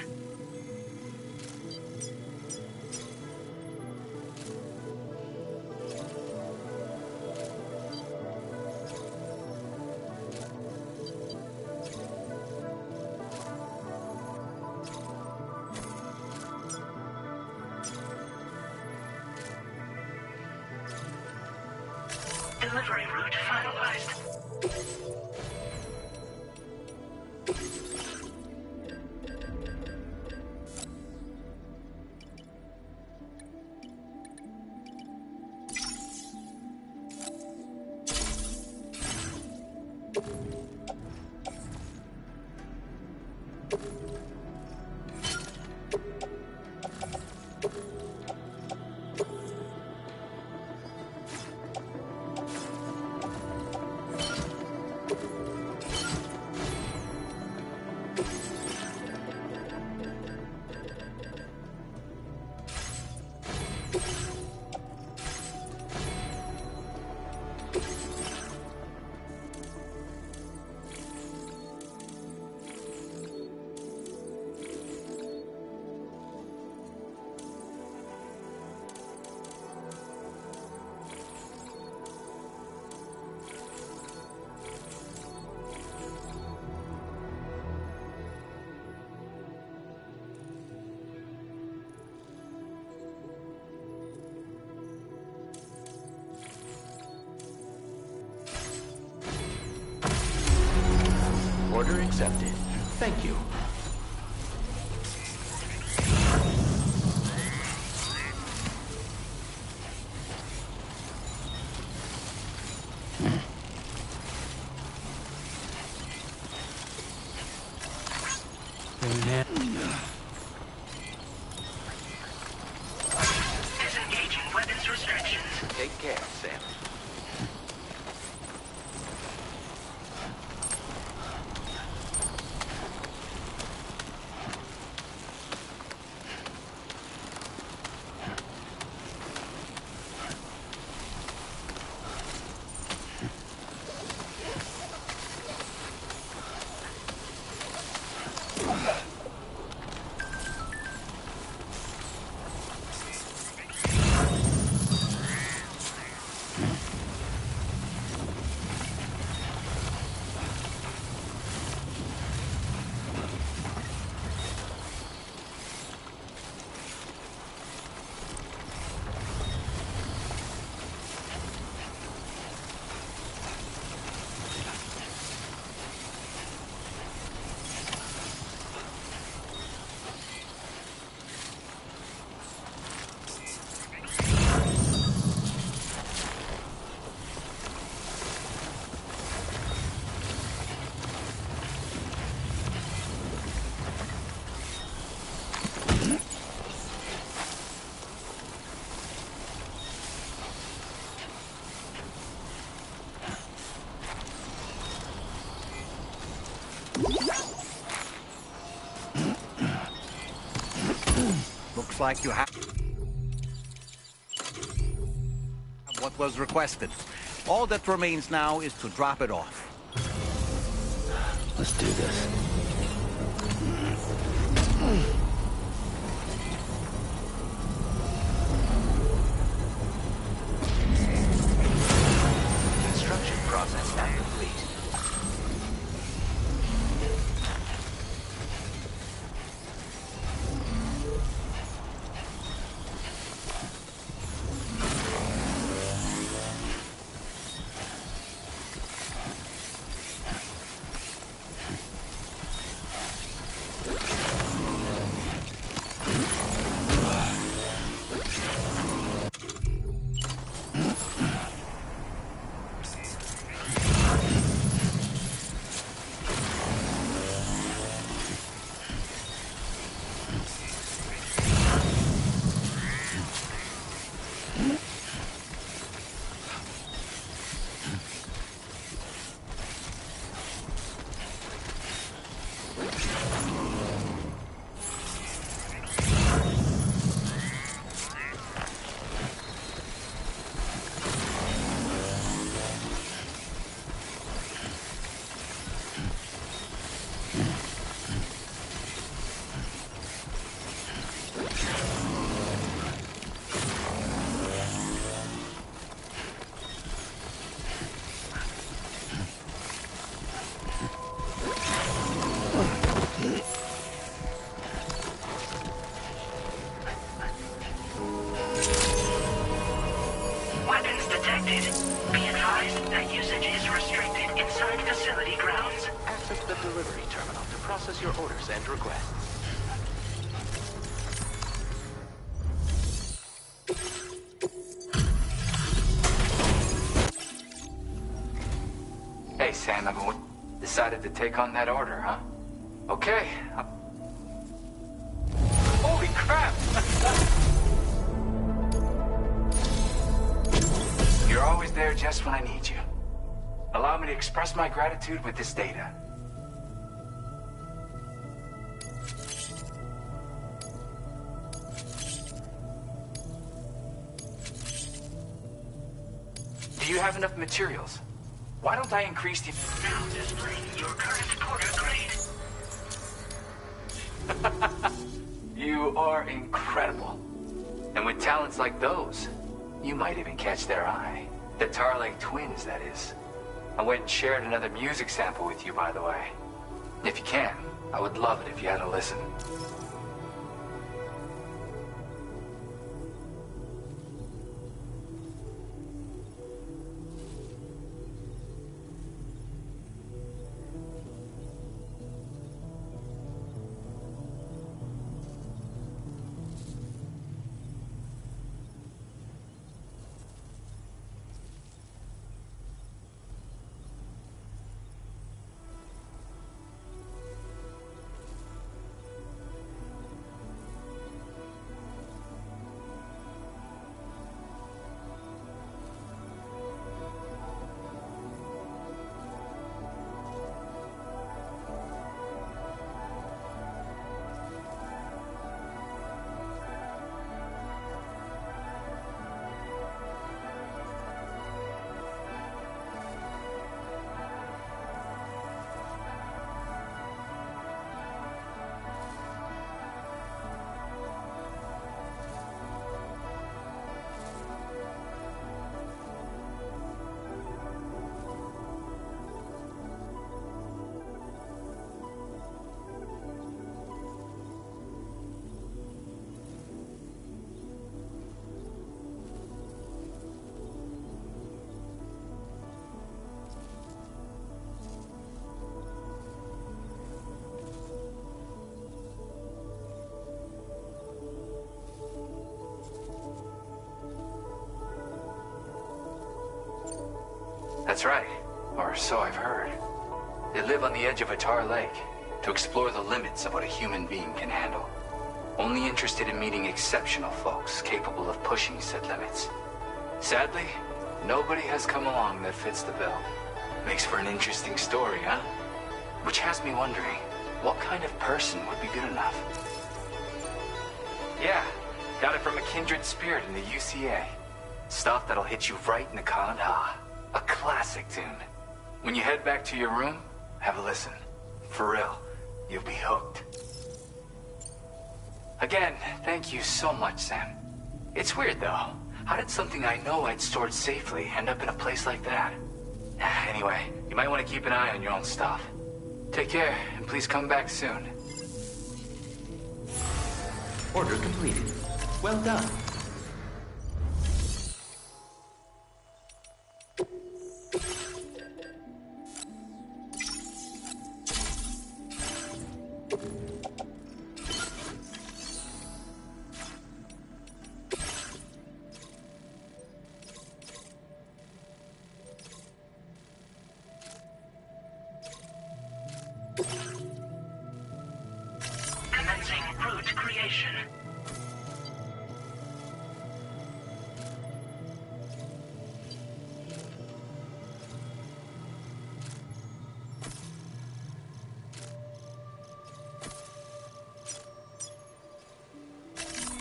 S15: Delivery route finalized.
S13: Order accepted. Thank you.
S15: Disengaging weapons restrictions.
S13: Take care, Sam.
S6: Looks like you have what was requested. All that remains now is to drop it off.
S4: Let's do this.
S13: Construction process now complete.
S15: detected. Be advised that usage is restricted inside facility grounds.
S13: Access the delivery terminal to process your orders and requests.
S19: Hey, Sam, everyone decided to take on that order, huh? Okay. Holy crap! You're always there just when I need you. Allow me to express my gratitude with this data. Do you have enough materials? Why don't I increase the...
S15: Now displaying your current porter grade.
S19: You are incredible. And with talents like those, you might even catch their eye. The Tarlake twins, that is. I went and shared another music sample with you, by the way. If you can, I would love it if you had a listen. That's right, or so I've heard. They live on the edge of a tar lake to explore the limits of what a human being can handle. Only interested in meeting exceptional folks capable of pushing said limits. Sadly, nobody has come along that fits the bill. Makes for an interesting story, huh? Which has me wondering, what kind of person would be good enough? Yeah, got it from a kindred spirit in the UCA. Stuff that'll hit you right in the con-ha. A classic tune. When you head back to your room, have a listen. For real, you'll be hooked. Again, thank you so much, Sam. It's weird, though. How did something I know I'd stored safely end up in a place like that? Anyway, you might want to keep an eye on your own stuff. Take care, and please come back soon.
S13: Order completed. Well done.
S15: Commencing route creation.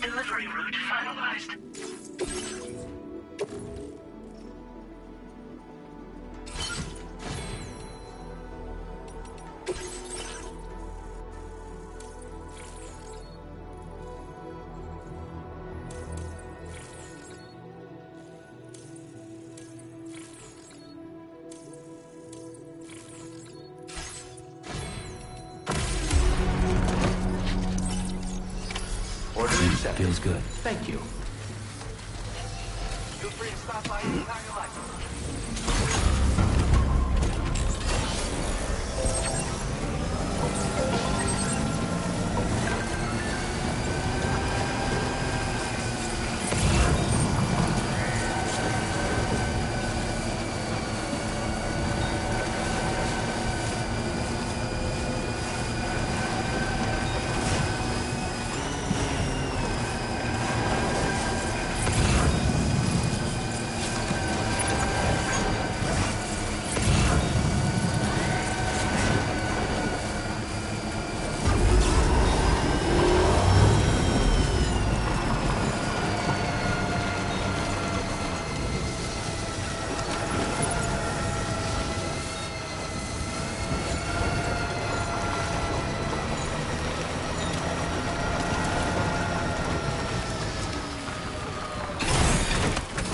S15: Delivery route finalized.
S13: Order accepted.
S4: Feels good.
S13: Thank you. free to stop by anytime you like.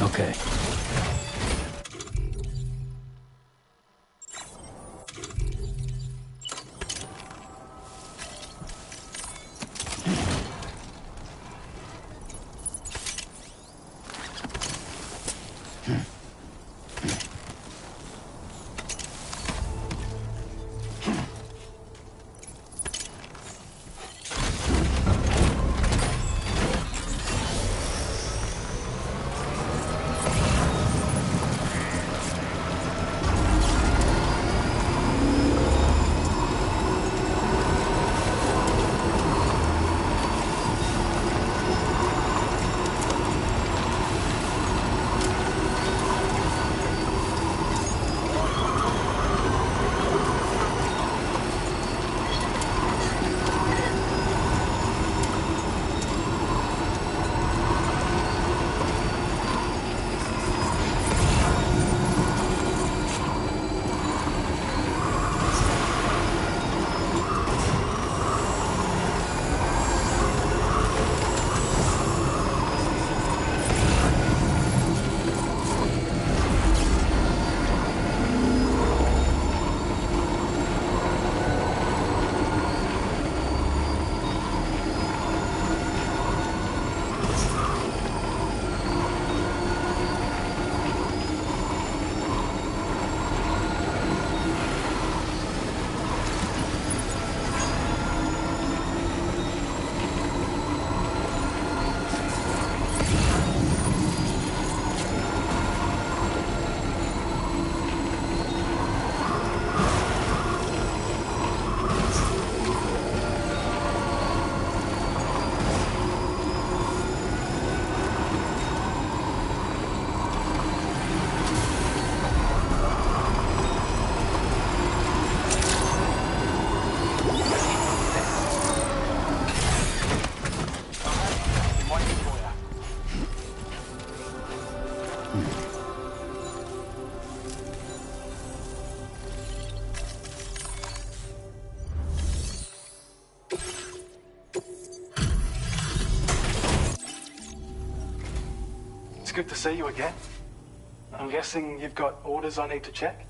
S4: Okay.
S17: It's good to see you again. I'm guessing you've got orders I need to check?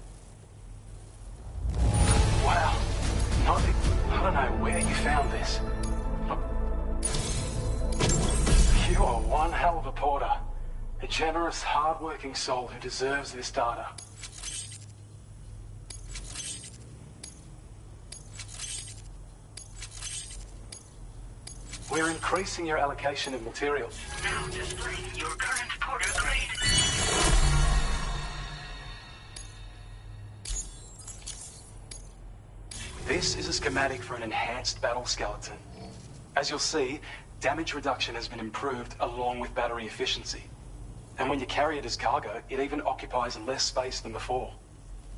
S17: Wow. I don't know where you found this. You are one hell of a porter. A generous, hard-working soul who deserves this data. We're increasing your allocation of materials.
S15: Now displaying your current porter grade.
S17: This is a schematic for an enhanced battle skeleton. As you'll see, damage reduction has been improved along with battery efficiency. And when you carry it as cargo, it even occupies less space than before.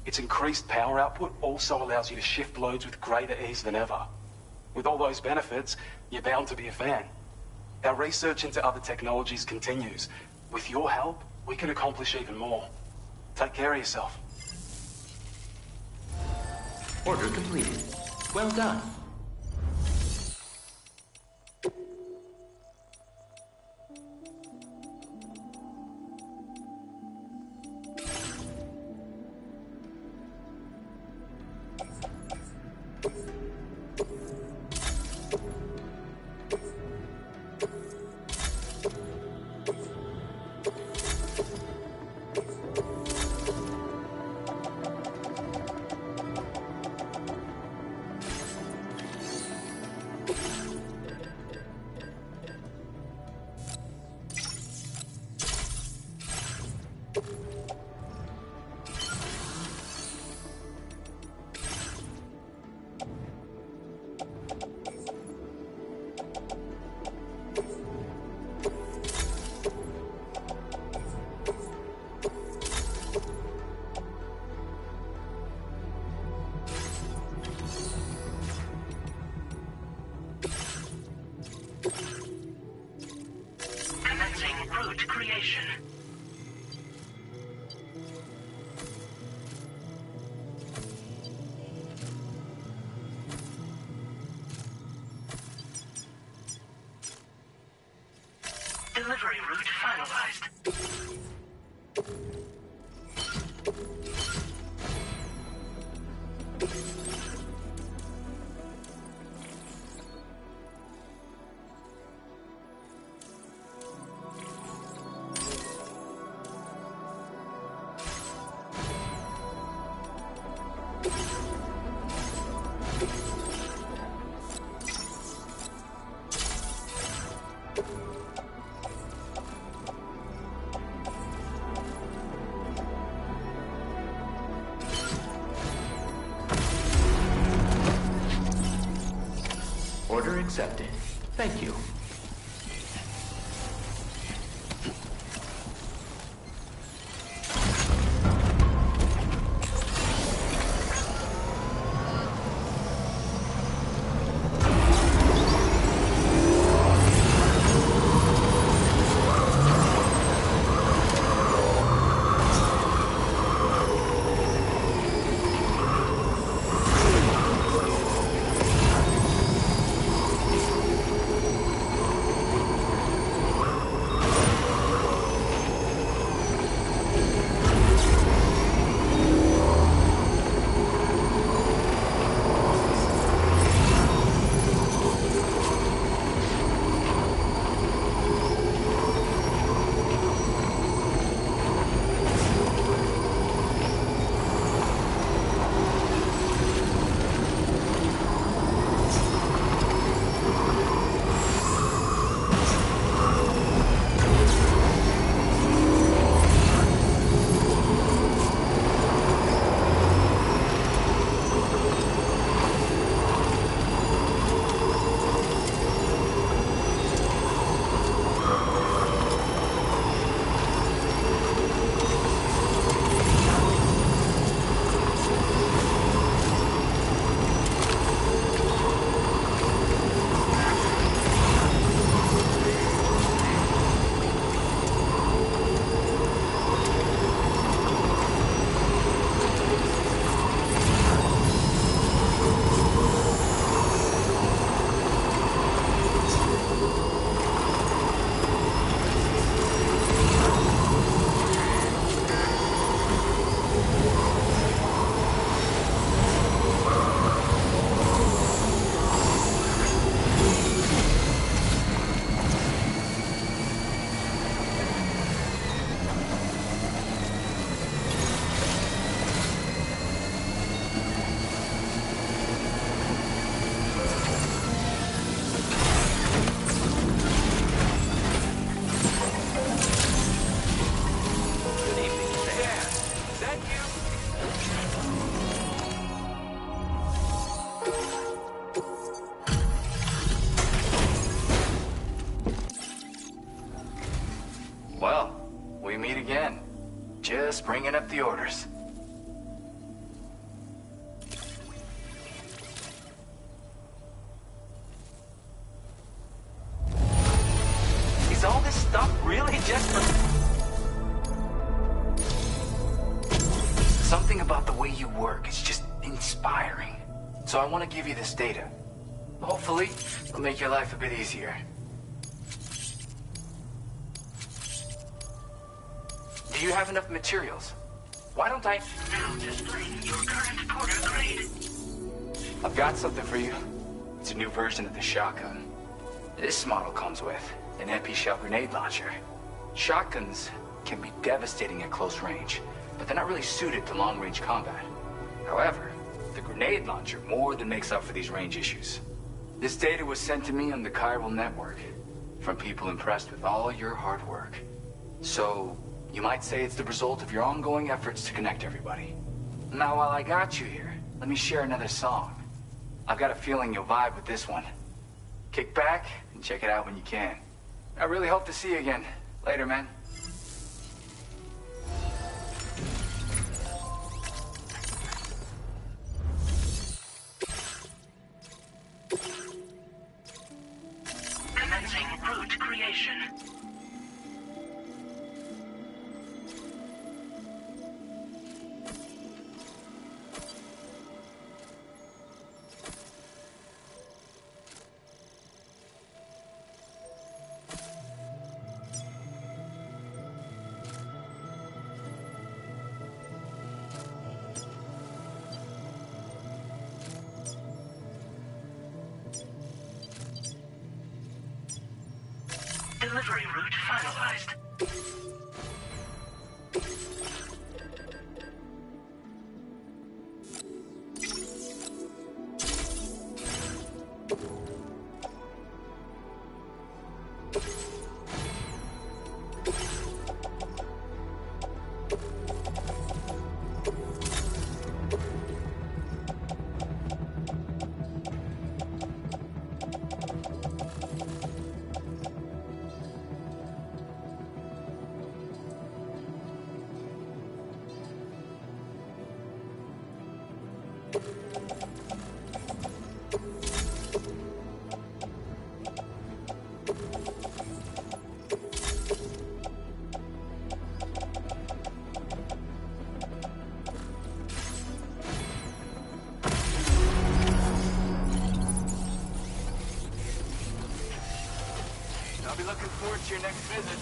S17: Its increased power output also allows you to shift loads with greater ease than ever. With all those benefits, you're bound to be a fan. Our research into other technologies continues. With your help, we can accomplish even more. Take care of yourself.
S13: Order completed. Well done. Order accepted. Thank you.
S19: Well, we meet again. Just bringing up the orders. Is all this stuff really just for... Something about the way you work is just inspiring. So I want to give you this data. Hopefully, it'll make your life a bit easier. Do you have enough materials? Why don't I...
S15: Now display your current Porter grade.
S19: I've got something for you. It's a new version of the shotgun. This model comes with an MP shell grenade launcher. Shotguns can be devastating at close range, but they're not really suited to long-range combat. However, the grenade launcher more than makes up for these range issues. This data was sent to me on the chiral network from people impressed with all your hard work. So, you might say it's the result of your ongoing efforts to connect everybody. Now, while I got you here, let me share another song. I've got a feeling you'll vibe with this one. Kick back and check it out when you can. I really hope to see you again. Later, man.
S15: Commencing route creation. Delivery route finalized.
S19: I'll be looking forward to your next visit.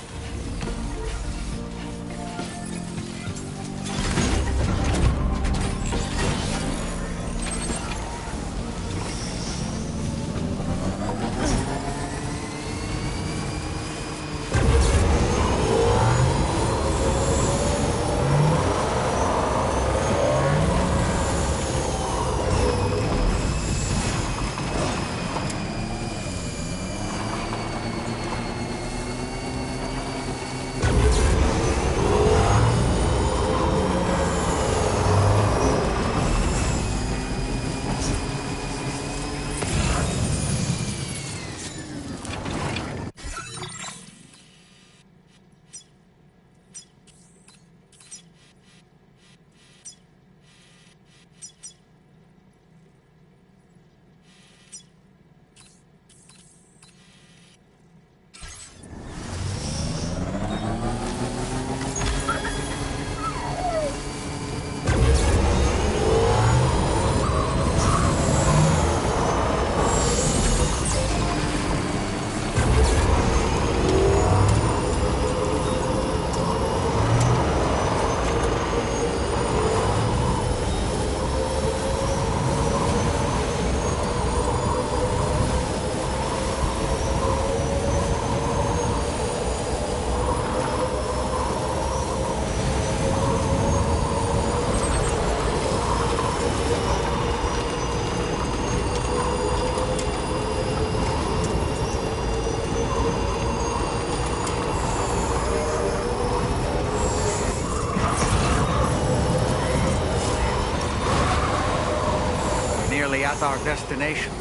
S6: At our destination.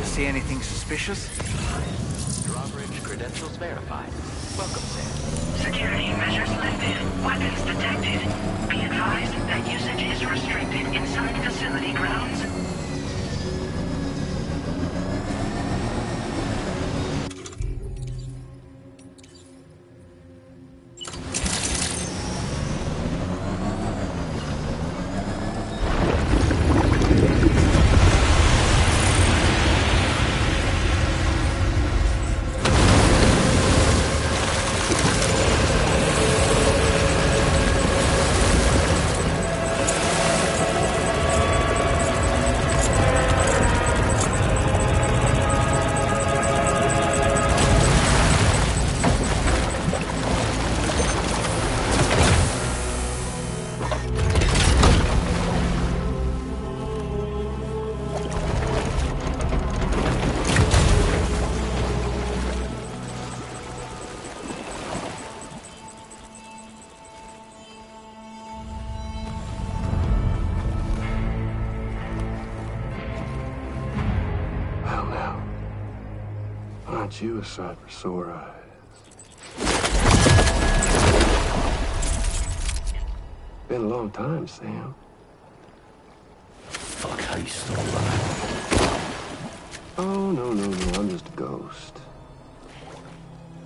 S6: See anything suspicious?
S13: Drawbridge credentials verified. Welcome, Sam.
S15: Security measures lifted. Weapons detected. Be advised that usage is restricted inside facility grounds.
S20: Aren't you a sight for sore eyes? Been a long time, Sam.
S4: Fuck, how you still alive?
S20: Oh, no, I'm just a ghost.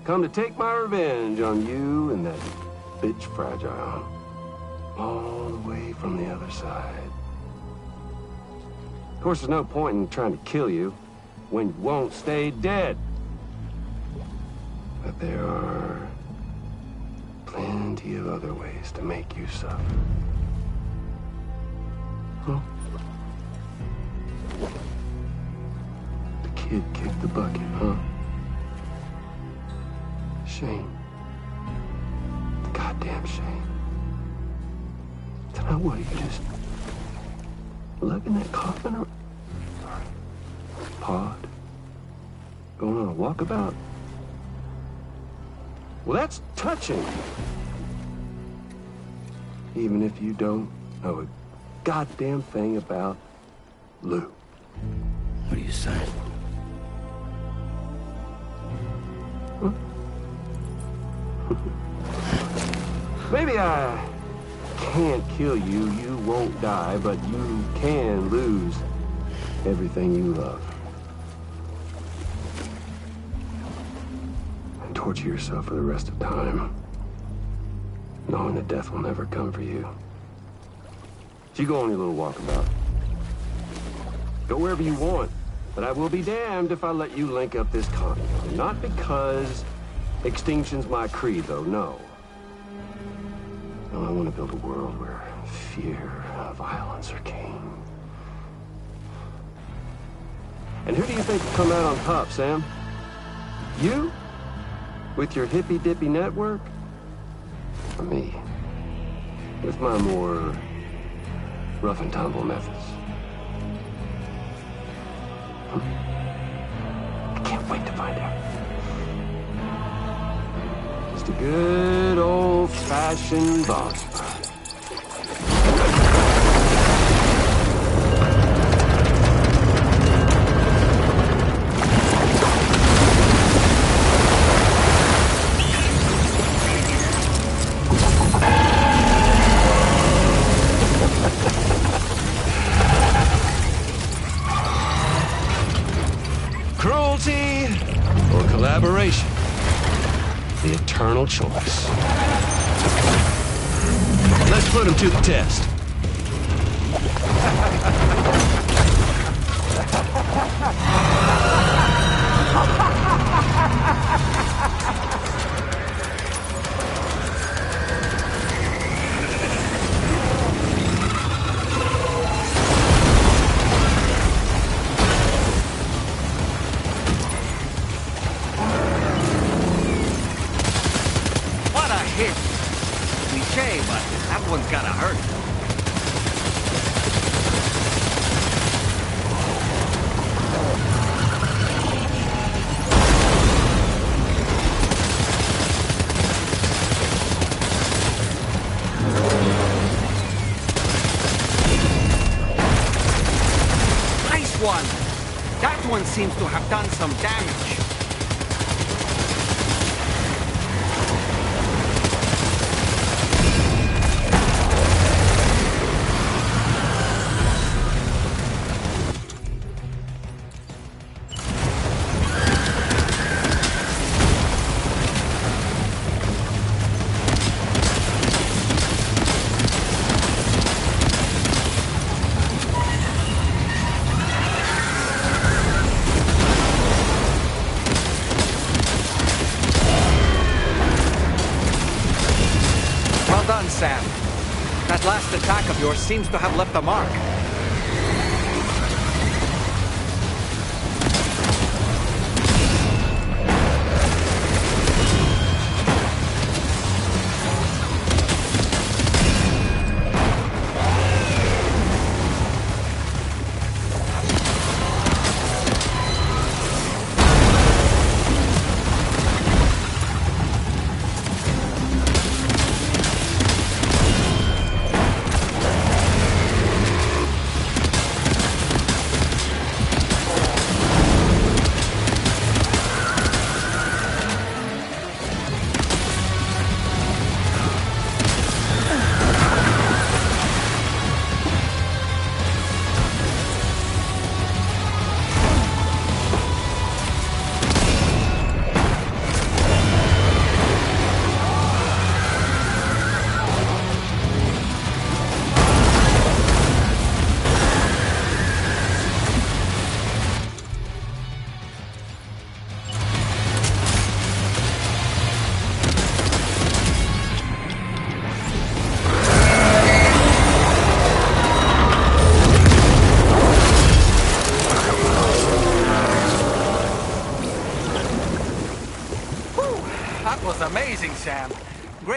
S20: Come to take my revenge on you and that bitch Fragile. All the way from the other side. Of course, there's no point in trying to kill you when you won't stay dead. But there are plenty of other ways to make you suffer. Huh? The kid kicked the bucket, huh? shame. The goddamn shame. Then I what, you just lugging that coffin or pod? Going on a walkabout? Well, that's touching. Even if you don't know a goddamn thing about Lou.
S4: What are you saying?
S20: Huh? Maybe I can't kill you, you won't die, but you can lose everything you love. And torture yourself for the rest of time, knowing that death will never come for you. So you go on your little walkabout. Go wherever you want, but I will be damned if I let you link up this continent. Not because extinction's my creed, though, no. No, I want to build a world where fear and violence are king. And who do you think will come out on top, Sam? You? With your hippy-dippy network? Or me? With my more rough-and-tumble methods? I can't wait to find out. Just a good old-fashioned boss fight. Cruelty or collaboration? The eternal choice. Let's put him to the test.
S6: Cliche, but that one's gotta hurt. Nice one! That one seems to have done some damage. Well done, Sam. That last attack of yours seems to have left a mark.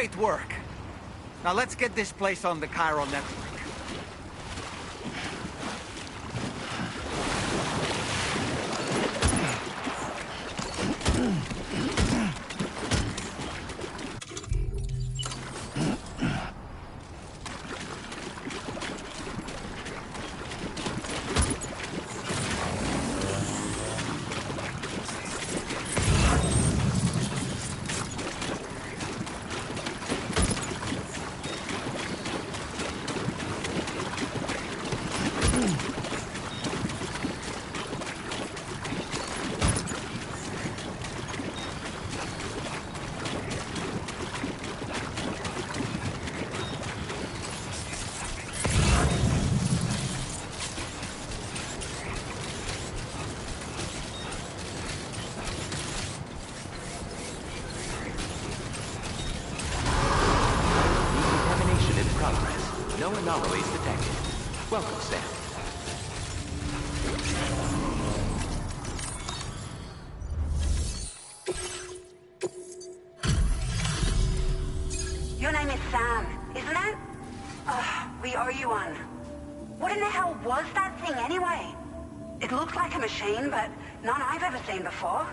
S6: Great work. Now let's get this place on the Chiral network.
S13: No anomalies detected. Welcome, Sam.
S21: Your name is Sam, isn't it? We owe you one. What in the hell was that thing anyway? It looked like a machine, but none I've ever seen before.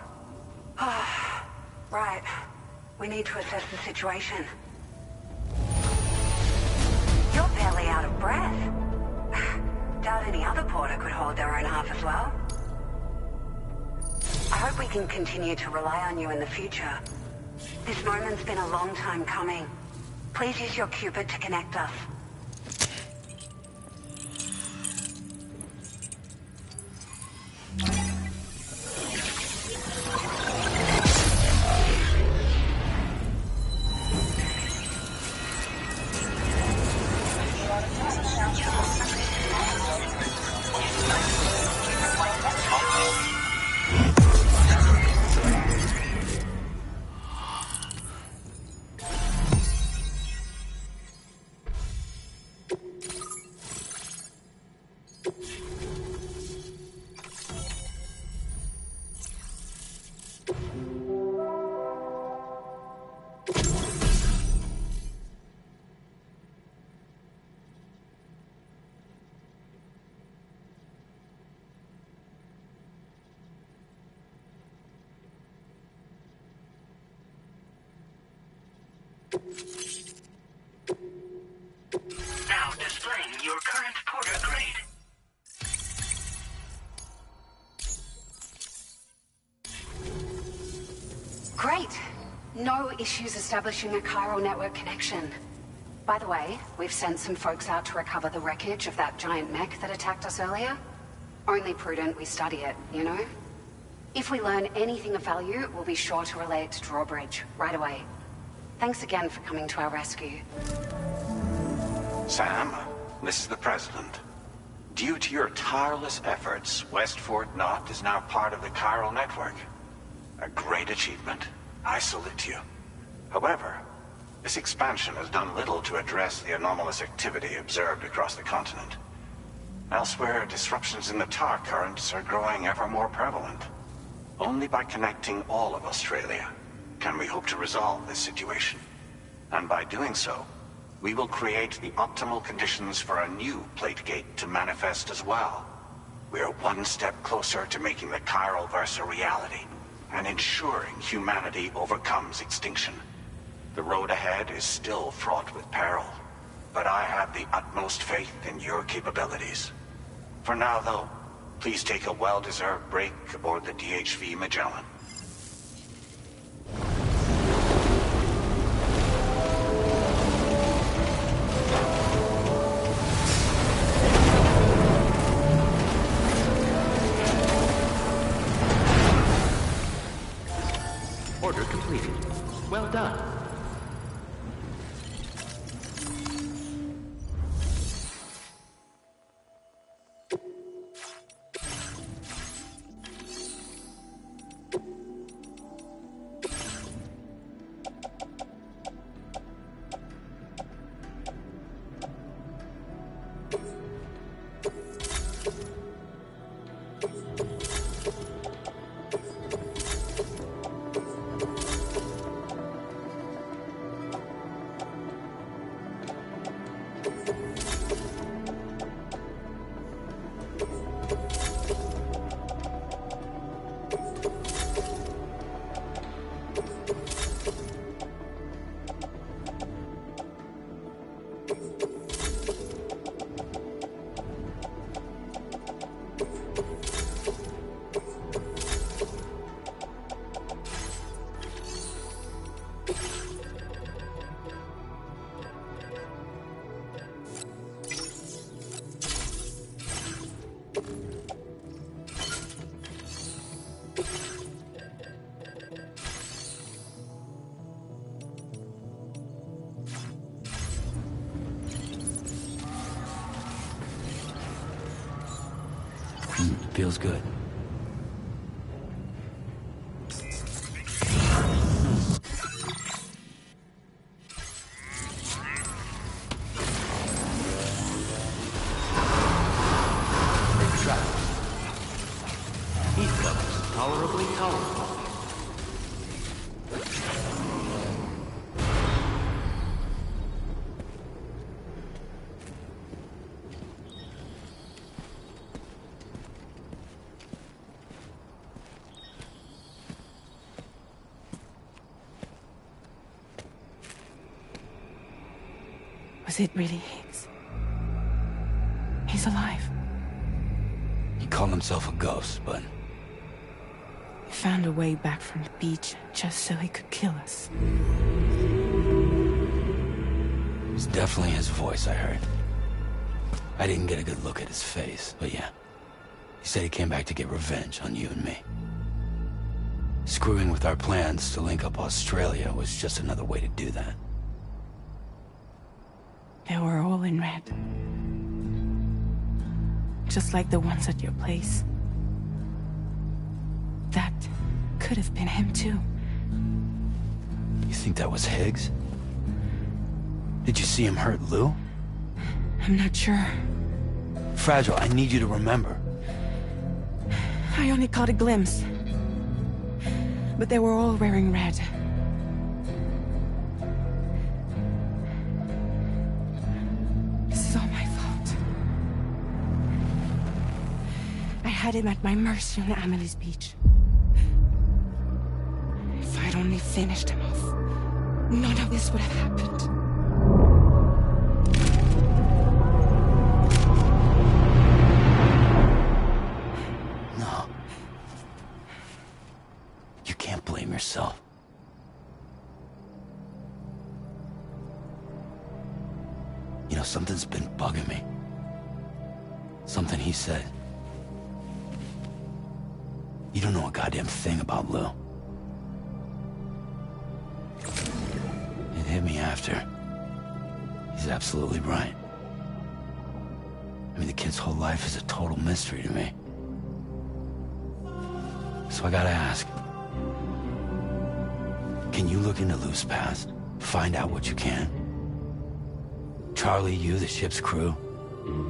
S21: Right. We need to assess the situation. You're barely out of breath. Doubt any other porter could hold their own half as well. I hope we can continue to rely on you in the future. This moment's been a long time coming. Please use your Cupid to connect us.
S15: Now displaying your current porter grade.
S22: Great. No issues establishing a chiral network connection. By the way, we've sent some folks out to recover the wreckage of that giant mech that attacked us earlier. Only prudent we study it, you know? If we learn anything of value, we'll be sure to relay it to Drawbridge right away. Thanks again for coming to our rescue.
S23: Sam, this is the President. Due to your tireless efforts, West Fort Knot is now part of the Chiral Network. A great achievement. I salute you. However, this expansion has done little to address the anomalous activity observed across the continent. Elsewhere, disruptions in the tar currents are growing ever more prevalent. Only by connecting all of Australia can we hope to resolve this situation. And by doing so, we will create the optimal conditions for a new plate gate to manifest as well. We are one step closer to making the Chiral Verse a reality, and ensuring humanity overcomes extinction. The road ahead is still fraught with peril, but I have the utmost faith in your capabilities. For now, though, please take a well-deserved break aboard the DHV Magellan.
S13: Order completed. Well done.
S4: Feels good.
S7: Heat levels tolerably tolerable.
S1: Was it really Higgs? He's alive.
S4: He called himself a ghost, but...
S1: He found a way back from the beach just so he could kill us.
S4: It was definitely his voice I heard. I didn't get a good look at his face, but yeah. He said he came back to get revenge on you and me. Screwing with our plans to link up Australia was just another way to do that.
S1: They were all in red. Just like the ones at your place. That could have been him too.
S4: You think that was Higgs? Did you see him hurt Lou?
S1: I'm not sure.
S4: Fragile, I need you to remember.
S1: I only caught a glimpse. But they were all wearing red. This is all my fault. I had him at my mercy on Amelie's beach. If I'd only finished him off, none of this would have happened.
S4: No. You can't blame yourself. You know, something's been bugging me. Something he said. You don't know a goddamn thing about Lou. It hit me after. He's absolutely right. I mean, the kid's whole life is a total mystery to me. So I gotta ask. Can you look into Lou's past? Find out what you can? Charlie, you, the ship's crew,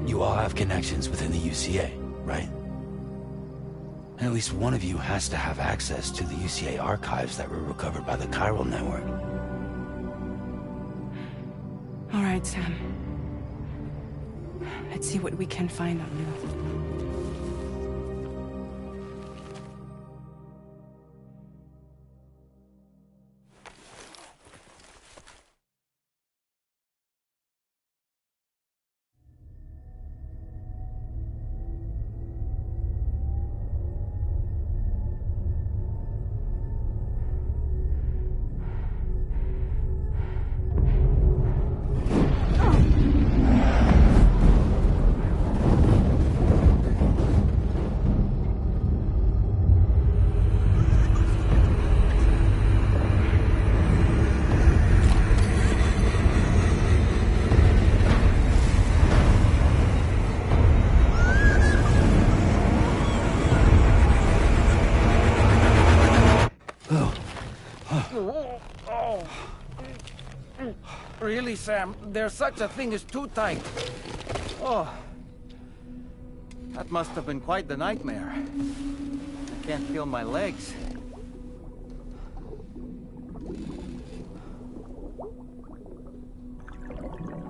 S4: you all have connections within the UCA, right? And at least one of you has to have access to the UCA archives that were recovered by the chiral network.
S1: All right, Sam. Let's see what we can find on Lou.
S6: Really, Sam? There's such a thing as too tight. Oh. That must have been quite the nightmare. I can't feel my legs.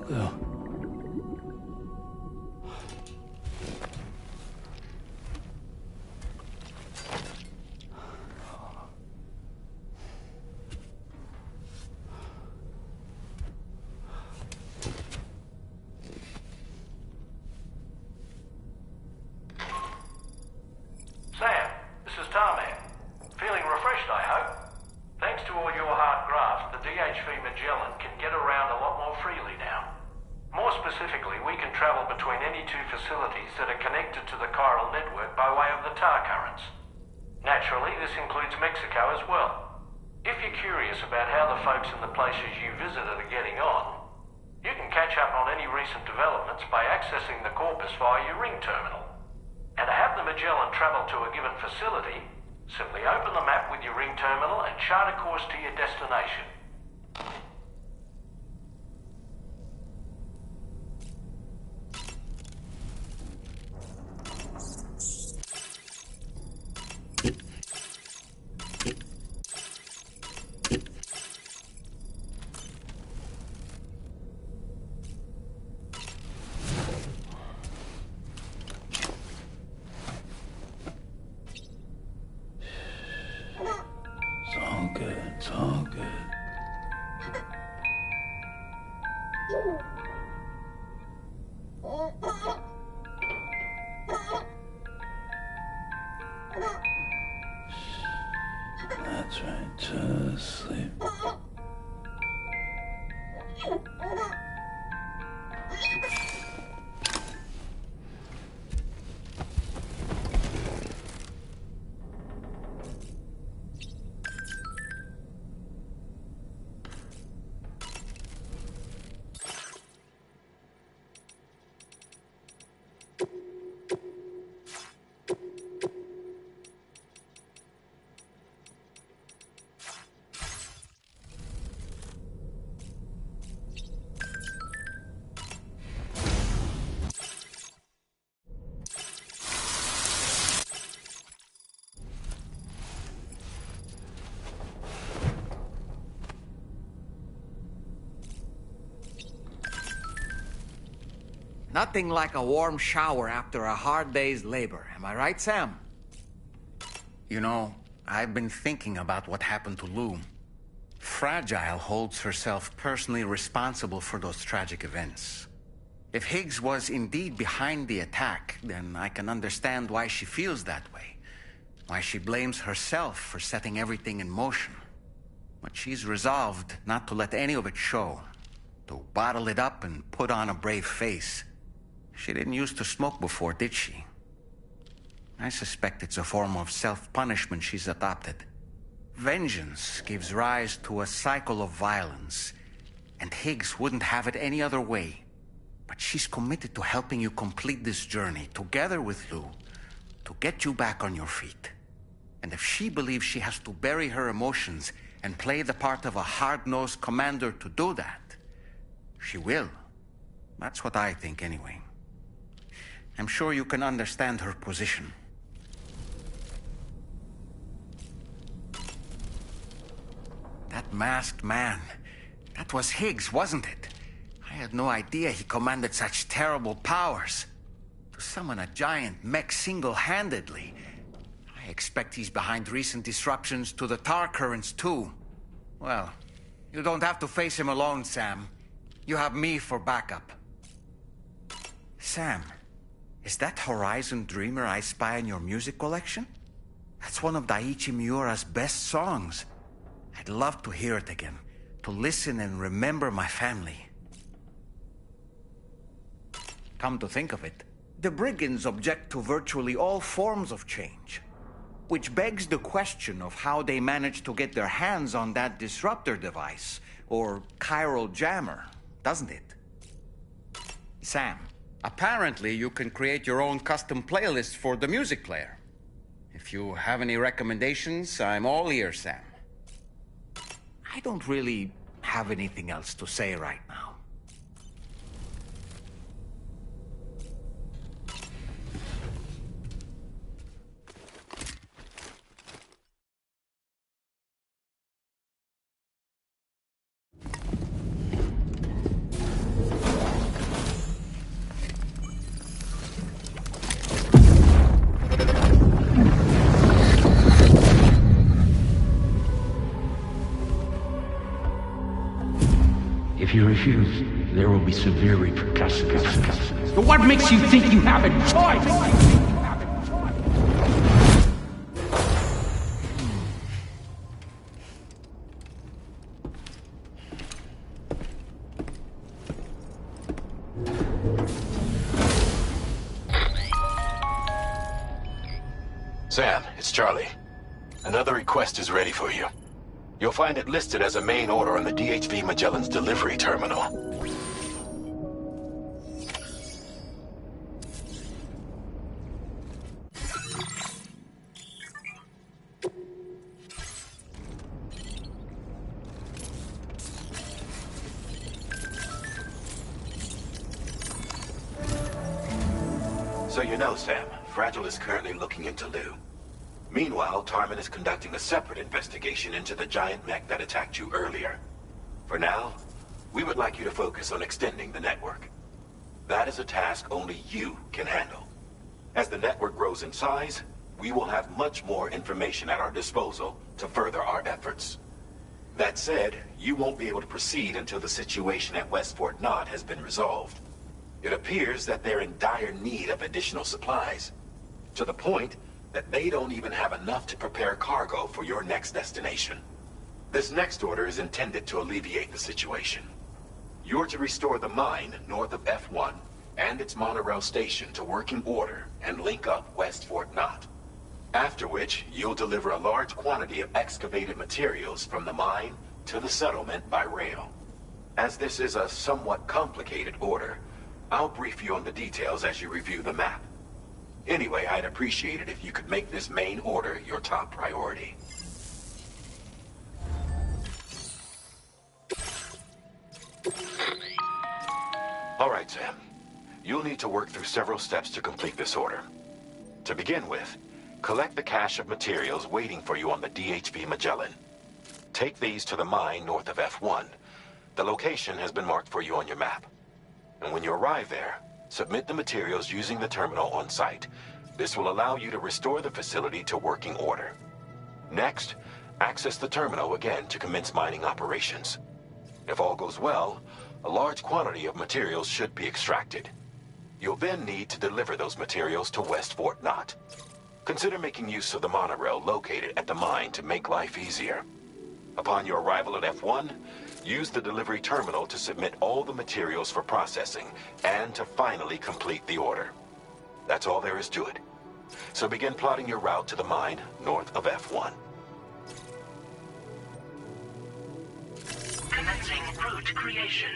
S4: Lou.
S18: any two facilities that are connected to the chiral network by way of the tar currents. Naturally, this includes Mexico as well. If you're curious about how the folks in the places you visited are getting on, you can catch up on any recent developments by accessing the Corpus via your ring terminal. And to have the Magellan travel to a given facility, simply open the map with your ring terminal and chart a course to your destination.
S4: It's all good. It's all good. That's right. Just sleep.
S6: Nothing like a warm shower after a hard day's labor. Am I right, Sam?
S11: You know, I've been thinking about what happened to Lou. Fragile holds herself personally responsible for those tragic events. If Higgs was indeed behind the attack, then I can understand why she feels that way. Why she blames herself for setting everything in motion. But she's resolved not to let any of it show. To bottle it up and put on a brave face. She didn't used to smoke before, did she? I suspect it's a form of self-punishment she's adopted. Vengeance gives rise to a cycle of violence, and Higgs wouldn't have it any other way. But she's committed to helping you complete this journey, together with Lou, to get you back on your feet. And if she believes she has to bury her emotions and play the part of a hard-nosed commander to do that, she will. That's what I think, anyway. I'm sure you can understand her position. That masked man, that was Higgs, wasn't it? I had no idea he commanded such terrible powers. To summon a giant mech single-handedly, I expect he's behind recent disruptions to the tar currents too. Well, you don't have to face him alone, Sam. You have me for backup. Sam, is that Horizon Dreamer I spy in your music collection? That's one of Daiichi Miura's best songs. I'd love to hear it again, to listen and remember my family. Come to think of it, the brigands object to virtually all forms of change. Which begs the question of how they managed to get their hands on that disruptor device, or chiral jammer, doesn't it? Sam, apparently you can create your own custom playlist for the music player. If you have any recommendations, I'm all ears, Sam. I don't really have anything else to say right now.
S7: If you refuse, there will be severe repercussions. But what makes you think you have a choice?
S12: Sam, it's Charlie. Another request is ready for you. You'll find it listed as a main order on the DHV Magellan's delivery terminal. So you know, Sam, Fragile is currently looking into Lou. Meanwhile, Tarman is conducting a separate investigation into the giant mech that attacked you earlier. For now, we would like you to focus on extending the network. That is a task only you can handle. As the network grows in size, we will have much more information at our disposal to further our efforts. That said, you won't be able to proceed until the situation at West Fort Knott has been resolved. It appears that they're in dire need of additional supplies, to the point that they don't even have enough to prepare cargo for your next destination. This next order is intended to alleviate the situation. You're to restore the mine north of F1 and its monorail station to working order and link up West Fort Knott. After which, you'll deliver a large quantity of excavated materials from the mine to the settlement by rail. As this is a somewhat complicated order, I'll brief you on the details as you review the map. Anyway, I'd appreciate it if you could make this main order your top priority. All right, Sam. You'll need to work through several steps to complete this order. To begin with, collect the cache of materials waiting for you on the DHV Magellan. Take these to the mine north of F1. The location has been marked for you on your map. And when you arrive there, submit the materials using the terminal on site. This will allow you to restore the facility to working order. Next, access the terminal again to commence mining operations. If all goes well, a large quantity of materials should be extracted. You'll then need to deliver those materials to West Fort Knott. Consider making use of the monorail located at the mine to make life easier. Upon your arrival at F1, use the delivery terminal to submit all the materials for processing and to finally complete the order. That's all there is to it. So begin plotting your route to the mine north of F1.
S15: Commencing route creation.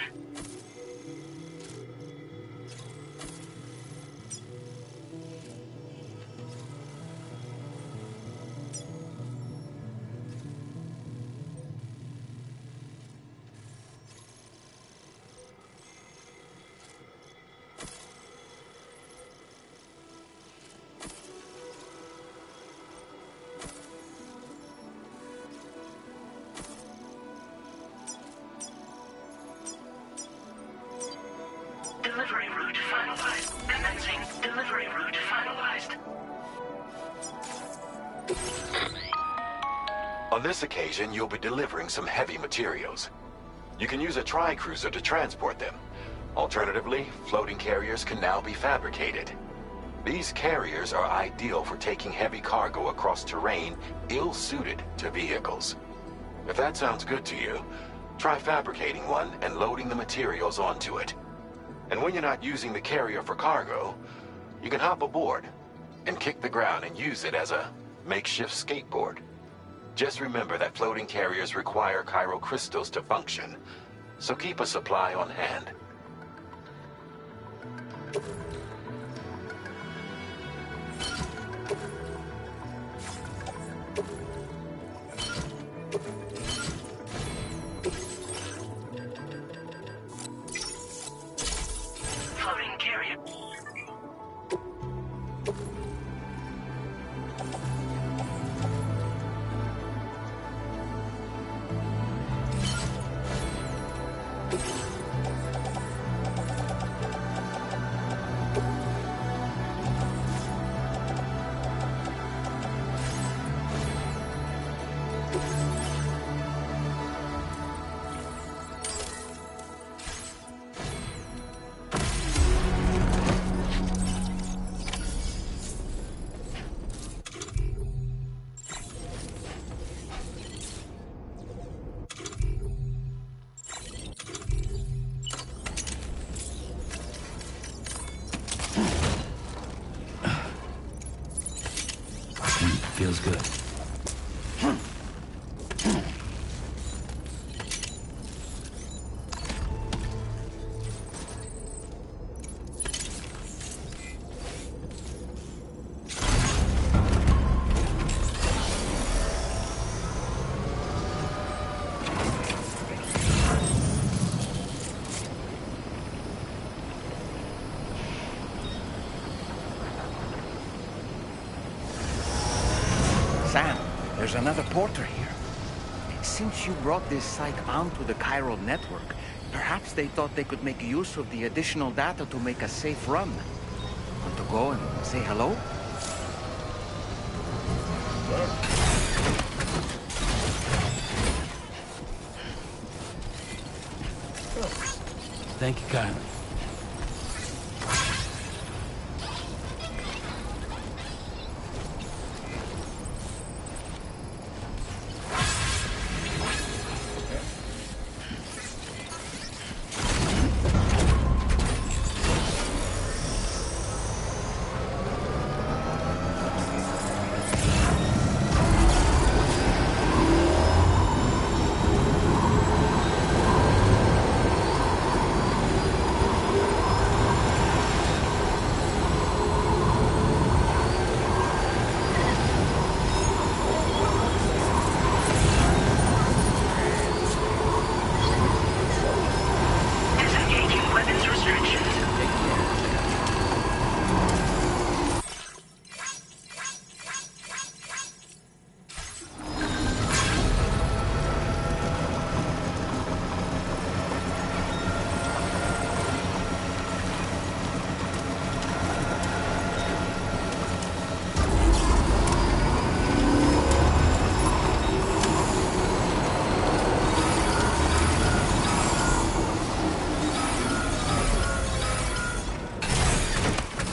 S15: Delivery route finalized. Commencing delivery route finalized.
S12: On this occasion, you'll be delivering some heavy materials. You can use a tri-cruiser to transport them. Alternatively, floating carriers can now be fabricated. These carriers are ideal for taking heavy cargo across terrain ill-suited to vehicles. If that sounds good to you, try fabricating one and loading the materials onto it. And when you're not using the carrier for cargo, you can hop aboard and kick the ground and use it as a makeshift skateboard. Just remember that floating carriers require chiral crystals to function, so keep a supply on hand.
S15: Floating carrier.
S4: Feels good.
S6: Sam, there's another porter here. Since you brought this psych onto the chiral network, perhaps they thought they could make use of the additional data to make a safe run. Want to go and say hello?
S4: Thank you kindly.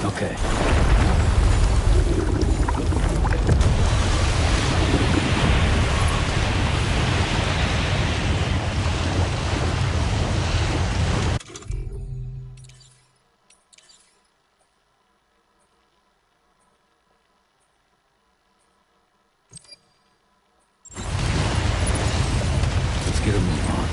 S4: Okay. Let's get a move on.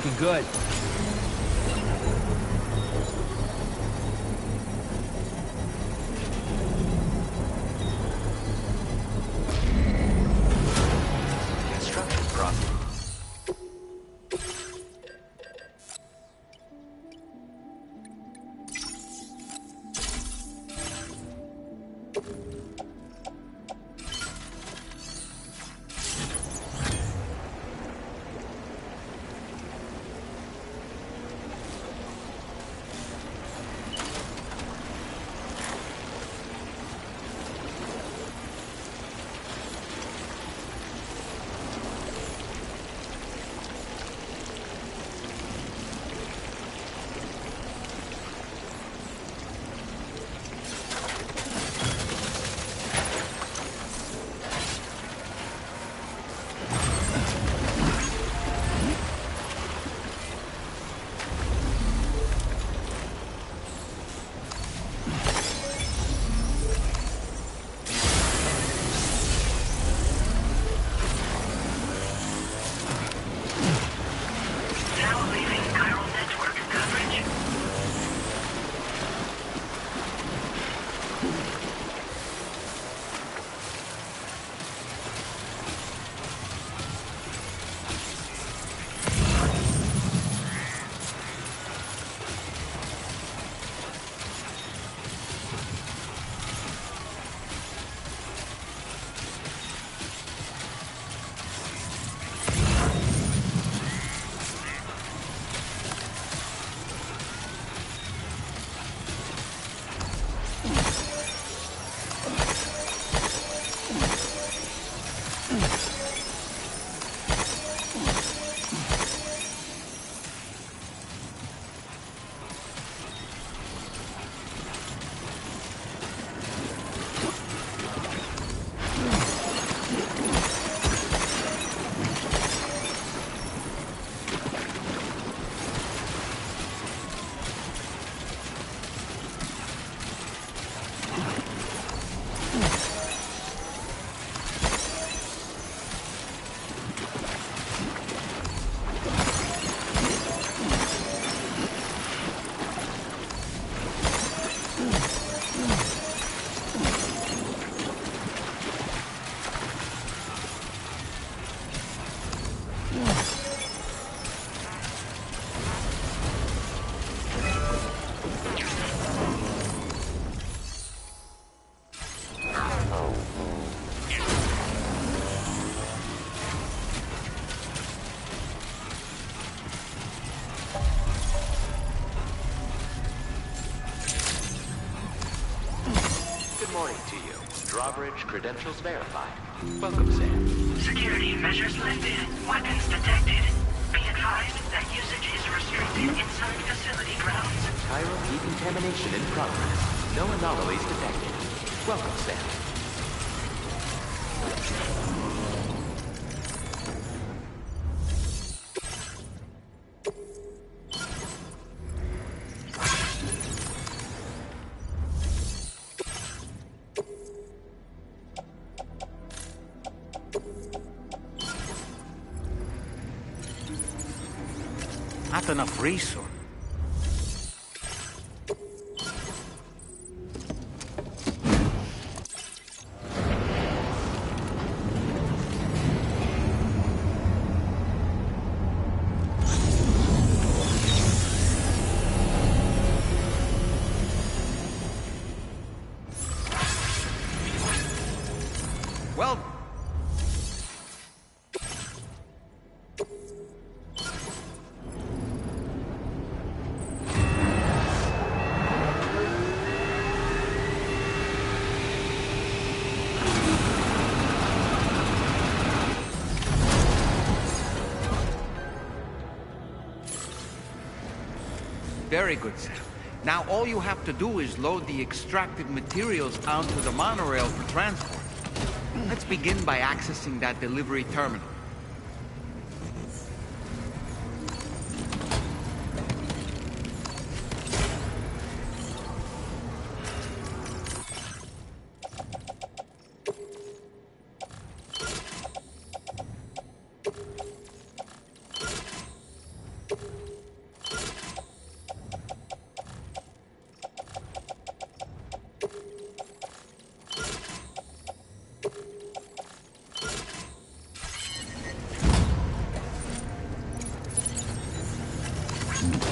S8: Looking good.
S13: Construction process. Drawbridge credentials verified. Welcome, Sam.
S15: Security measures lifted. Weapons detected. Be advised that usage is restricted inside facility grounds.
S13: Chiral decontamination in progress. No anomalies detected. Welcome, Sam.
S6: Not enough resource. Well, very good, Sam. Now all you have to do is load the extracted materials onto the monorail for transport. Let's begin by accessing that delivery terminal.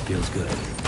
S4: Feels good.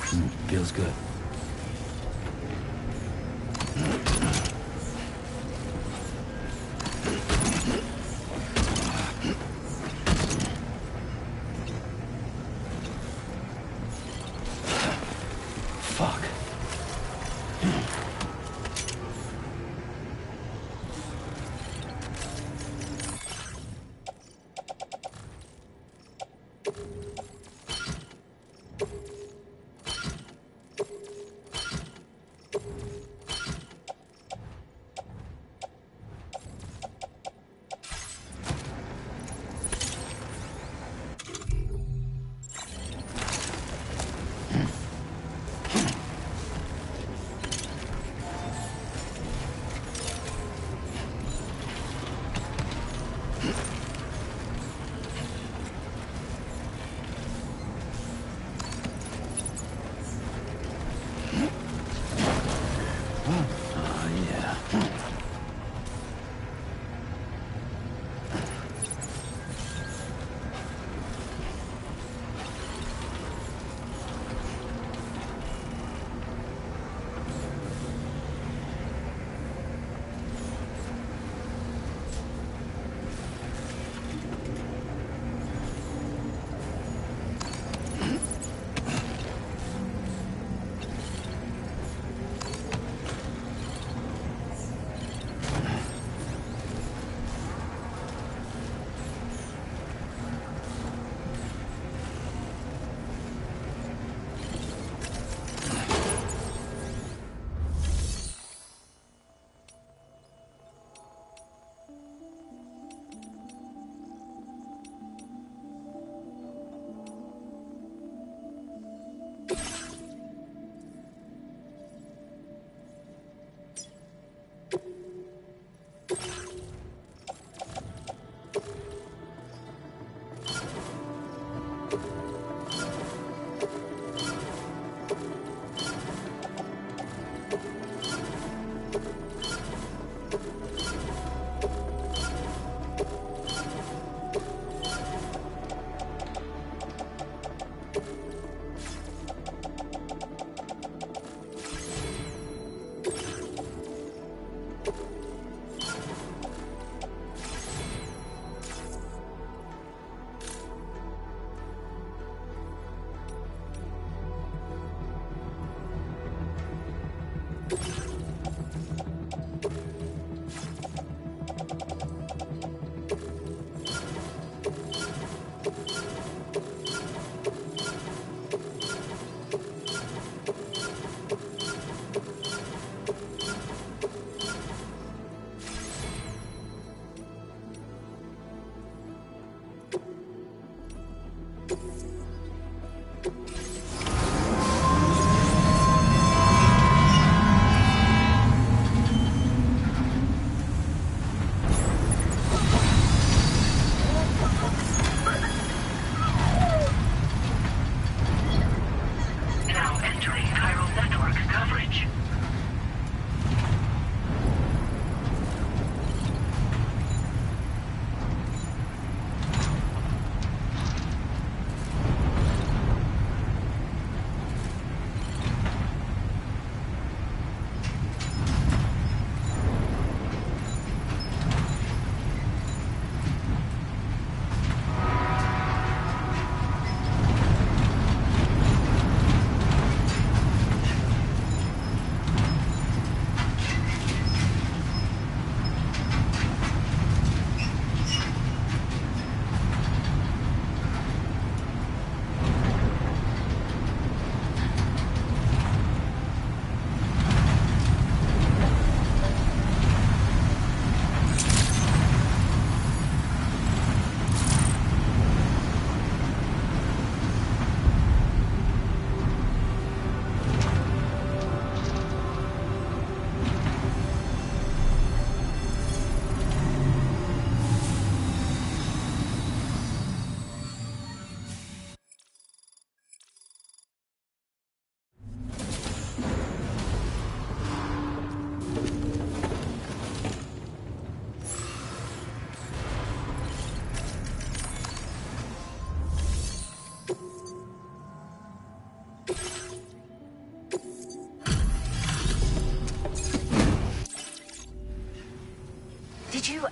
S4: Feels good. Fuck.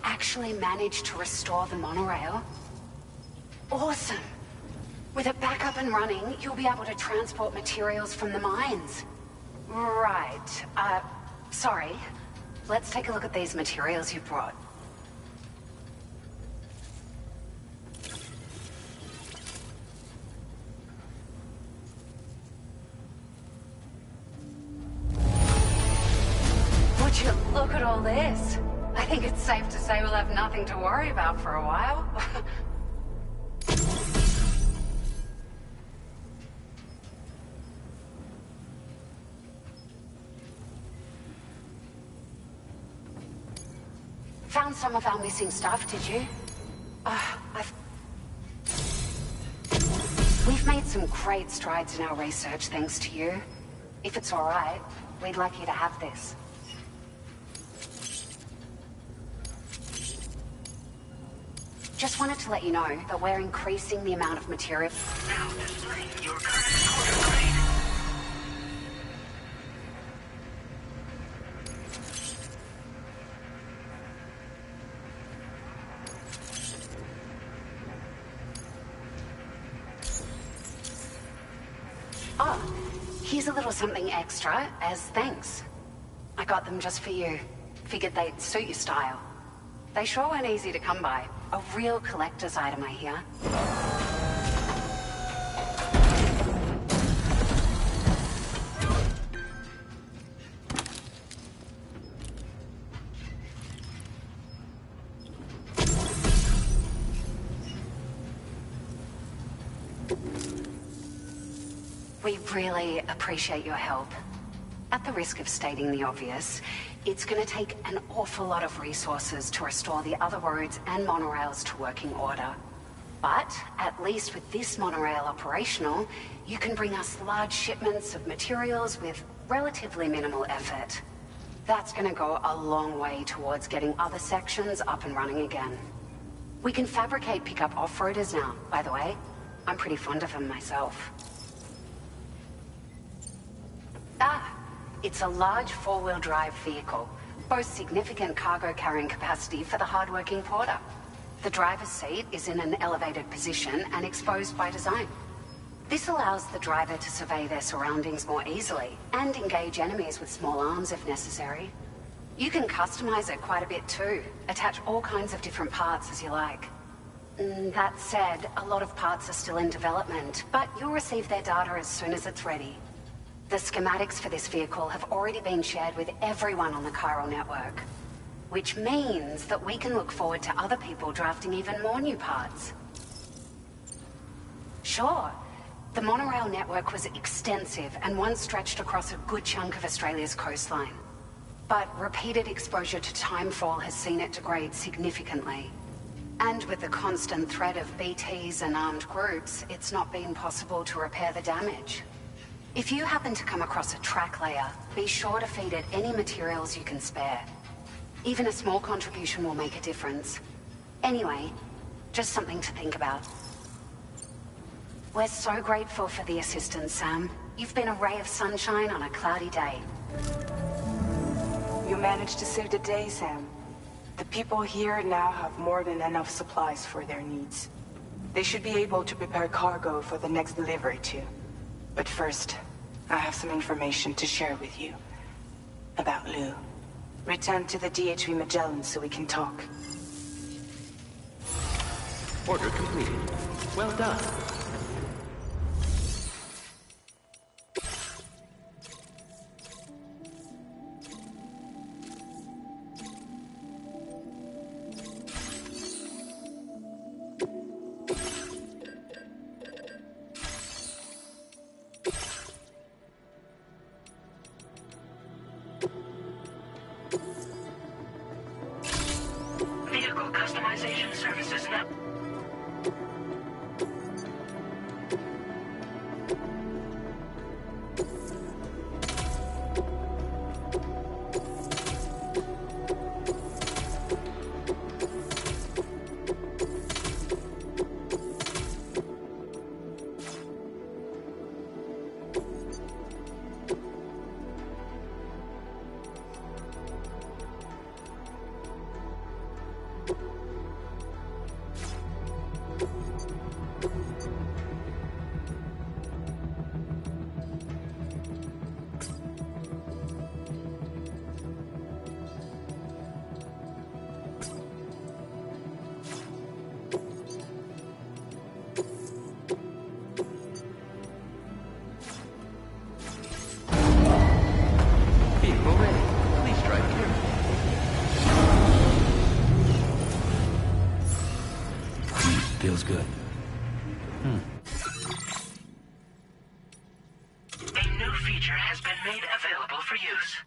S22: actually managed to restore the monorail? Awesome! With it back up and running, you'll be able to transport materials from the mines. Right. Sorry. Let's take a look at these materials you brought. Would you look at all this? I think it's safe to say we'll have nothing to worry about for a while. Found some of our missing stuff, did you? We've made some great strides in our research thanks to you. If it's all right, we'd like you to have this. Just wanted to let you know that we're increasing the amount of material.
S15: Now displaying your current quarter grade.
S22: Oh, here's a little something extra as thanks. I got them just for you. Figured they'd suit your style. They sure weren't easy to come by. A real collector's item, I hear. We really appreciate your help. At the risk of stating the obvious, it's going to take an awful lot of resources to restore the other roads and monorails to working order. But, at least with this monorail operational, you can bring us large shipments of materials with relatively minimal effort. That's going to go a long way towards getting other sections up and running again. We can fabricate pickup off-roaders now, by the way. I'm pretty fond of them myself. It's a large four-wheel drive vehicle, boasts significant cargo carrying capacity for the hard-working porter. The driver's seat is in an elevated position and exposed by design. This allows the driver to survey their surroundings more easily and engage enemies with small arms if necessary. You can customize it quite a bit too, attach all kinds of different parts as you like. That said, a lot of parts are still in development, but you'll receive their data as soon as it's ready. The schematics for this vehicle have already been shared with everyone on the chiral network, which means that we can look forward to other people drafting even more new parts. Sure, the monorail network was extensive and once stretched across a good chunk of Australia's coastline. But repeated exposure to timefall has seen it degrade significantly. And with the constant threat of BTs and armed groups, it's not been possible to repair the damage. If you happen to come across a track layer, be sure to feed it any materials you can spare. Even a small contribution will make a difference. Anyway, just something to think about. We're so grateful for the assistance, Sam. You've been a ray of sunshine on a cloudy day.
S2: You managed to save the day, Sam. The people here now have more than enough supplies for their needs. They should be able to prepare cargo for the next delivery too. But first, I have some information to share with you. About Lou. Return to the DHV Magellan so we can talk.
S7: Order completed. Well done.
S15: Vehicle customization services now.
S4: feels good.
S15: A new feature has been made available for use.